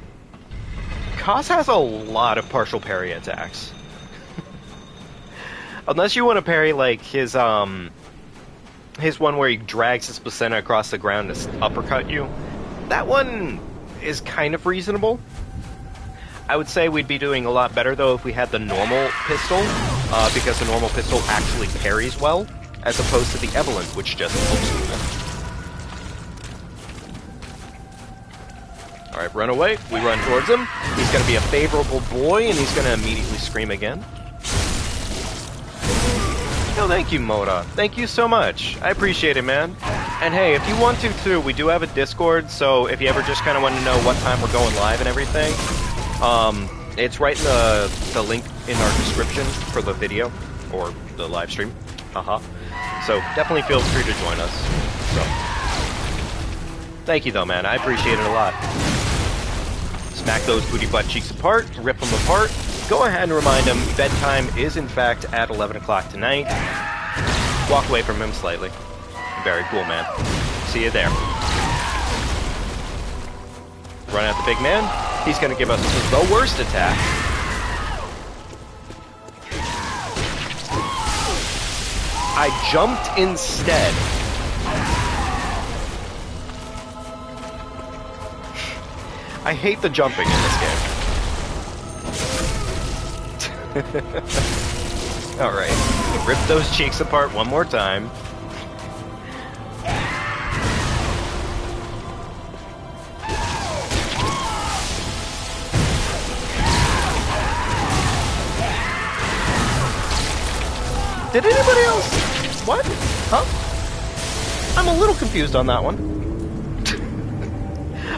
Kaz has a lot of partial parry attacks. Unless you want to parry like his one where he drags his placenta across the ground to uppercut you. That one is kind of reasonable. I would say we'd be doing a lot better though if we had the normal pistol, because the normal pistol actually parries well, as opposed to the Evelyn, which just looks cool. Alright, run away. We run towards him. He's going to be a favorable boy, and he's going to immediately scream again. Oh, thank you, Moda. Thank you so much. I appreciate it, man. And hey, if you want to, too, we do have a Discord, so if you ever just kind of want to know what time we're going live and everything, it's right in the link in our description for the video, or the live stream. So definitely feel free to join us. So, thank you, though, man. I appreciate it a lot. Smack those booty butt cheeks apart, rip them apart. Go ahead and remind him bedtime is in fact at 11 o'clock tonight. Walk away from him slightly. Very cool, man. See you there. Run at the big man. He's going to give us the worst attack. I jumped instead. I hate the jumping in this game. Alright, rip those cheeks apart one more time. Did anybody else? What? Huh? I'm a little confused on that one.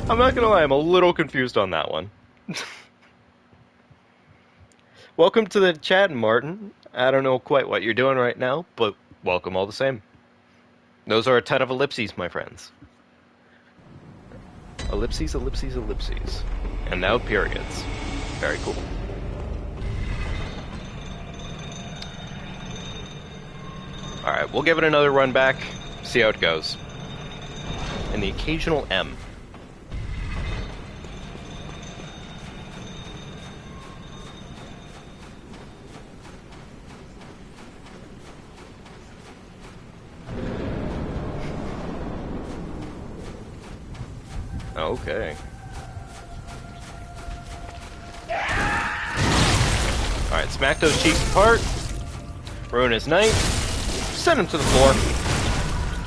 I'm not gonna lie, I'm a little confused on that one. Welcome to the chat, Martin. I don't know quite what you're doing right now, but welcome all the same. Those are a ton of ellipses, my friends. Ellipses, ellipses, ellipses. And now periods. Very cool. Alright, we'll give it another run back, see how it goes. And the occasional M. Okay. Alright, smack those cheeks apart. Ruin his night. Send him to the floor.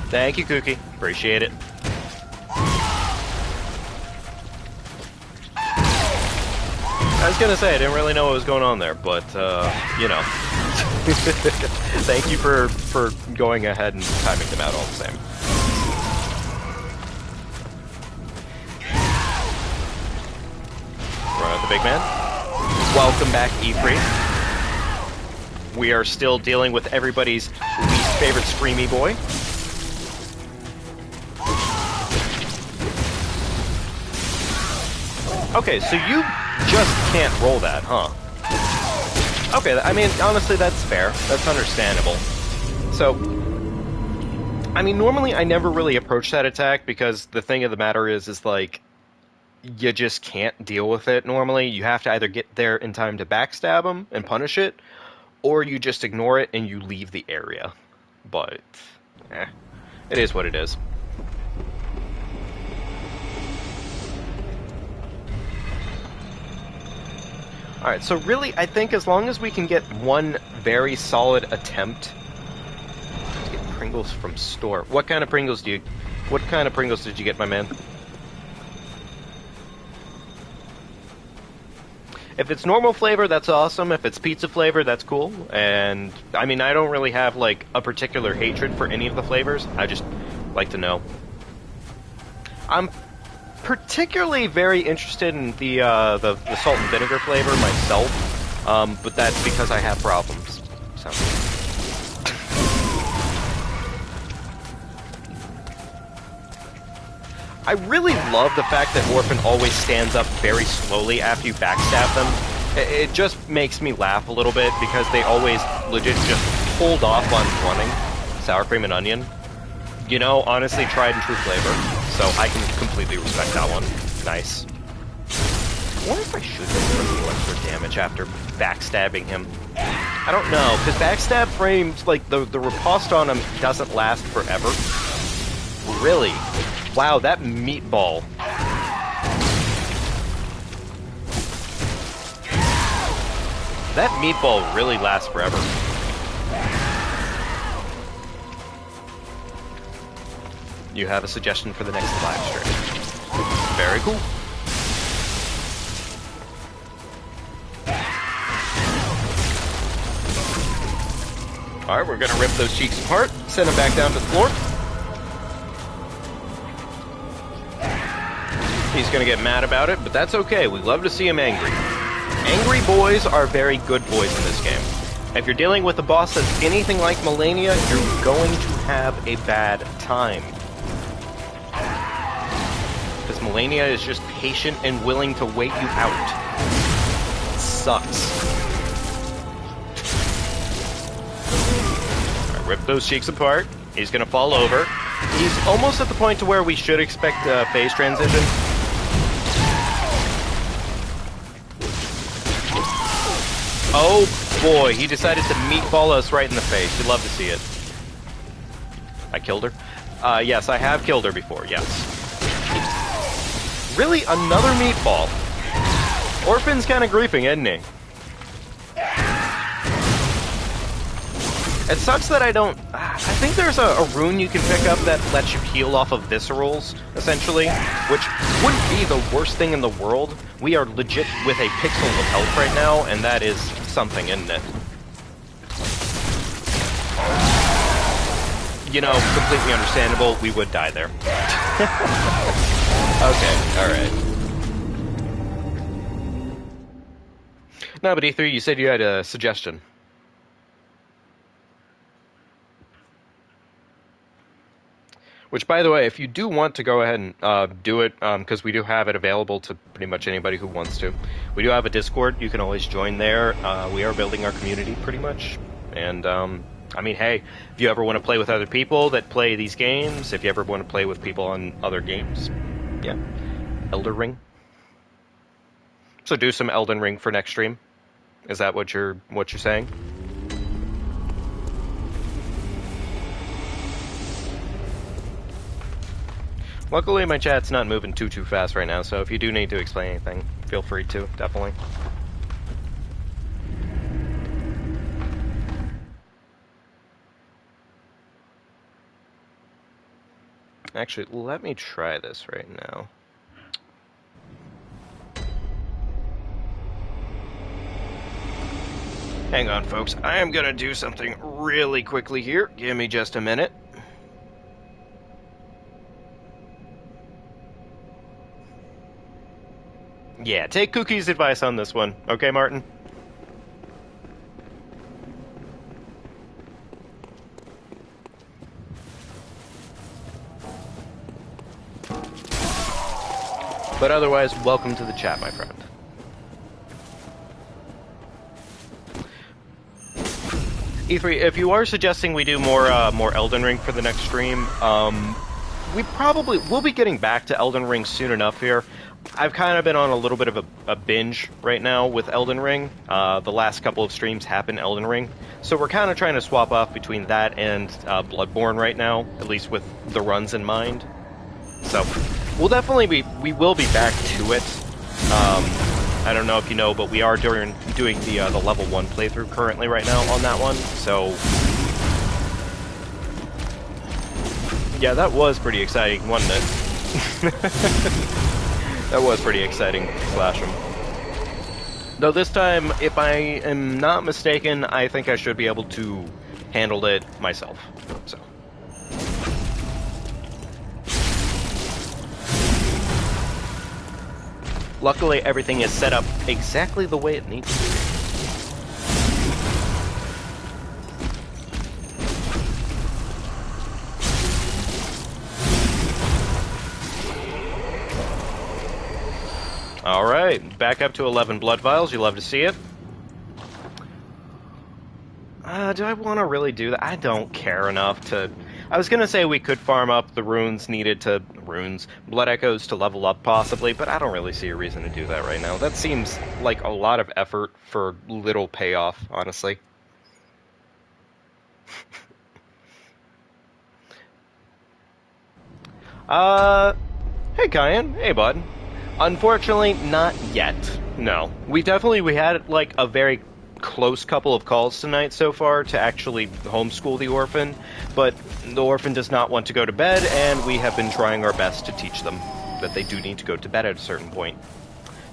Thank you, Cookie. Appreciate it. I was gonna say, I didn't really know what was going on there, but, you know. Thank you for going ahead and timing them out all the same. Run out the big man. Welcome back, E3. We are still dealing with everybody's least favorite screamy boy. Okay, so you just can't roll that, huh? Okay, I mean, honestly, that's fair. That's understandable. So, I mean, normally I never really approach that attack because the thing of the matter is like, you just can't deal with it normally. You have to either get there in time to backstab him and punish it, or you just ignore it and you leave the area. But, it is what it is. Alright, so really, I think as long as we can get one very solid attempt to get Pringles from store. What kind of Pringles did you get, my man? If it's normal flavor, that's awesome. If it's pizza flavor, that's cool. And, I mean, I don't really have, like, a particular hatred for any of the flavors. I just like to know. I'm particularly very interested in the salt and vinegar flavor myself, but that's because I have problems. So. I really love the fact that Orphan always stands up very slowly after you backstab them. It just makes me laugh a little bit because they always legit just hold off on running. Sour cream and onion. You know, honestly, tried and true flavor. So I can completely respect that one. Nice. I wonder if I should go for the extra damage after backstabbing him. I don't know, because backstab frames, like, the riposte on him doesn't last forever. Really? Wow, that meatball. That meatball really lasts forever. You have a suggestion for the next live stream. Very cool. Alright, we're gonna rip those cheeks apart, send them back down to the floor. He's gonna get mad about it, but that's okay. We love to see him angry. Angry boys are very good boys in this game. If you're dealing with a boss that's anything like Malenia, you're going to have a bad time. Because Malenia is just patient and willing to wait you out. It sucks. Alright, rip those cheeks apart. He's gonna fall over. He's almost at the point to where we should expect a phase transition. Oh boy, he decided to meatball us right in the face. You'd love to see it. I killed her? Yes, I have killed her before, yes. Really? Another meatball? Orphan's kind of griefing, isn't he? It sucks that I don't... I think there's a rune you can pick up that lets you heal off of viscerals, essentially, which wouldn't be the worst thing in the world. We are legit with a pixel of health right now, and that is something, isn't it? You know, completely understandable, we would die there. Okay, alright. No, but E3, you said you had a suggestion. Which, by the way, if you do want to go ahead and do it, because we do have it available to pretty much anybody who wants to. We do have a Discord. You can always join there. We are building our community, pretty much. And, I mean, hey, if you ever want to play with other people that play these games, if you ever want to play with people on other games, yeah. Elden Ring. So do some Elden Ring for next stream. Is that what you're saying? Luckily, my chat's not moving too fast right now, so if you do need to explain anything, feel free to, definitely. Actually, let me try this right now. Hang on, folks. I am gonna do something really quickly here. Give me just a minute. Yeah, take Cookie's advice on this one. Okay, Martin? But otherwise, welcome to the chat, my friend. E3, if you are suggesting we do more Elden Ring for the next stream, we'll be getting back to Elden Ring soon enough here. I've kind of been on a little bit of a binge right now with Elden Ring. The last couple of streams have been Elden Ring. So we're kind of trying to swap off between that and Bloodborne right now, at least with the runs in mind. So we'll definitely we will be back to it. I don't know if you know, but we are doing the level 1 playthrough currently right now on that one, so... Yeah, that was pretty exciting, wasn't it? That was pretty exciting, slash him. Though this time, if I am not mistaken, I think I should be able to handle it myself, so... Luckily, everything is set up exactly the way it needs to be. Alright, back up to 11 blood vials. You love to see it. Do I want to really do that? I don't care enough to... I was gonna say we could farm up the runes needed to... Blood Echoes to level up possibly, but I don't really see a reason to do that right now. That seems like a lot of effort for little payoff, honestly. Hey Kyan. Hey bud. Unfortunately, not yet. No. We had like a very close couple of calls tonight so far to actually homeschool the orphan, but the orphan does not want to go to bed, and we have been trying our best to teach them that they do need to go to bed at a certain point.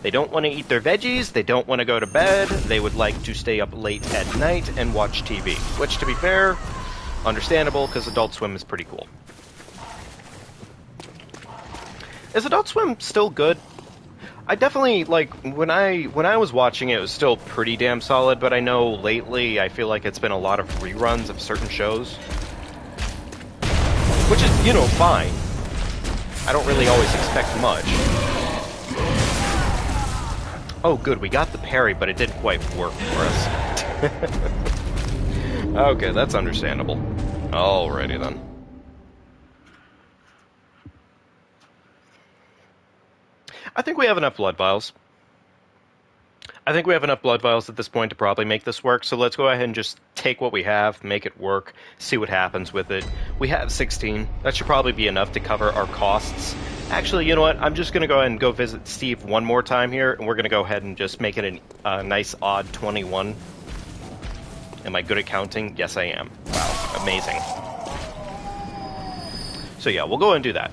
They don't want to eat their veggies, they don't want to go to bed, they would like to stay up late at night and watch TV, which, to be fair, understandable, because Adult Swim is pretty cool. Is Adult Swim still good? I definitely, like, when I was watching it, it was still pretty damn solid, but I know lately I feel like it's been a lot of reruns of certain shows. Which is, you know, fine. I don't really always expect much. Oh good, we got the parry, but it didn't quite work for us. Okay, that's understandable. Alrighty then. I think we have enough blood vials. I think we have enough blood vials at this point to probably make this work, so let's go ahead and just take what we have, make it work, see what happens with it. We have 16. That should probably be enough to cover our costs. Actually, you know what? I'm just going to go ahead and go visit Steve one more time here, and we're going to go ahead and just make it a nice odd 21. Am I good at counting? Yes, I am. Wow, amazing. So yeah, we'll go ahead and do that.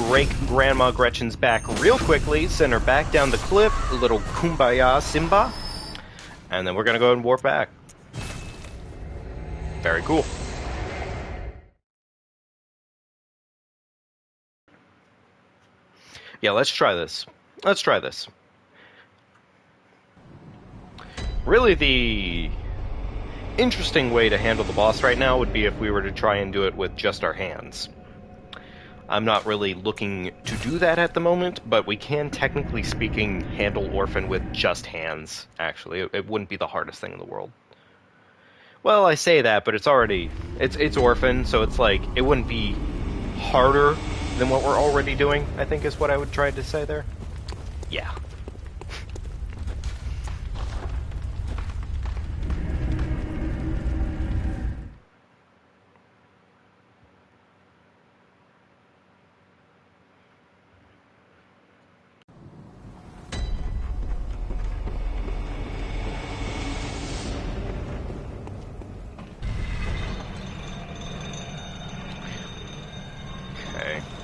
Break Grandma Gretchen's back real quickly, send her back down the cliff, a little kumbaya Simba, and then we're going to go ahead and warp back. Very cool. Yeah, let's try this. Let's try this. Really, the interesting way to handle the boss right now would be if we were to try and do it with just our hands. I'm not really looking to do that at the moment, but we can, technically speaking, handle Orphan with just hands, actually. It wouldn't be the hardest thing in the world. Well, I say that, but it's already... It's Orphan, so it's like, it wouldn't be harder than what we're already doing, I think is what I would try to say there. Yeah.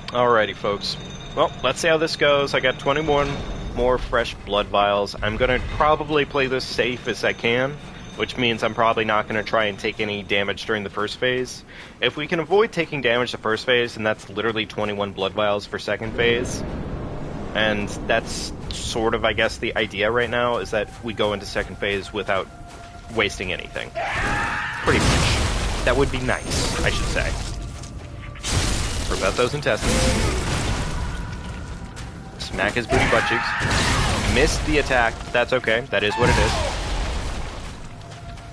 Alrighty, folks. Well, let's see how this goes. I got 21 more fresh blood vials. I'm going to probably play this safe as I can, which means I'm probably not going to try and take any damage during the first phase. If we can avoid taking damage the first phase, and that's literally 21 blood vials for second phase, and that's sort of, I guess, the idea right now, is that we go into second phase without wasting anything. Pretty much. That would be nice, I should say. Rip out those intestines. Smack his booty butt cheeks. Missed the attack. That's okay. That is what it is.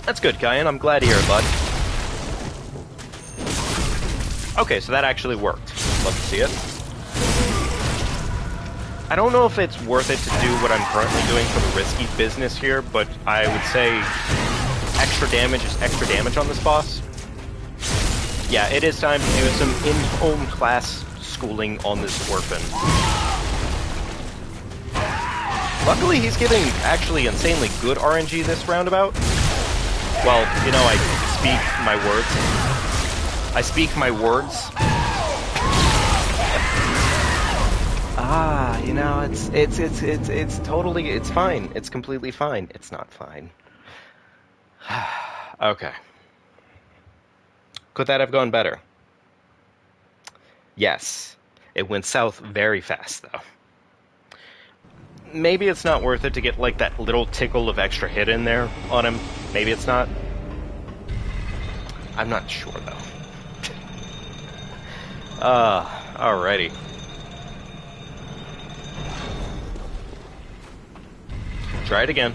That's good, Kyan. I'm glad to hear it, bud. Okay, so that actually worked. Love to see it. I don't know if it's worth it to do what I'm currently doing for the risky business here, but I would say extra damage is extra damage on this boss. Yeah, it is time to do some in-home class schooling on this orphan. Luckily, he's getting actually insanely good RNG this roundabout. Well, you know, I speak my words. I speak my words. Ah, you know, it's totally, it's fine. It's completely fine. It's not fine. Okay. Could that have gone better? Yes. It went south very fast, though. Maybe it's not worth it to get, like, that little tickle of extra hit in there on him. Maybe it's not. I'm not sure, though. Alrighty. Try it again.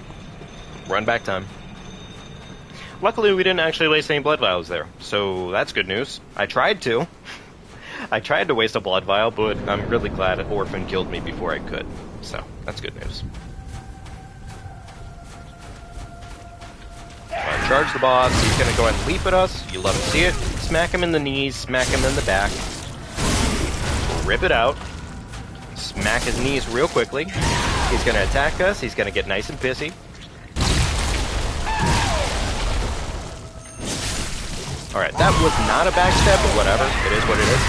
Run back time. Luckily, we didn't actually waste any blood vials there, so that's good news. I tried to. I tried to waste a blood vial, but I'm really glad an orphan killed me before I could. So, that's good news. Charge the boss. He's going to go ahead and leap at us. You love to see it. Smack him in the knees. Smack him in the back. Rip it out. Smack his knees real quickly. He's going to attack us. He's going to get nice and pissy. Alright, that was not a backstab, but whatever. It is what it is.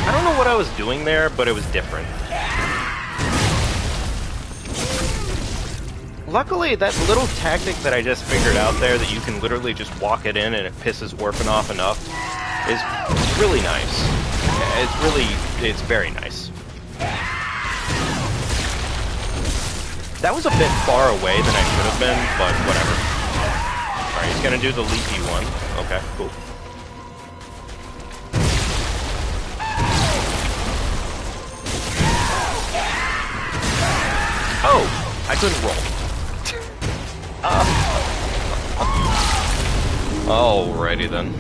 I don't know what I was doing there, but it was different. Luckily, that little tactic that I just figured out there, that you can literally just walk it in and it pisses Orphan off enough, is really nice. It's very nice. That was a bit far away than I should have been, but whatever. Alright, he's gonna do the leapy one. Okay, cool. Oh! I couldn't roll. Alrighty then.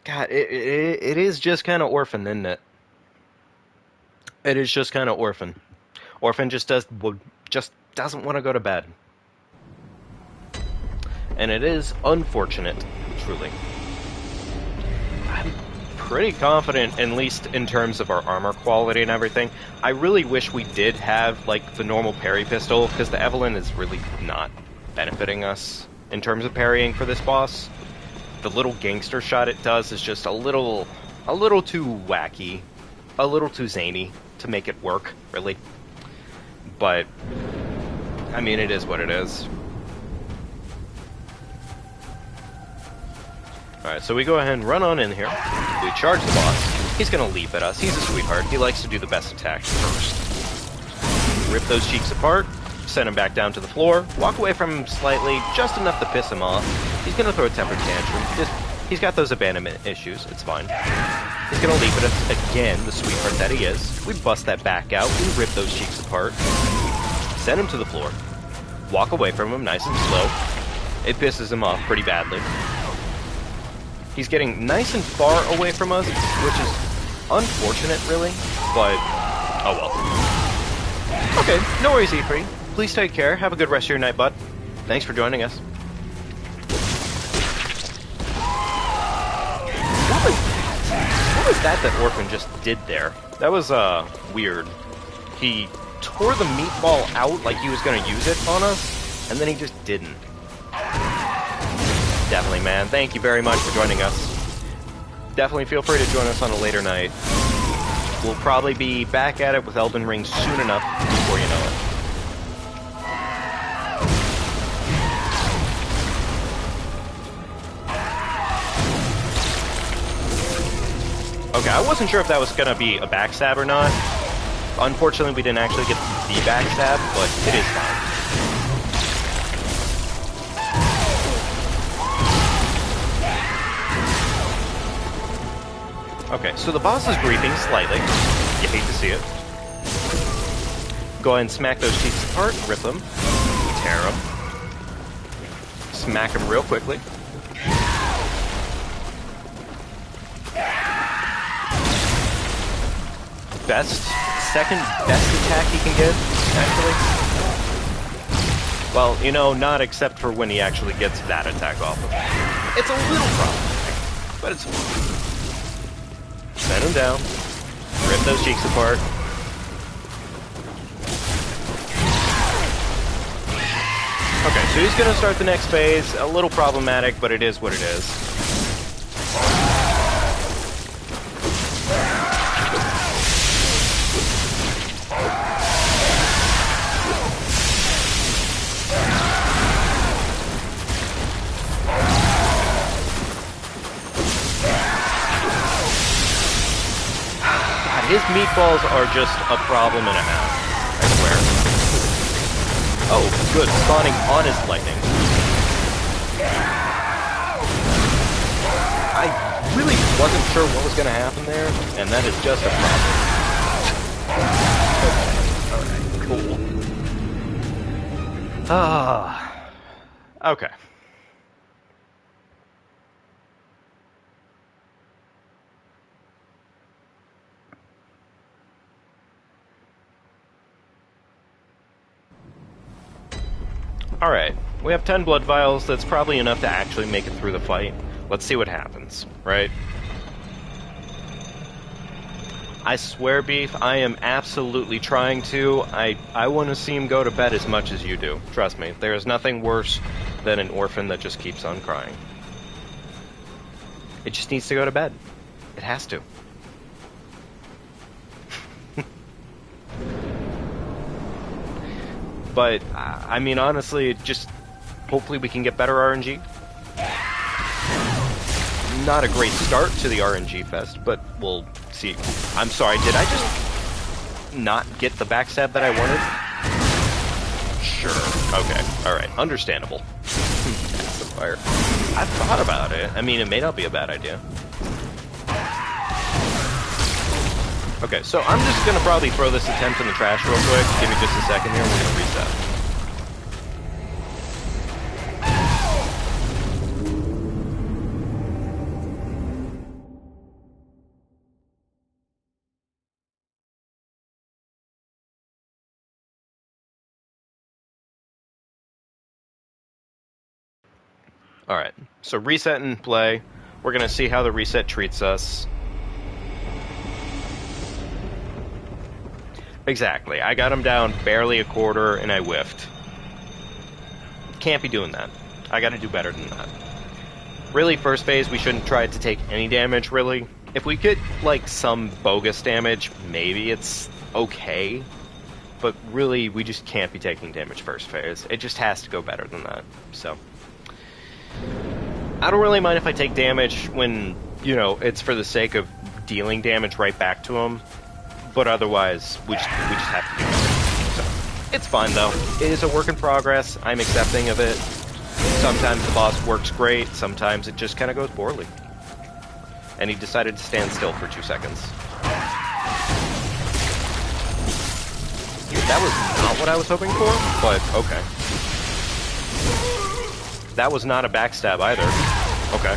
God, it is just kind of Orphan, isn't it? It is just kind of Orphan. Orphan just doesn't want to go to bed. And it is unfortunate, truly. I'm pretty confident, at least in terms of our armor quality and everything. I really wish we did have, like, the normal parry pistol, because the Evelyn is really not benefiting us in terms of parrying for this boss. The little gangster shot it does is just a little too wacky, a little too zany to make it work, really. But, I mean, it is what it is. Alright, so we go ahead and run on in here. We charge the boss. He's gonna leap at us. He's a sweetheart. He likes to do the best attacks first. Rip those cheeks apart. Send him back down to the floor. Walk away from him slightly, just enough to piss him off. He's gonna throw a temper tantrum. He's got those abandonment issues. It's fine. He's gonna leap at us again, the sweetheart that he is. We bust that back out. We rip those cheeks apart. Send him to the floor. Walk away from him nice and slow. It pisses him off pretty badly. He's getting nice and far away from us, which is unfortunate, really, but oh well. Okay, no worries, E3. Please take care. Have a good rest of your night, bud. Thanks for joining us. What was that Orphan just did there? That was, weird. He tore the meatball out like he was gonna use it on us, and then he just didn't. Definitely, man. Thank you very much for joining us. Definitely feel free to join us on a later night. We'll probably be back at it with Elden Ring soon enough before you know it. Okay, I wasn't sure if that was going to be a backstab or not. Unfortunately, we didn't actually get the backstab, but it is fine. Okay, so the boss is griefing slightly. You hate to see it. Go ahead and smack those cheeks apart, rip them, tear them, smack them real quickly. Second best attack he can get, actually. Well, you know, not except for when he actually gets that attack off of him. It's a little problematic. but it's fine. Send him down. Rip those cheeks apart. Okay, so he's gonna start the next phase. A little problematic, but it is what it is. God, his meatballs are just a problem and a half, I swear. Oh, good. Spawning on his lightning. I really wasn't sure what was going to happen there, and that is just a problem. Okay. Alright, cool. Okay. Alright, we have 10 blood vials. That's probably enough to actually make it through the fight. Let's see what happens, right? I swear, Beef, I am absolutely trying to. I want to see him go to bed as much as you do. Trust me, there is nothing worse than an orphan that just keeps on crying. It just needs to go to bed. It has to. But, I mean, honestly, just hopefully we can get better RNG. Not a great start to the RNG fest, but we'll see. I'm sorry, did I just not get the backstab that I wanted? Sure. Okay. Alright. Understandable. Fire. I've thought about it. I mean, it may not be a bad idea. Okay, so I'm just going to probably throw this attempt in the trash real quick. Give me just a second here, and we're going to reset. Alright, so reset and play. We're going to see how the reset treats us. Exactly. I got him down barely a quarter, and I whiffed. Can't be doing that. I gotta do better than that. Really, first phase, we shouldn't try to take any damage, really. If we get, like, some bogus damage, maybe it's okay. But really, we just can't be taking damage first phase. It just has to go better than that, so. I don't really mind if I take damage when, you know, it's for the sake of dealing damage right back to him. But otherwise, we just have to do it. So, it's fine, though. It is a work in progress. I'm accepting of it. Sometimes the boss works great. Sometimes it just kind of goes poorly. And he decided to stand still for 2 seconds. That was not what I was hoping for, but okay. That was not a backstab either. Okay.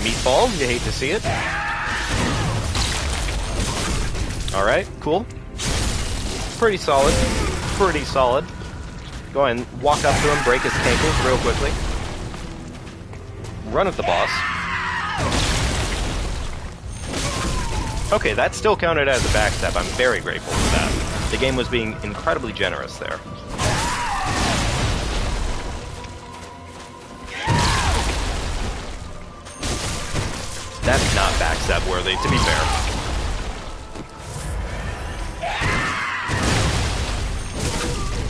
Meatball, you hate to see it. Alright, cool. Pretty solid. Pretty solid. Go ahead and walk up to him, break his ankles real quickly. Run at the boss. Okay, that still counted as a backstab. I'm very grateful for that. The game was being incredibly generous there. That's not backstab worthy, to be fair.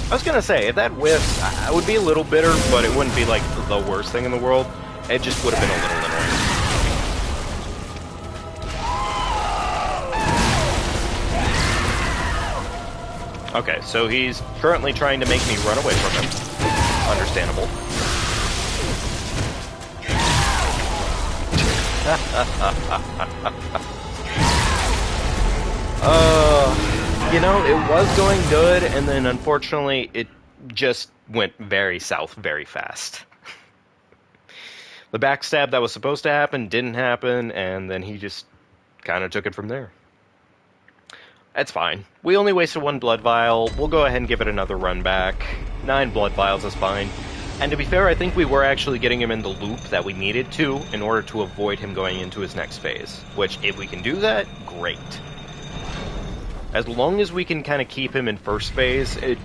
I was gonna say, if that whiffs, I would be a little bitter, but it wouldn't be like the worst thing in the world. It just would have been a little annoying. Okay, so he's currently trying to make me run away from him. Understandable. You know, it was going good, and then unfortunately, it just went very south very fast. The backstab that was supposed to happen didn't happen, and then he just kind of took it from there. That's fine. We only wasted 1 blood vial. We'll go ahead and give it another run back. 9 blood vials is fine. And to be fair, I think we were actually getting him in the loop that we needed to in order to avoid him going into his next phase. Which, if we can do that, great. As long as we can kind of keep him in first phase, it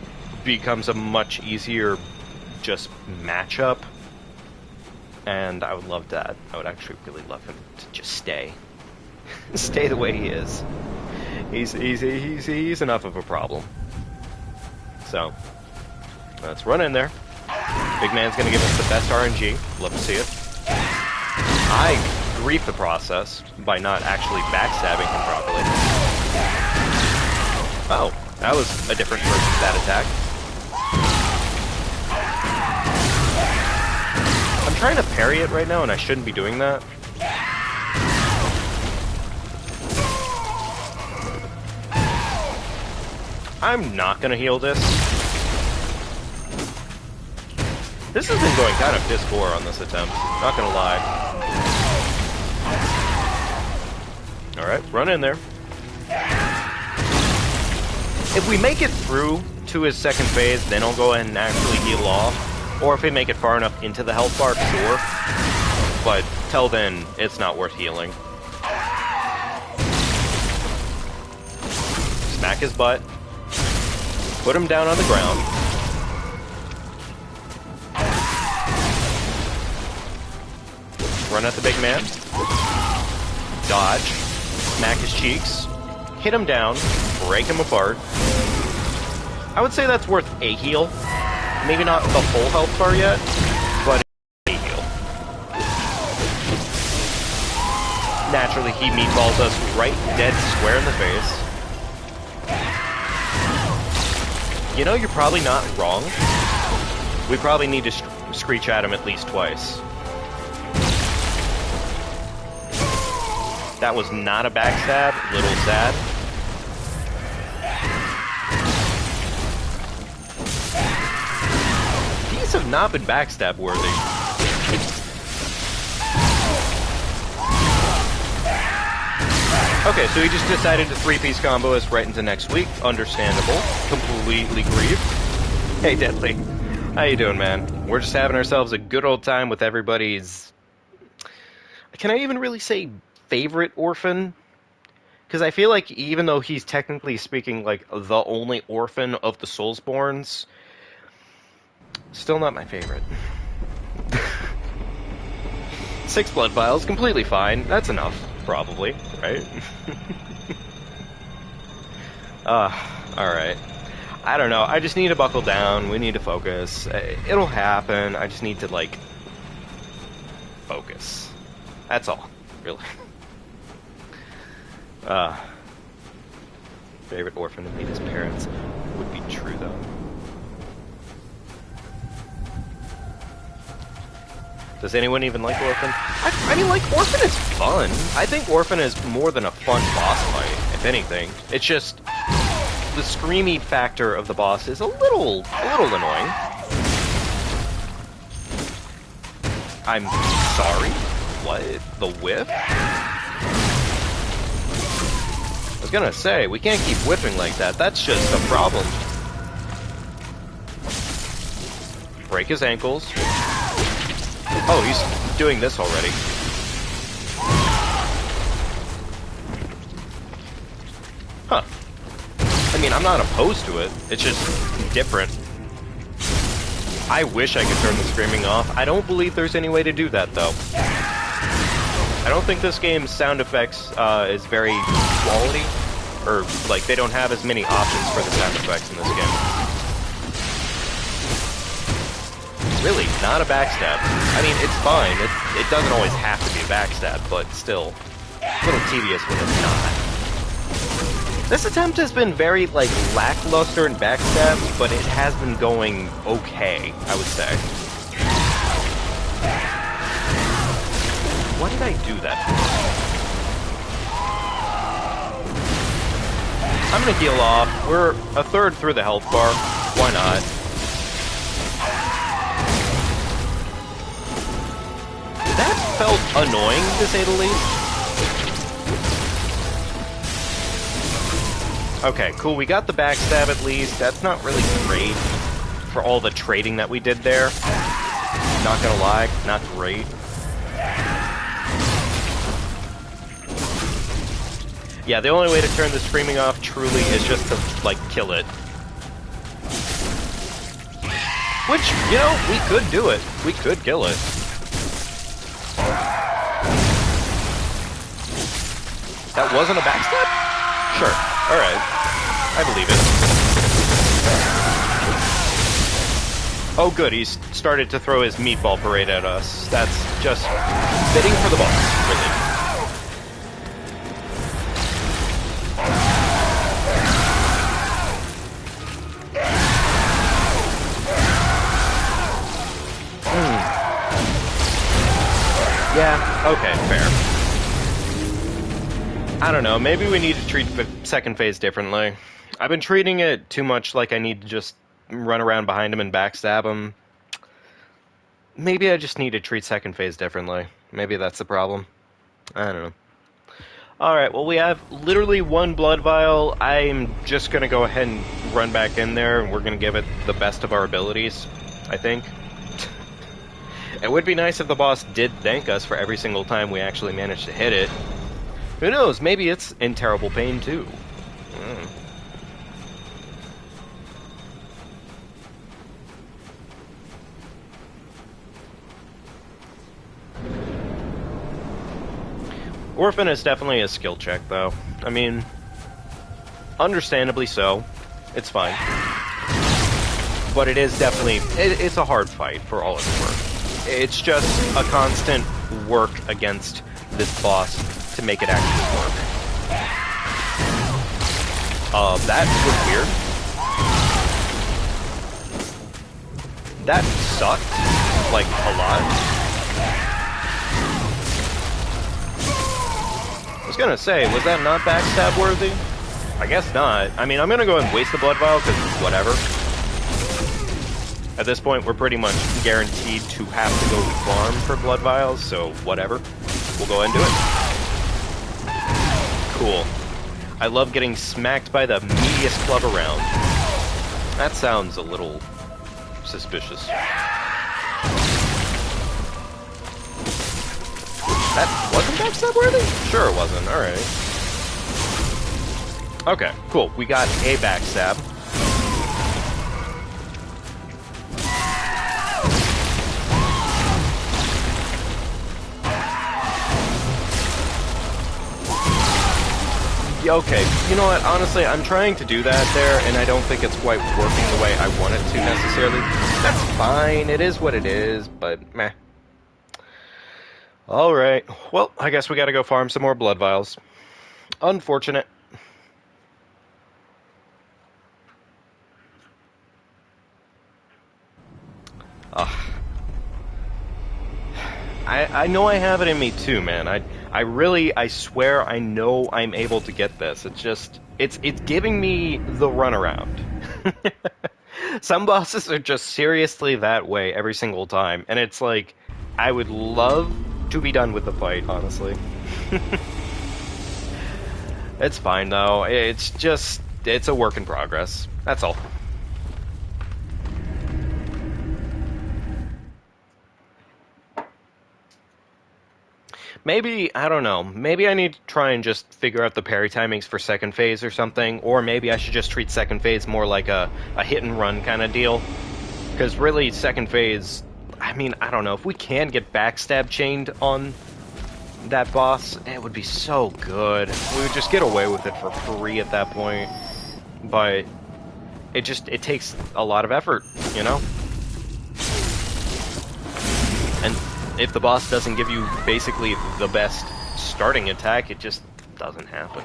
becomes a much easier just matchup. And I would love that. I would actually really love him to just stay. Stay the way he is. He's enough of a problem. So, let's run in there. Big man's gonna give us the best RNG. Love to see it. I grief the process by not actually backstabbing him properly. Oh, that was a different version of that attack. I'm trying to parry it right now, and I shouldn't be doing that. I'm not gonna heal this. This has been going kind of piss poor on this attempt, not gonna lie. Alright, run in there. If we make it through to his second phase, then I'll go ahead and actually heal off. Or if we make it far enough into the health bar, sure. But till then, it's not worth healing. Smack his butt. Put him down on the ground. Run at the big man. Dodge. Smack his cheeks. Hit him down. Break him apart. I would say that's worth a heal. Maybe not the full health bar yet, but a heal. Naturally, he meatballs us right dead square in the face. You know, you're probably not wrong. We probably need to screech at him at least twice. That was not a backstab. Little sad. These have not been backstab worthy. Okay, so he just decided to three-piece combo us right into next week. Understandable. Completely grieved. Hey, Deadly. How you doing, man? We're just having ourselves a good old time with everybody's... Can I even really say favorite orphan? Because I feel like even though he's technically speaking like the only orphan of the Soulsborns, still not my favorite. 6 blood vials, completely fine. That's enough. Probably, right? Alright. I don't know, I just need to buckle down, we need to focus. It'll happen, I just need to, like, focus. That's all, really. Favorite orphan to meet his parents would be true, though. Does anyone even like Orphan? I mean, like, Orphan is fun. I think Orphan is more than a fun boss fight, if anything. It's just, the screamy factor of the boss is a little annoying. I'm sorry? What? The whip? I was gonna say, we can't keep whipping like that. That's just a problem. Break his ankles. Oh, he's doing this already. Huh. I mean, I'm not opposed to it. It's just different. I wish I could turn the screaming off. I don't believe there's any way to do that, though. I don't think this game's sound effects is very quality. Or, like, they don't have as many options for the sound effects in this game. Really, not a backstab. I mean, it's fine. It doesn't always have to be a backstab, but still, a little tedious when it's not. This attempt has been very, like, lackluster in backstabs, but it has been going okay, I would say. Why did I do that? I'm gonna heal off. We're a third through the health bar. Why not? That felt annoying, to say the least. Okay, cool, we got the backstab at least. That's not really great for all the trading that we did there. Not gonna lie, not great. Yeah, the only way to turn the screaming off truly is just to, like, kill it. Which, you know, we could do it. We could kill it. That wasn't a backstab? Sure. Alright. I believe it. Oh good, he's started to throw his meatball parade at us. That's just fitting for the boss, really. Yeah, okay, fair. I don't know, maybe we need to treat the second phase differently. I've been treating it too much like I need to just run around behind him and backstab him. Maybe I just need to treat second phase differently. Maybe that's the problem. I don't know. Alright, well we have literally one blood vial. I'm just gonna go ahead and run back in there, and we're gonna give it the best of our abilities, I think. It would be nice if the boss did thank us for every single time we actually managed to hit it. Who knows, maybe it's in terrible pain too. Orphan is definitely a skill check, though. I mean, understandably so. It's fine. But it is definitely... It's a hard fight for all its work. It's just a constant work against this boss to make it actually work. That was weird. That sucked, like, a lot. I was gonna say, was that not backstab worthy? I guess not. I mean, I'm gonna go ahead and waste the blood vial, because whatever. At this point, we're pretty much guaranteed to have to go farm for blood vials, so whatever. We'll go ahead and do it. Cool. I love getting smacked by the meatiest club around. That sounds a little suspicious. That wasn't backstab worthy? Sure it wasn't, alright. Okay, cool. We got a backstab. Okay, you know what, honestly, I'm trying to do that there, and I don't think it's quite working the way I want it to, necessarily. That's fine, it is what it is, but meh. Alright, well, I guess we gotta go farm some more blood vials. Unfortunate. Ugh. I know I have it in me too, man. I swear I know I'm able to get this. It's just, it's giving me the runaround. Some bosses are just seriously that way every single time, and it's like, I would love to be done with the fight, honestly. It's fine though, it's just, it's a work in progress. That's all. Maybe, I don't know, maybe I need to try and just figure out the parry timings for second phase or something, or maybe I should just treat second phase more like a hit and run kind of deal. Because really, second phase, I mean, I don't know, if we can get backstab chained on that boss, it would be so good. We would just get away with it for free at that point. But it takes a lot of effort, you know? And if the boss doesn't give you basically the best starting attack, it just doesn't happen.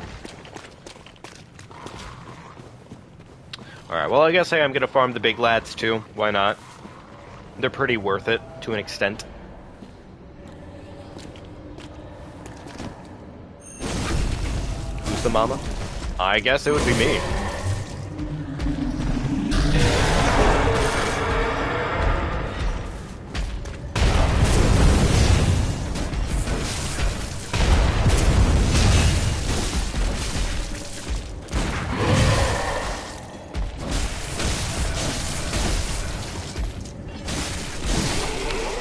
Alright, well I guess I'm gonna farm the big lads too. Why not? They're pretty worth it, to an extent. Who's the mama? I guess it would be me.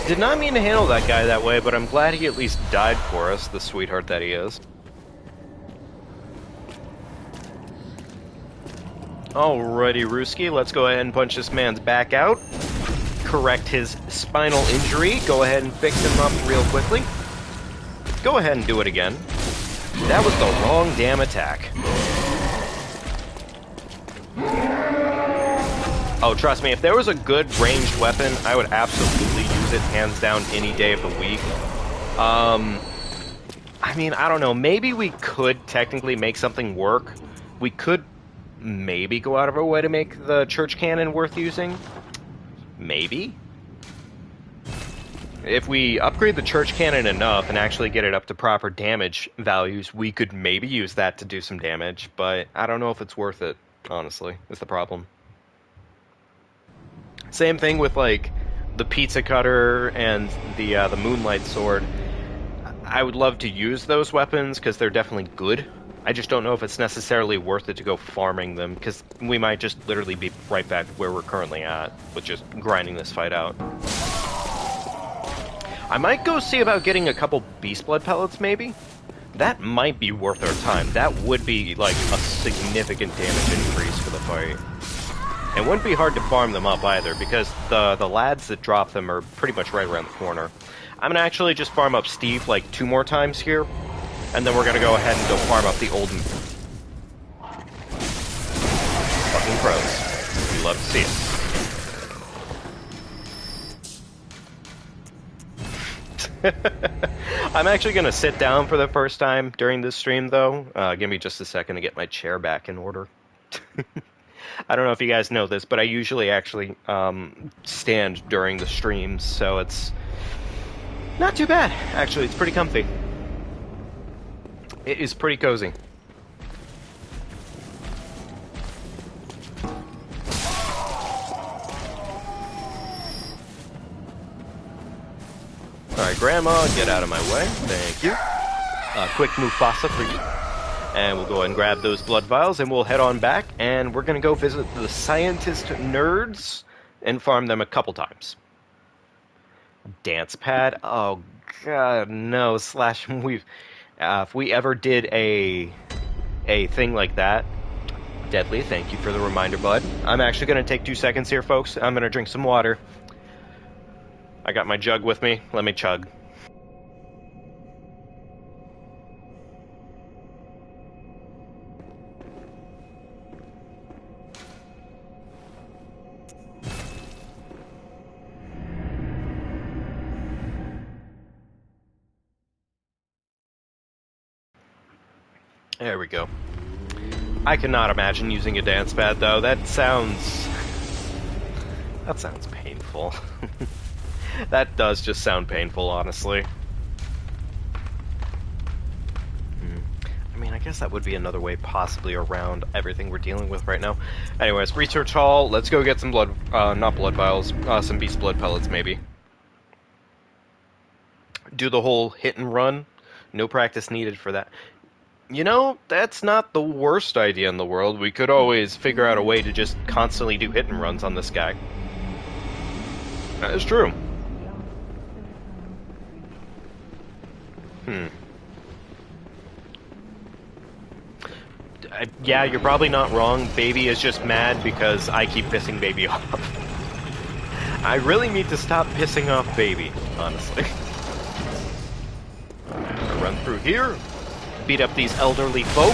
Did not mean to handle that guy that way, but I'm glad he at least died for us, the sweetheart that he is. Alrighty, Ruski, let's go ahead and punch this man's back out. Correct his spinal injury. Go ahead and fix him up real quickly. Go ahead and do it again. That was the wrong damn attack. Oh, trust me, if there was a good ranged weapon, I would absolutely use it hands down any day of the week. I mean, I don't know. Maybe we could technically make something work. We could maybe go out of our way to make the church cannon worth using. Maybe. If we upgrade the church cannon enough and actually get it up to proper damage values, we could maybe use that to do some damage, but I don't know if it's worth it, honestly, is the problem. Same thing with, like, the pizza cutter and the moonlight sword. I would love to use those weapons because they're definitely good. I just don't know if it's necessarily worth it to go farming them, because we might just literally be right back where we're currently at, with just grinding this fight out. I might go see about getting a couple beast blood pellets, maybe? That might be worth our time. That would be, like, a significant damage increase for the fight. It wouldn't be hard to farm them up either, because the lads that drop them are pretty much right around the corner. I'm gonna actually just farm up Steve, like, 2 more times here. And then we're gonna go ahead and go farm up the old fucking pros. We love to see it. I'm actually gonna sit down for the first time during this stream, though. Give me just a second to get my chair back in order. I don't know if you guys know this, but I usually actually stand during the streams, so it's not too bad. Actually, it's pretty comfy. It is pretty cozy. Alright, Grandma, get out of my way. Thank you. Quick Mufasa for you. And we'll go ahead and grab those blood vials, and we'll head on back, and we're going to go visit the scientist nerds and farm them a couple times. Dance pad? Oh, God, no. Slash, if we ever did a thing like that, Deadly, thank you for the reminder, bud. I'm actually going to take 2 seconds here, folks. I'm going to drink some water. I got my jug with me. Let me chug. There we go. I cannot imagine using a dance pad, though. That sounds painful. That does just sound painful, honestly. I mean, I guess that would be another way possibly around everything we're dealing with right now. Anyways, research hall. Let's go get some blood, not blood vials, some beast blood pellets, maybe. Do the whole hit and run. No practice needed for that. You know, that's not the worst idea in the world. We could always figure out a way to just constantly do hit and runs on this guy. That is true. Yeah, you're probably not wrong. Baby is just mad because I keep pissing Baby off. I really need to stop pissing off Baby, honestly. I'm gonna run through here. Beat up these elderly folk.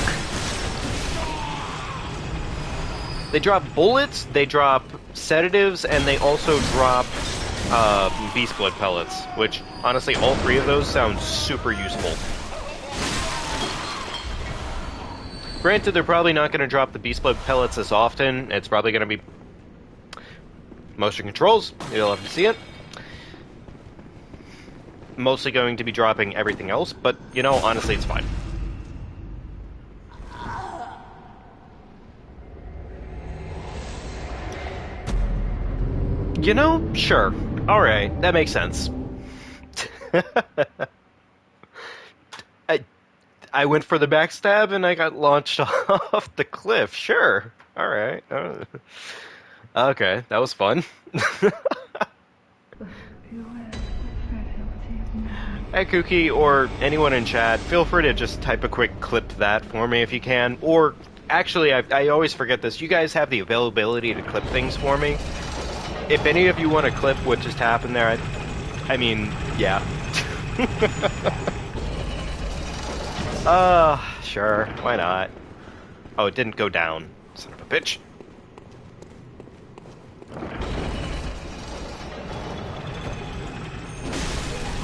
They drop bullets, they drop sedatives, and they also drop beast blood pellets, which, honestly, all 3 of those sound super useful. Granted, they're probably not going to drop the beast blood pellets as often. It's probably going to be motion controls. You'll have to see it. Mostly going to be dropping everything else, but, you know, honestly, it's fine. You know, sure. Alright, that makes sense. I went for the backstab and I got launched off the cliff. Sure. Alright. Okay, that was fun. Hey, Kookie, or anyone in chat, feel free to just type a quick clip to that for me if you can. Or, actually, I always forget this. You guys have the availability to clip things for me. If any of you want to clip what just happened there, I mean, yeah. Sure, why not? Oh, it didn't go down. Son of a bitch.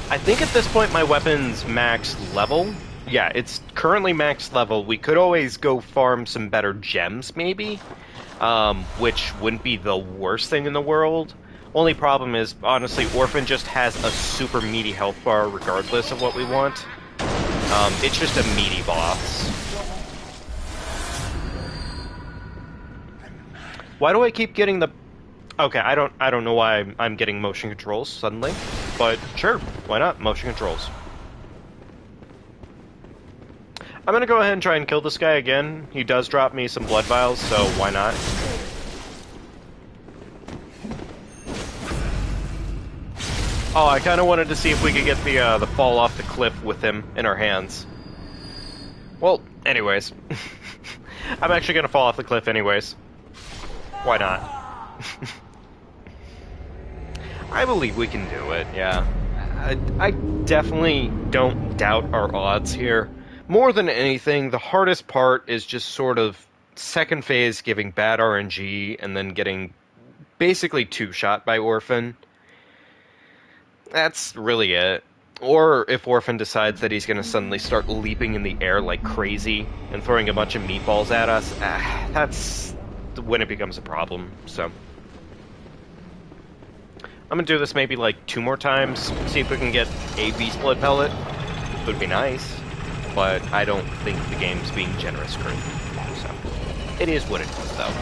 I think at this point my weapon's max level. Yeah, it's currently max level. We could always go farm some better gems, maybe, which wouldn't be the worst thing in the world. Only problem is, honestly, Orphan just has a super meaty health bar regardless of what we want. It's just a meaty boss. Why do I keep getting the... Okay, I don't know why I'm getting motion controls suddenly, but sure, why not? Motion controls. I'm gonna go ahead and try and kill this guy again. He does drop me some blood vials, so why not? Oh, I kind of wanted to see if we could get the fall off the cliff with him in our hands. Well, anyways. I'm actually gonna fall off the cliff anyways. Why not? I believe we can do it, yeah. I definitely don't doubt our odds here. More than anything, the hardest part is just sort of second phase giving bad RNG and then getting basically two-shot by Orphan. That's really it. Or if Orphan decides that he's going to suddenly start leaping in the air like crazy and throwing a bunch of meatballs at us, that's when it becomes a problem, so... I'm gonna do this maybe like 2 more times, see if we can get a Beast Blood Pellet. Would be nice, but I don't think the game's being generous currently, so... It is what it is, though.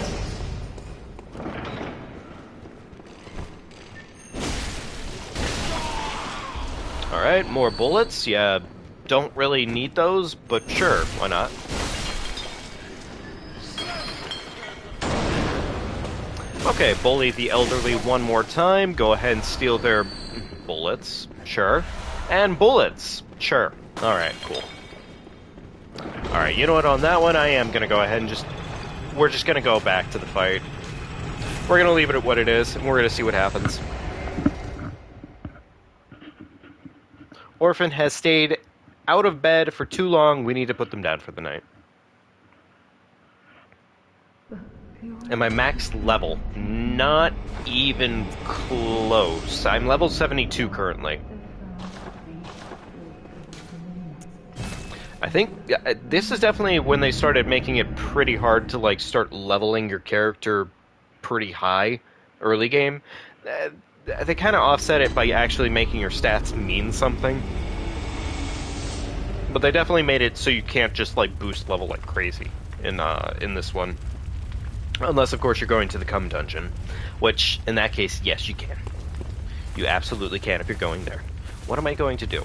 Alright, more bullets. Yeah, don't really need those, but sure, why not? Okay, bully the elderly one more time. Go ahead and steal their bullets. Sure. And bullets. Sure. Alright, cool. Alright, you know what, on that one, I am gonna go ahead and just... We're just gonna go back to the fight. We're gonna leave it at what it is, and we're gonna see what happens. Orphan has stayed out of bed for too long. We need to put them down for the night. And my max level, not even close. I'm level 72 currently. I think this is definitely when they started making it pretty hard to like start leveling your character pretty high early game. They kind of offset it by actually making your stats mean something. But they definitely made it so you can't just like boost level like crazy in this one. Unless, of course, you're going to the Cum Dungeon. Which, in that case, yes, you can. You absolutely can if you're going there. What am I going to do?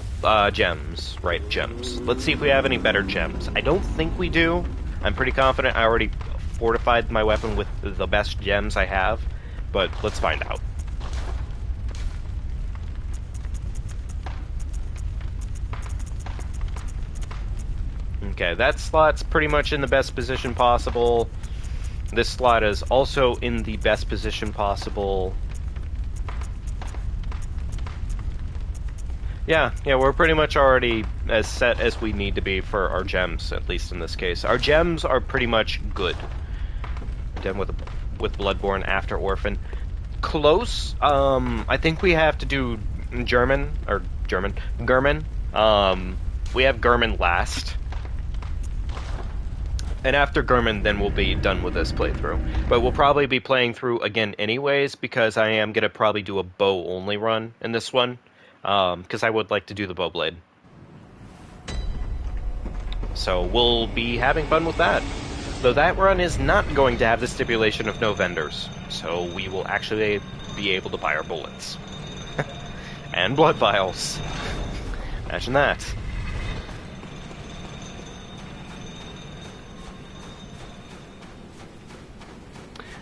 Gems. Right, gems. Let's see if we have any better gems. I don't think we do. I'm pretty confident I already fortified my weapon with the best gems I have. But let's find out. Okay, that slot's pretty much in the best position possible. This slot is also in the best position possible. Yeah, we're pretty much already as set as we need to be for our gems, at least in this case. Our gems are pretty much good. Done with Bloodborne after Orphan. Close. I think we have to do German. We have German last. And after German, then we'll be done with this playthrough. But we'll probably be playing through again anyways, because I am going to probably do a bow-only run in this one. Because I would like to do the bow blade. So we'll be having fun with that. Though that run is not going to have the stipulation of no vendors. So we will actually be able to buy our bullets. And blood vials. Imagine that.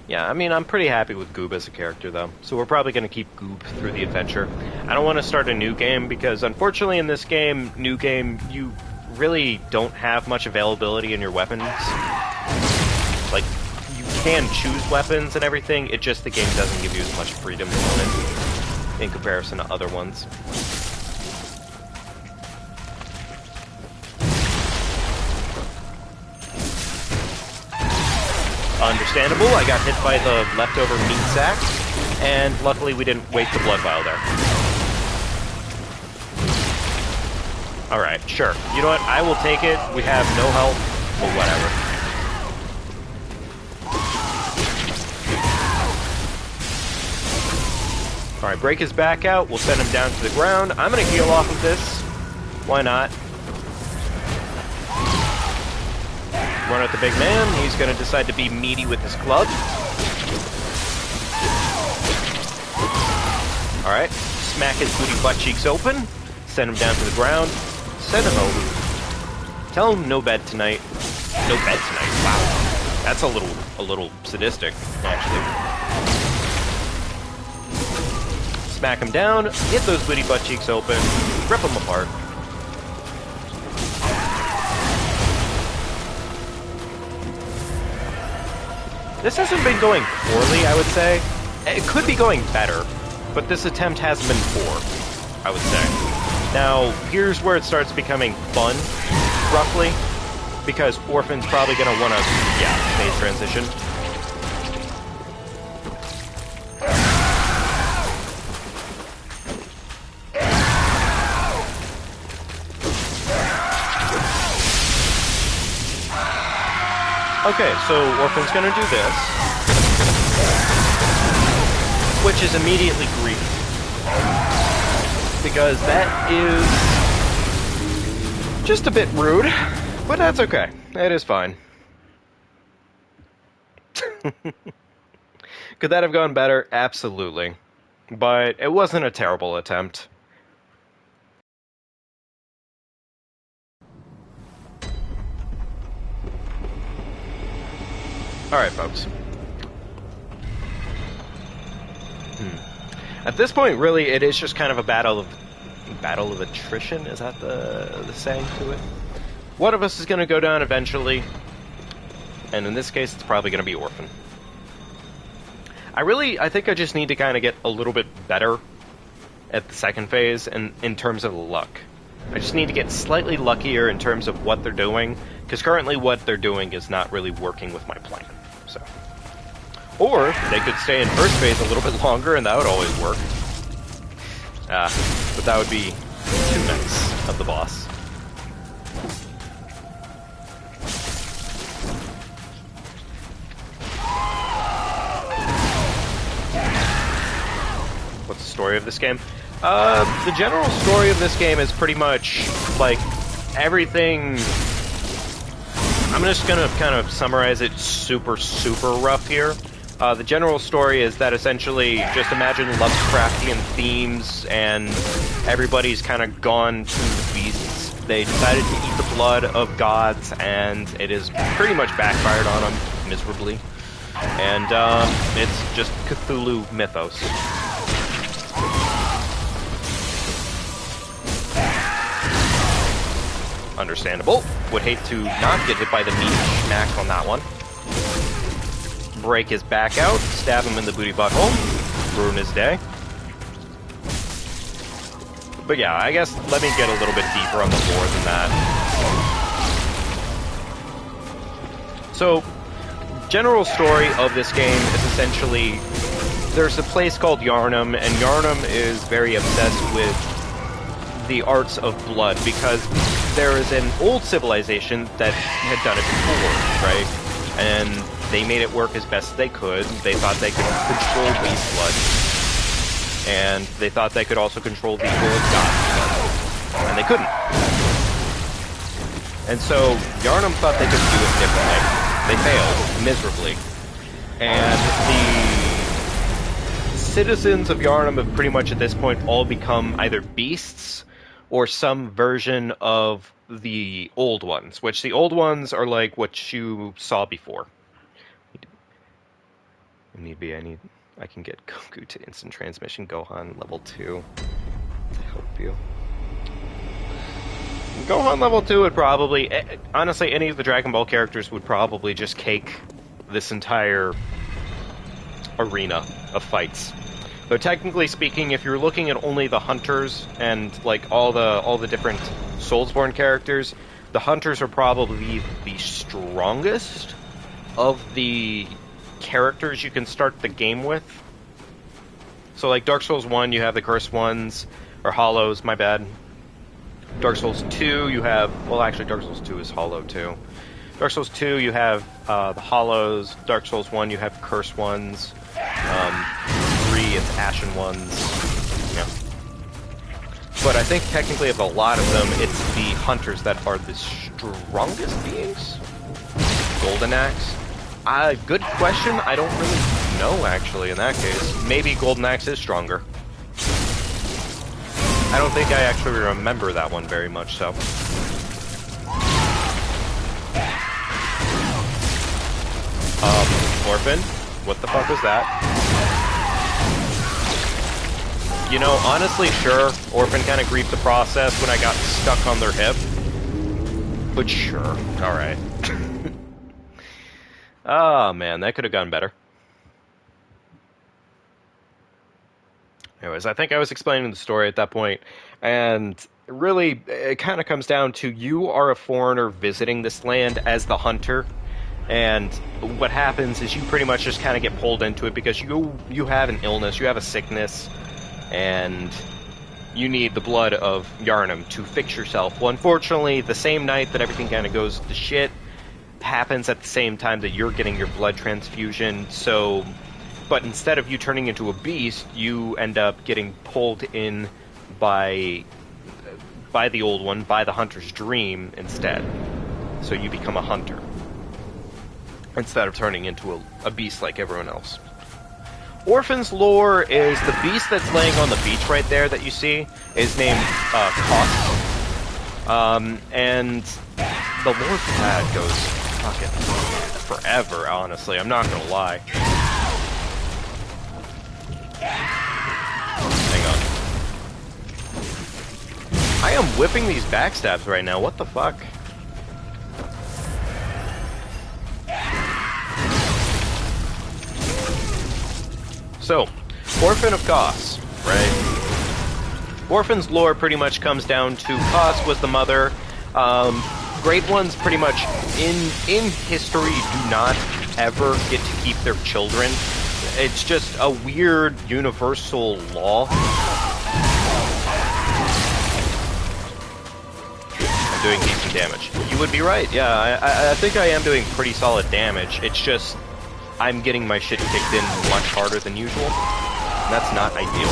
Yeah, I mean, I'm pretty happy with Goob as a character, though. So we're probably going to keep Goob through the adventure. I don't want to start a new game because, unfortunately, in this game, new game, you really don't have much availability in your weapons. Like, you can choose weapons and everything, it just the game doesn't give you as much freedom on it in comparison to other ones. Understandable, I got hit by the leftover meat sack, and luckily we didn't waste the blood vial there. Alright, sure. You know what, I will take it. We have no health, but whatever. Alright, break his back out, we'll send him down to the ground. I'm gonna heal off of this. Why not? Run at the big man. He's going to decide to be meaty with his club. Alright. Smack his booty butt cheeks open. Send him down to the ground. Send him home. Tell him no bed tonight. No bed tonight. Wow. That's a little sadistic, actually. Smack him down. Get those booty butt cheeks open. Rip them apart. This hasn't been going poorly, I would say. It could be going better, but this attempt hasn't been poor, I would say. Now, here's where it starts becoming fun, roughly, because Orphan's probably going to want to, phase transition. Okay, so Orphan's gonna do this, which is immediately grief, because that is just a bit rude, but that's okay. It is fine. Could that have gone better? Absolutely. But it wasn't a terrible attempt. Alright, folks. At this point, really, it is just kind of a battle of attrition. Is that the saying to it? One of us is going to go down eventually, and in this case, it's probably going to be Orphan. I think I just need to kind of get a little bit better at the second phase, and in terms of luck. I just need to get slightly luckier in terms of what they're doing, because currently what they're doing is not really working with my plan. So, or they could stay in first phase a little bit longer, and that would always work. But that would be too nice of the boss. What's the story of this game? The general story of this game is pretty much like everything. I'm just gonna kind of summarize it super rough here. The general story is that essentially, just imagine Lovecraftian themes, and everybody's kind of gone to the beasts. They decided to eat the blood of gods, and it has pretty much backfired on them miserably. And it's just Cthulhu mythos. Understandable. Would hate to not get hit by the meat smack on that one. Break his back out, stab him in the booty butthole, ruin his day. But yeah, I guess let me get a little bit deeper on the lore than that. So, general story of this game is essentially, there's a place called Yharnam, and Yharnam is very obsessed with the arts of blood, because there is an old civilization that had done it before, right? And they made it work as best they could. They thought they could control beast blood, and they thought they could also control the old god's blood, and they couldn't. And so Yharnam thought they could do it differently. They failed miserably, and the citizens of Yharnam have pretty much at this point all become either beasts or some version of the old ones, which the old ones are like what you saw before. Need be, I can get Goku to instant transmission Gohan level 2 to help you. Gohan level 2 would probably, honestly, any of the Dragon Ball characters would probably just cake this entire arena of fights. Though technically speaking, if you're looking at only the hunters and like all the different Soulsborne characters, the hunters are probably the strongest of the characters you can start the game with. So like Dark Souls 1, you have the cursed ones, or hollows, my bad. Dark Souls 2, you have, well actually Dark Souls 2 is hollow too. Dark Souls 2, you have the hollows. Dark Souls 1, you have cursed ones. 3, it's ashen ones. Yeah. But I think technically of a lot of them, it's the hunters that are the strongest beings. Golden Axe. Good question. I don't really know, actually, in that case. Maybe Golden Axe is stronger. I don't think I actually remember that one very much, so. Orphan? What the fuck was that? You know, honestly, sure, Orphan kind of griefed the process when I got stuck on their hip. But sure, alright. Oh man, that could have gone better. Anyways, I think I was explaining the story at that point, and really, it kind of comes down to you are a foreigner visiting this land as the hunter, and what happens is you pretty much just kind of get pulled into it because you have an illness, you have a sickness, and you need the blood of Yharnam to fix yourself. Well, unfortunately, the same night that everything kind of goes to shit happens at the same time that you're getting your blood transfusion, so... But instead of you turning into a beast, you end up getting pulled in by the old one, by the hunter's dream instead. So you become a hunter. Instead of turning into a beast like everyone else. Orphan's lore is the beast that's laying on the beach right there that you see is named Koss. And the lore for that goes fucking forever, honestly. I'm not gonna lie. Hang on. I am whipping these backstabs right now. What the fuck? So, Orphan of Koss, right? Orphan's lore pretty much comes down to Koss was the mother. Great ones pretty much in history do not ever get to keep their children. It's just a weird universal law. I'm doing decent damage. You would be right, yeah, I think I am doing pretty solid damage. It's just, I'm getting my shit kicked in much harder than usual. And that's not ideal.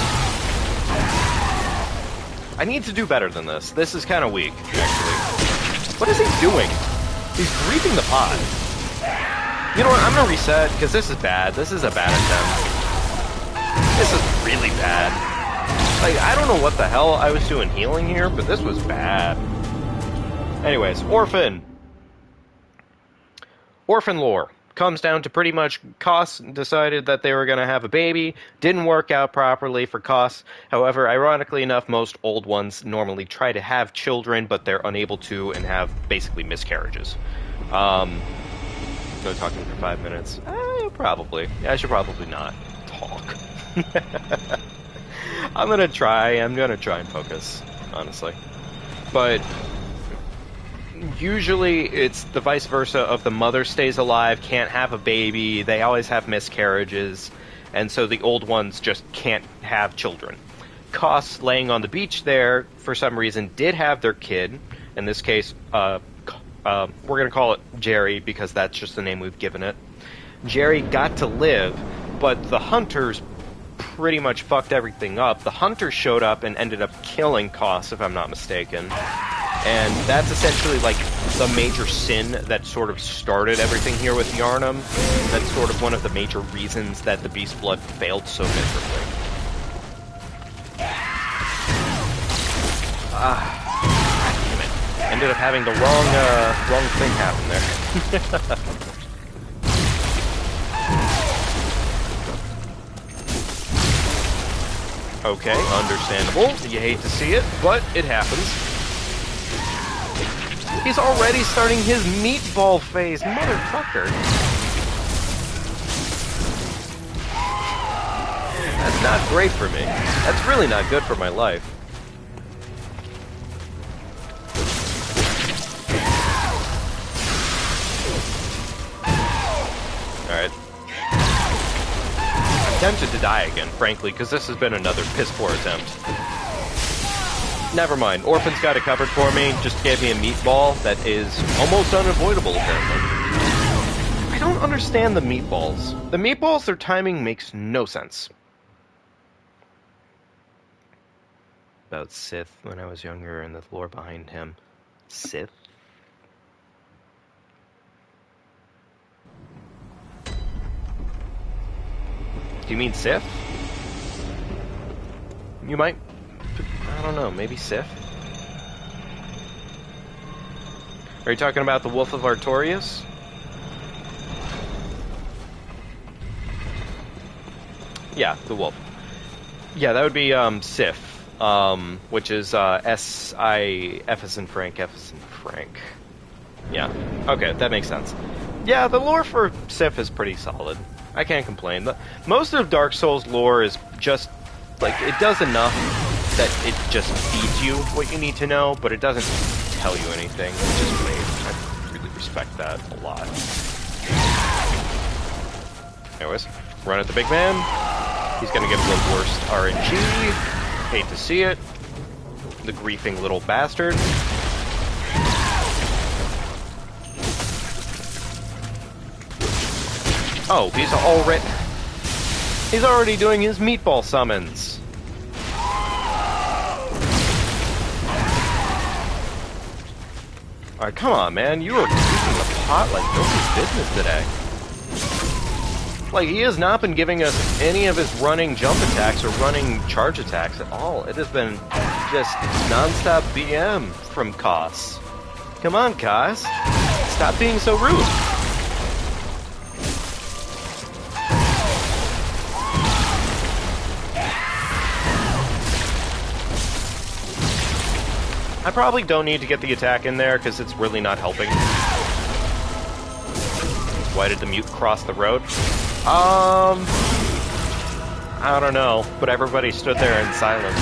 I need to do better than this. This is kind of weak, actually. What is he doing? He's griefing the pod. You know what, I'm gonna reset, because this is bad. This is a bad attempt. This is really bad. Like, I don't know what the hell I was doing healing here, but this was bad. Anyways, Orphan. Orphan lore comes down to pretty much Koss decided that they were going to have a baby. Didn't work out properly for Koss. However, ironically enough, most old ones normally try to have children, but they're unable to and have basically miscarriages. No talking for 5 minutes. Probably. Yeah, I should probably not talk. I'm gonna try and focus, honestly. But usually it's the vice versa of the mother stays alive, can't have a baby, they always have miscarriages, and so the old ones just can't have children. Koss, laying on the beach there, for some reason, did have their kid. In this case, we're going to call it Jerry, because that's just the name we've given it. Jerry got to live, but the hunters pretty much fucked everything up. The hunters showed up and ended up killing Koss, if I'm not mistaken. And that's essentially like the major sin that sort of started everything here with Yharnam. That's sort of one of the major reasons that the Beast Blood failed so miserably. God damn it. Ended up having the wrong thing happen there. Okay, understandable. You hate to see it, but it happens. He's already starting his meatball phase, motherfucker. That's not great for me. That's really not good for my life. Alright. I'm tempted to die again, frankly, because this has been another piss-poor attempt. Never mind. Orphan's got it covered for me. Just gave me a meatball that is almost unavoidable, apparently. I don't understand the meatballs. The meatballs, their timing makes no sense. About Sith when I was younger and the lore behind him. Sith? Do you mean Sith? You might... I don't know, maybe Sith? Are you talking about the Wolf of Artorias? Yeah, the wolf. Yeah, that would be Sith, which is S-I-F as in Frank, F as in Frank. Yeah, okay, that makes sense. Yeah, the lore for Sith is pretty solid. I can't complain. Most of Dark Souls lore is just, like, it does enough that it just feeds you what you need to know, but it doesn't tell you anything, which is great. I really respect that a lot. Anyways, run at the big man. He's gonna get the worst RNG. Hate to see it. The griefing little bastard. Oh, he's already doing his meatball summons. Alright, come on, man. You were keeping the pot like nobody's business today. Like, he has not been giving us any of his running jump attacks or running charge attacks at all. It has been just non-stop BM from Koss. Come on, Koss. Stop being so rude. I probably don't need to get the attack in there, because it's really not helping. Why did the mute cross the road? I don't know, but everybody stood there in silence.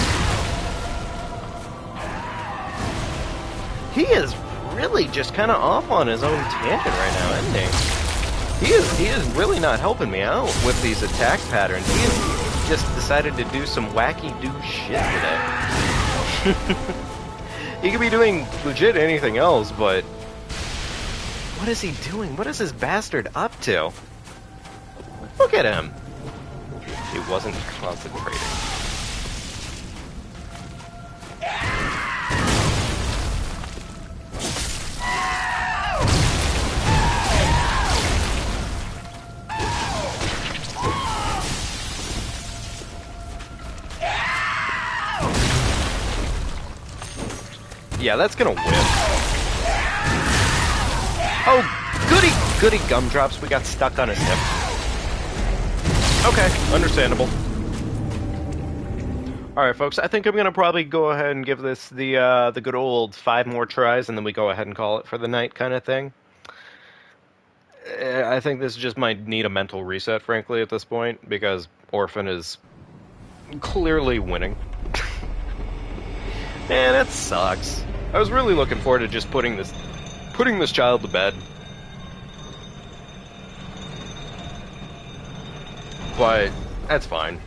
He is really just kind of off on his own tangent right now, isn't he? He is really not helping me out with these attack patterns. He has just decided to do some wacky-do shit today. He could be doing legit anything else, but... what is he doing? What is this bastard up to? Look at him. He wasn't concentrating. Yeah, that's gonna whip. Oh, goody gumdrops. We got stuck on his hip. Okay, understandable. Alright, folks, I think I'm gonna probably go ahead and give this the good old 5 more tries, and then we go ahead and call it for the night kind of thing. I think this just might need a mental reset, frankly, at this point, because Orphan is clearly winning. Man, it sucks. I was really looking forward to just putting this child to bed. But that's fine.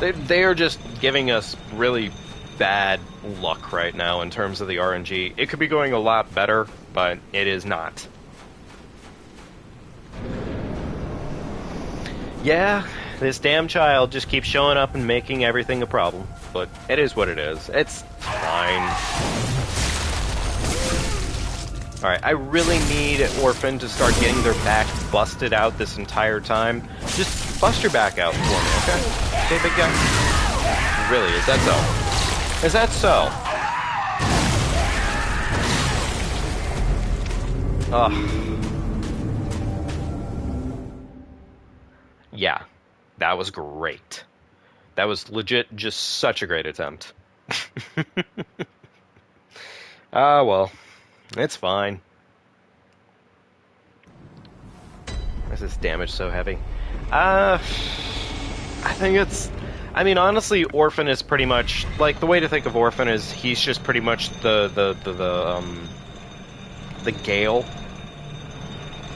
They are just giving us really bad luck right now in terms of the RNG. It could be going a lot better, but it is not. Yeah, this damn child just keeps showing up and making everything a problem. But it is what it is. It's fine. Alright, I really need Orphan to start getting their back busted out this entire time. Just bust your back out for me, okay? Okay, big guy? Really, is that so? Is that so? Ugh. Yeah, that was great. That was legit just such a great attempt. Ah, well, it's fine. Why is this damage so heavy? I think it's... I mean, honestly, Orphan is pretty much... Like, the way to think of Orphan is he's just pretty much the Gale.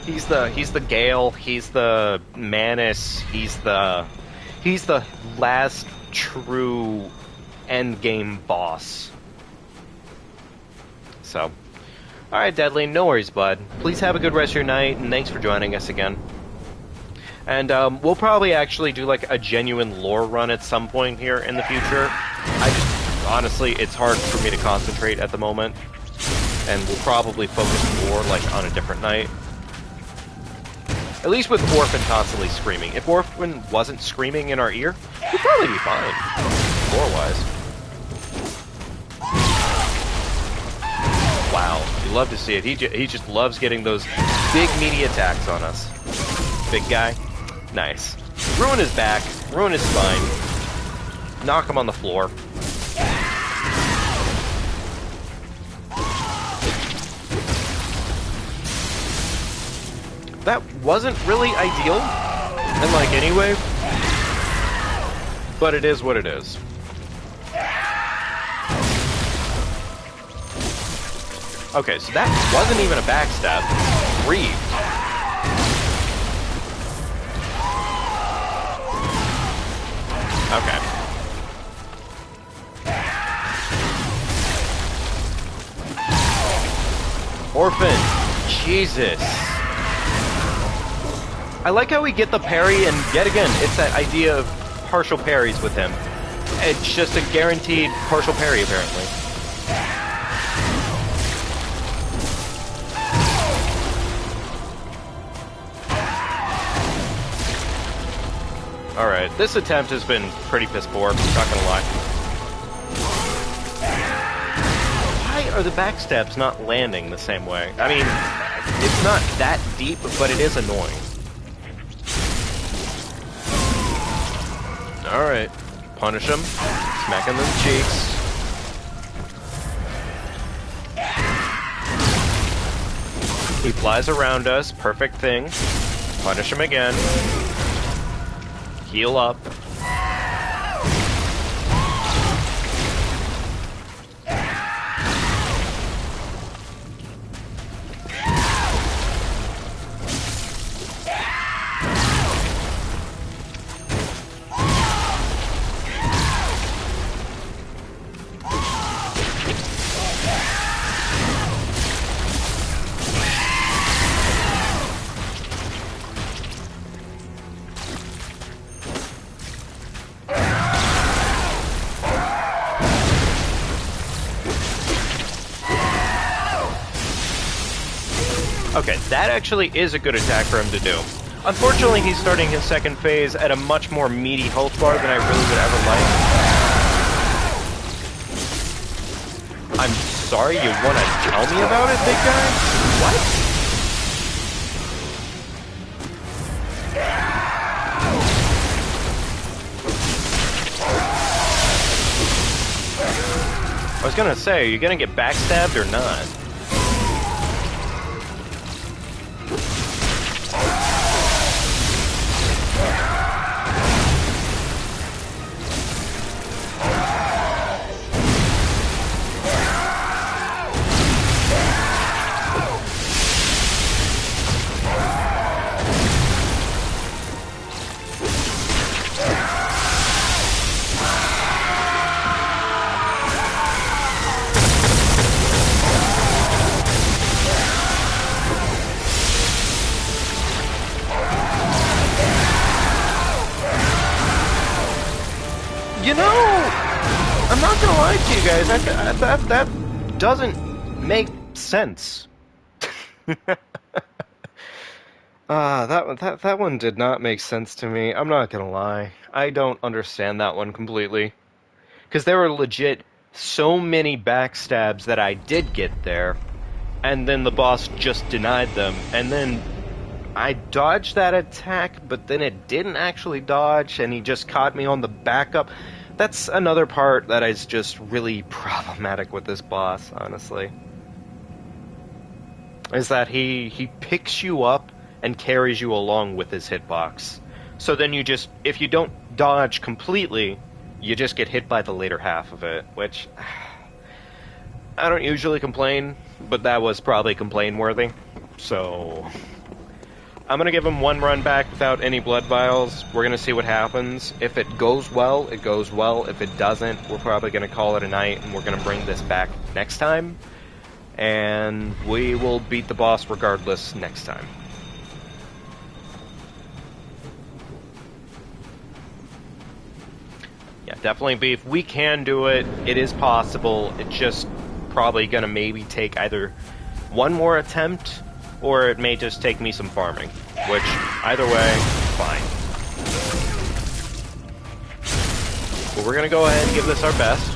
He's the Gale, he's the Manus, he's the last true endgame boss. So, alright, Deadly, no worries, bud. Please have a good rest of your night, and thanks for joining us again. And we'll probably actually do like a genuine lore run at some point here in the future. Honestly, it's hard for me to concentrate at the moment, and we'll probably focus more like on a different night. At least with Orphan constantly screaming. If Orphan wasn't screaming in our ear, we'd probably be fine, lore-wise. Wow, you love to see it. He just loves getting those big meaty attacks on us. Big guy. Nice. Ruin his back. Ruin his spine. Knock him on the floor. That wasn't really ideal, and like anyway, but it is what it is. Okay, so that wasn't even a backstab. Breathe. Okay. Orphan. Jesus. I like how we get the parry, and yet again, it's that idea of partial parries with him. It's just a guaranteed partial parry, apparently. Alright, this attempt has been pretty piss poor, not gonna lie. Why are the backstabs not landing the same way? I mean, it's not that deep, but it is annoying. Alright, punish him, smack him in the cheeks. He flies around us, perfect thing. Punish him again. Heal up. Okay, that actually is a good attack for him to do. Unfortunately, he's starting his second phase at a much more meaty health bar than I really would ever like. I'm sorry, you want to tell me about it, big guy? What? I was gonna say, are you gonna get backstabbed or not? You know, I'm not gonna lie to you guys, that doesn't make sense. That one did not make sense to me. I'm not gonna lie. I don't understand that one completely. Because there were legit so many backstabs that I did get there, and then the boss just denied them, and then I dodged that attack, but then it didn't actually dodge, and he just caught me on the backup. That's another part that is just really problematic with this boss, honestly. Is that he picks you up and carries you along with his hitbox. So then you just, if you don't dodge completely, you just get hit by the later half of it, which I don't usually complain, but that was probably complain-worthy. So I'm going to give him one run back without any blood vials. We're going to see what happens. If it goes well, it goes well. If it doesn't, we're probably going to call it a night, and we're going to bring this back next time. And we will beat the boss regardless next time. Yeah, definitely beef. We can do it. It is possible. It's just probably going to maybe take either one more attempt, or it may just take me some farming. Which, either way, fine. But we're going to go ahead and give this our best.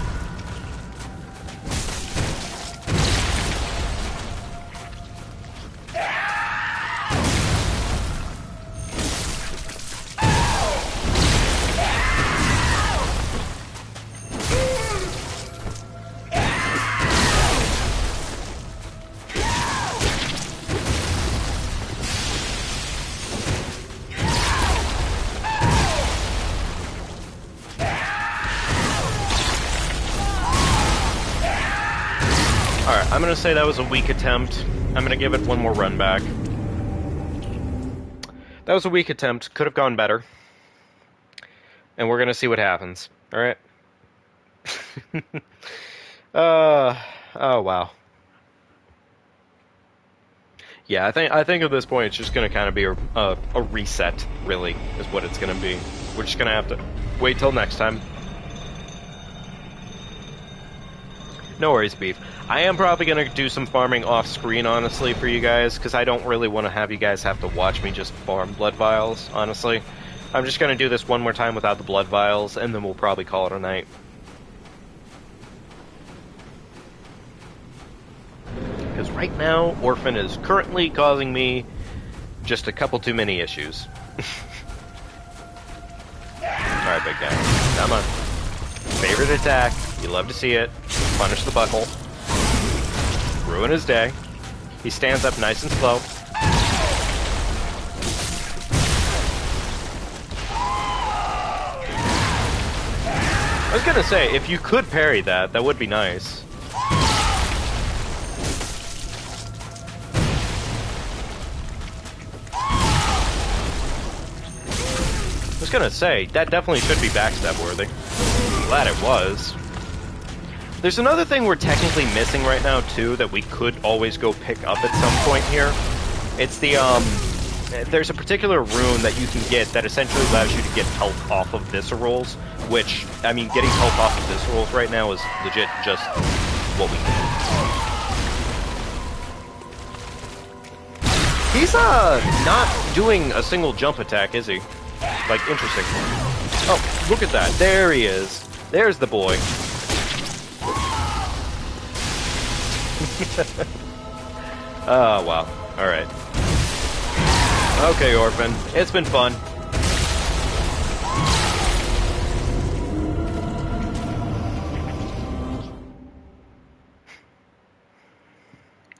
Alright, I'm going to say that was a weak attempt. I'm going to give it one more run back. That was a weak attempt. Could have gone better. And we're going to see what happens. Alright? Oh, wow. Yeah, I think at this point it's just going to kind of be a reset, really, is what it's going to be. We're just going to have to wait till next time. No worries, beef. I am probably going to do some farming off-screen, honestly, for you guys, because I don't really want to have you guys have to watch me just farm blood vials, honestly. I'm just going to do this one more time without the blood vials, and then we'll probably call it a night. Because right now, Orphan is currently causing me just a couple too many issues. Alright, big guy. Come on. Favorite attack. You love to see it. Punish the buckle. Ruin his day. He stands up nice and slow. I was gonna say, if you could parry that, that would be nice. I was gonna say, that definitely should be backstab worthy. I'm glad it was. There's another thing we're technically missing right now, too, that we could always go pick up at some point here. It's the, there's a particular rune that you can get that essentially allows you to get health off of viscerals, which, I mean, getting health off of viscerals right now is legit just what we need. He's, not doing a single jump attack, is he? Like, interesting. Oh, look at that. There he is. There's the boy. Oh, wow. Alright. Okay, Orphan. It's been fun.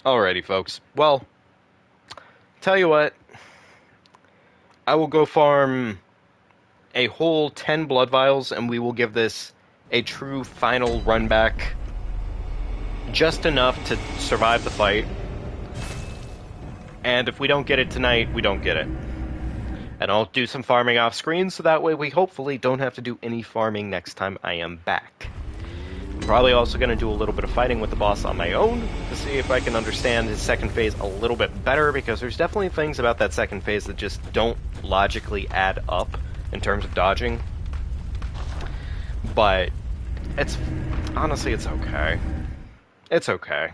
Alrighty, folks. Well, tell you what. I will go farm a whole 10 blood vials, and we will give this a true final run back. Just enough to survive the fight. And if we don't get it tonight, we don't get it. And I'll do some farming off screen, so that way we hopefully don't have to do any farming next time I am back. I'm probably also going to do a little bit of fighting with the boss on my own, to see if I can understand his second phase a little bit better, because there's definitely things about that second phase that just don't logically add up in terms of dodging. But it's honestly, it's okay. It's okay.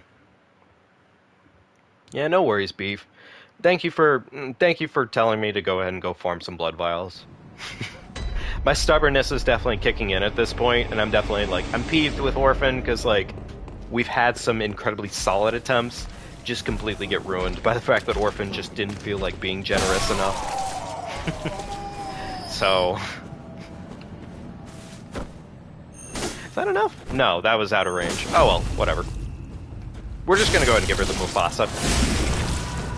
Yeah, no worries, beef. Thank you for telling me to go ahead and go farm some blood vials. My stubbornness is definitely kicking in at this point, and I'm definitely, like, I'm peeved with Orphan, because, like, we've had some incredibly solid attempts, just completely get ruined by the fact that Orphan just didn't feel like being generous enough. So... Is that enough? No, that was out of range. Oh well, whatever. We're just gonna go ahead and give her the Mufasa.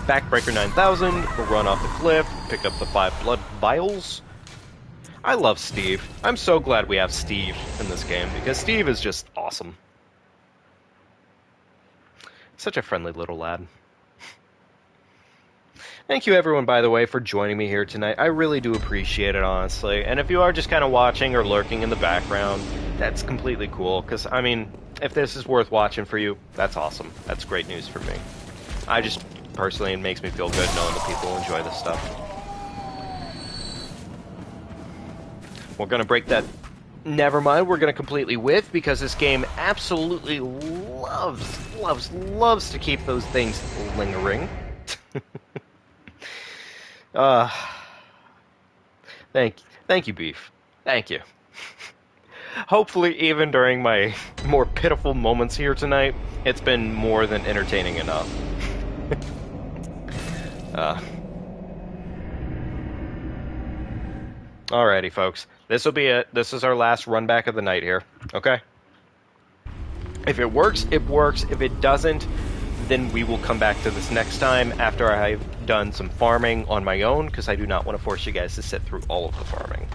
Backbreaker 9000, we'll run off the cliff, pick up the 5 blood vials. I love Steve. I'm so glad we have Steve in this game, because Steve is just awesome. Such a friendly little lad. Thank you everyone, by the way, for joining me here tonight. I really do appreciate it, honestly. And if you are just kind of watching or lurking in the background, that's completely cool, because, I mean, if this is worth watching for you, that's awesome. That's great news for me. I just, personally, it makes me feel good knowing that people enjoy this stuff. We're going to break that... Never mind, we're going to completely whiff, because this game absolutely loves to keep those things lingering. Thank you, Beef. Thank you. Hopefully, even during my more pitiful moments here tonight, it's been more than entertaining enough. Alrighty, folks. This will be it. This is our last run back of the night here. Okay? If it works, it works. If it doesn't, then we will come back to this next time after I've done some farming on my own, because I do not want to force you guys to sit through all of the farming.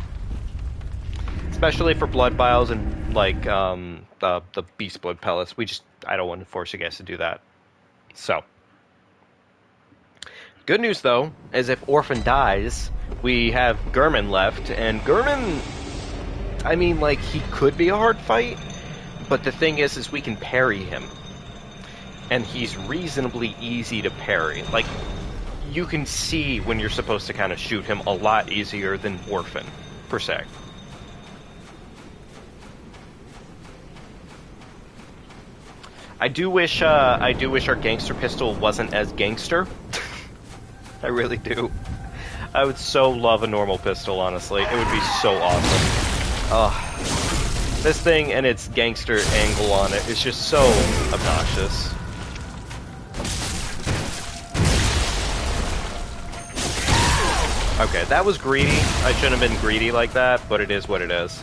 Especially for blood vials and, like, the beast blood pellets. I don't want to force you guys to do that. So. Good news, though, is if Orphan dies, we have Gurman left, and Gurman, I mean, like, he could be a hard fight, but the thing is we can parry him. And he's reasonably easy to parry. Like, you can see when you're supposed to kind of shoot him a lot easier than Orphan, per se. I do wish our gangster pistol wasn't as gangster. I really do. I would so love a normal pistol, honestly. It would be so awesome. This thing and its gangster angle on it is just so obnoxious. Okay, that was greedy. I shouldn't have been greedy like that, but it is what it is.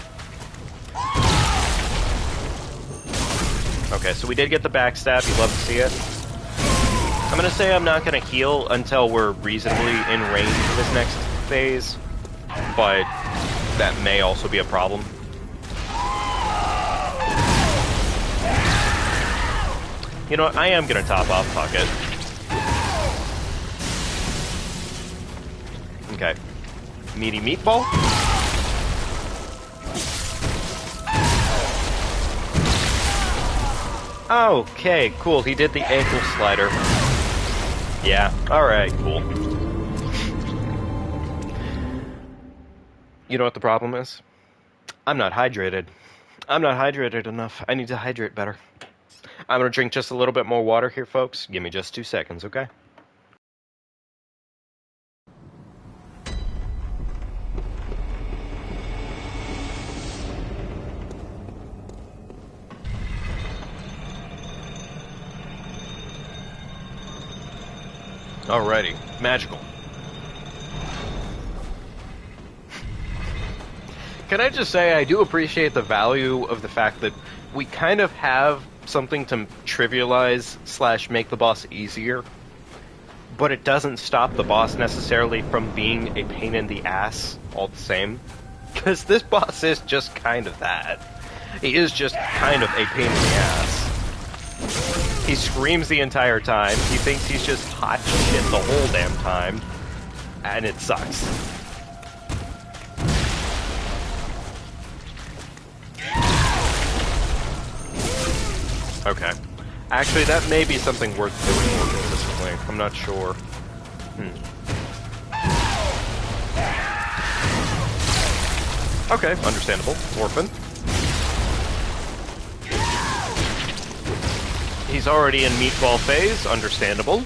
Okay, so we did get the backstab. You'd love to see it. I'm going to say I'm not going to heal until we're reasonably in range for this next phase, but that may also be a problem. You know what? I am going to top off Pocket. Okay. Meaty meatball? Okay, cool. He did the ankle slider. Yeah, alright, cool. You know what the problem is? I'm not hydrated. I'm not hydrated enough. I need to hydrate better. I'm gonna drink just a little bit more water here, folks. Give me just 2 seconds, okay? Alrighty, magical. Can I just say I do appreciate the value of the fact that we kind of have something to trivialize / make the boss easier, but it doesn't stop the boss necessarily from being a pain in the ass all the same. Because this boss is just kind of that. He is just kind of a pain in the ass. He screams the entire time. He thinks he's just hot shit the whole damn time. And it sucks. Okay. Actually, that may be something worth doing more consistently. I'm not sure. Okay, understandable. Orphan. He's already in meatball phase, understandable.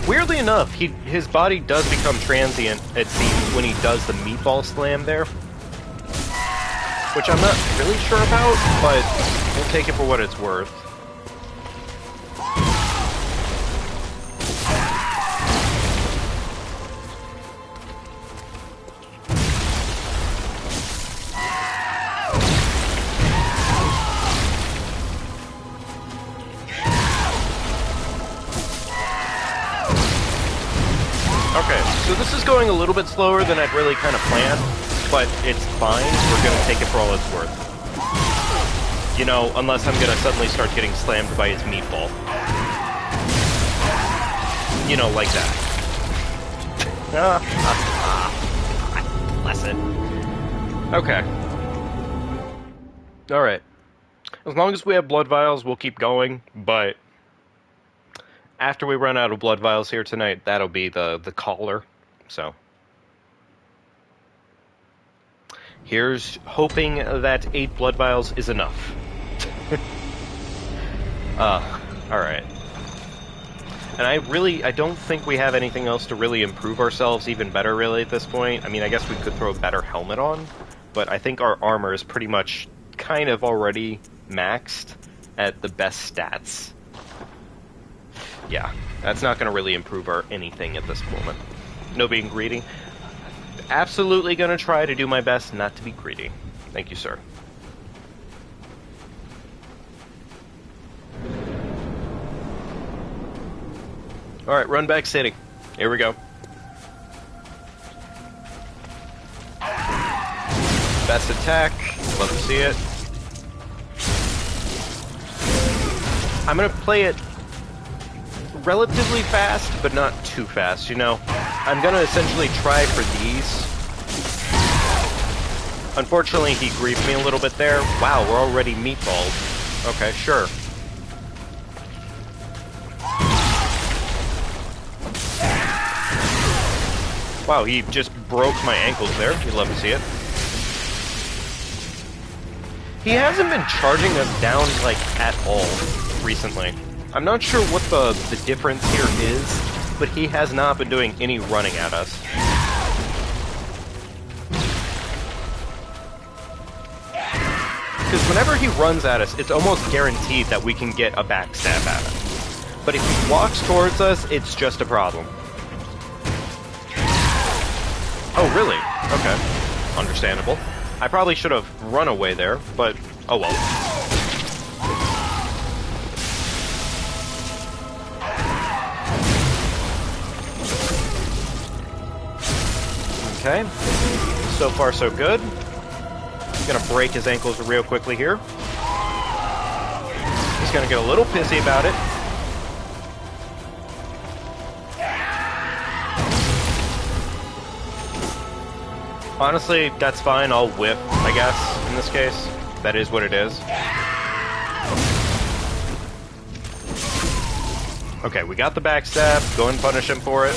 Weirdly enough, his body does become transient, it seems, when he does the meatball slam there. which I'm not really sure about, but we'll take it for what it's worth. Okay, so this is going a little bit slower than I'd really kind of planned, but it's fine. We're going to take it for all it's worth. You know, unless I'm going to suddenly start getting slammed by his meatball. You know, like that. Bless it. Okay. Alright. As long as we have blood vials, we'll keep going, but after we run out of blood vials here tonight, that'll be the caller. So here's hoping that 8 blood vials is enough. Alright. And I don't think we have anything else to really improve ourselves even better really at this point. I mean, I guess we could throw a better helmet on, but I think our armor is pretty much kind of already maxed at the best stats. Yeah, that's not going to really improve our anything at this moment. No being greedy. Absolutely going to try to do my best not to be greedy. Thank you, sir. Alright, run back city. Here we go. Best attack. Love to see it. I'm going to play it relatively fast, but not too fast, you know? I'm gonna essentially try for these. Unfortunately, he griefed me a little bit there. Wow, we're already meatballed. Okay, sure. Wow, he just broke my ankles there. You'd love to see it. He hasn't been charging us down, like, at all recently. I'm not sure what the difference here is, but he has not been doing any running at us. Because whenever he runs at us, it's almost guaranteed that we can get a backstab at him. But if he walks towards us, it's just a problem. Oh, really? Okay. Understandable. I probably should have run away there, but oh well. Okay, so far so good. I'm gonna break his ankles real quickly here. He's gonna get a little pissy about it. Honestly, that's fine. I'll whip, I guess, in this case. That is what it is. Okay, we got the backstab. Go and punish him for it.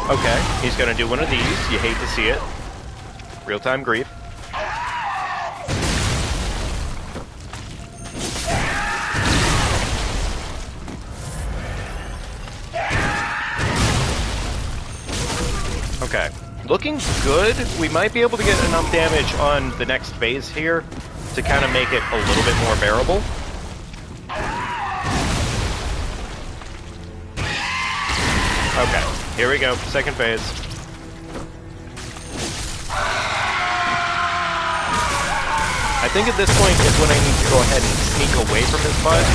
Okay, he's gonna do one of these. You hate to see it. Real-time grief. Okay, looking good. We might be able to get enough damage on the next phase here to kind of make it a little bit more bearable. Okay, here we go, second phase. I think at this point is when I need to go ahead and sneak away from his butt.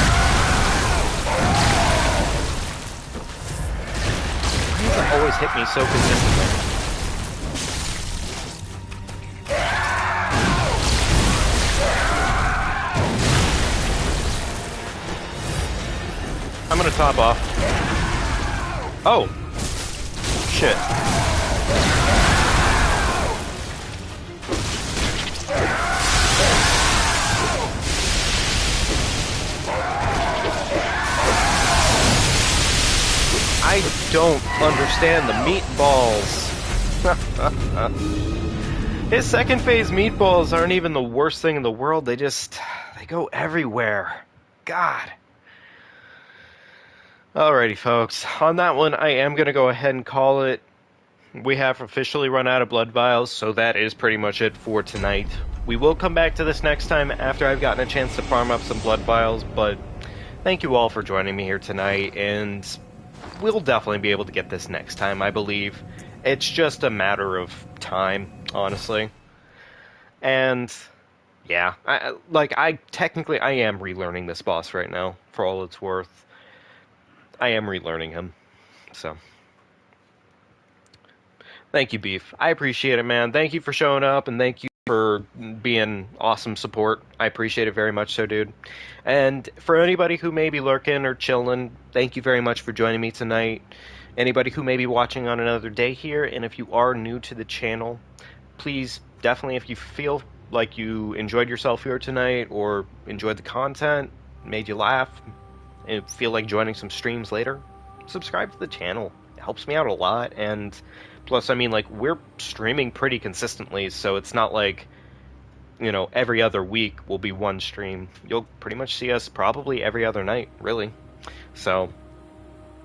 Why does it always hit me so consistently? I'm gonna top off. Oh! Shit. I don't understand the meatballs. His second phase meatballs aren't even the worst thing in the world. They go everywhere. God. Alrighty, folks. On that one, I am going to go ahead and call it. We have officially run out of blood vials, so that is pretty much it for tonight. We will come back to this next time after I've gotten a chance to farm up some blood vials, but thank you all for joining me here tonight, and we'll definitely be able to get this next time, I believe. It's just a matter of time, honestly. And yeah, I am relearning this boss right now, for all it's worth. I am relearning him. So, thank you, Beef. I appreciate it, man. Thank you for showing up, and thank you for being awesome support. I appreciate it very much so, dude. And for anybody who may be lurking or chilling, thank you very much for joining me tonight. Anybody who may be watching on another day here, and if you are new to the channel, please definitely, if you feel like you enjoyed yourself here tonight or enjoyed the content, made you laugh, and feel like joining some streams later, subscribe to the channel. It helps me out a lot, and plus, I mean, like, we're streaming pretty consistently, so it's not like, every other week will be one stream. You'll pretty much see us probably every other night, really. So,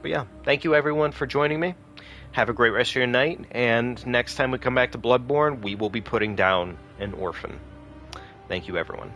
but yeah, thank you everyone for joining me. Have a great rest of your night, and next time we come back to Bloodborne, we will be putting down an orphan. Thank you, everyone.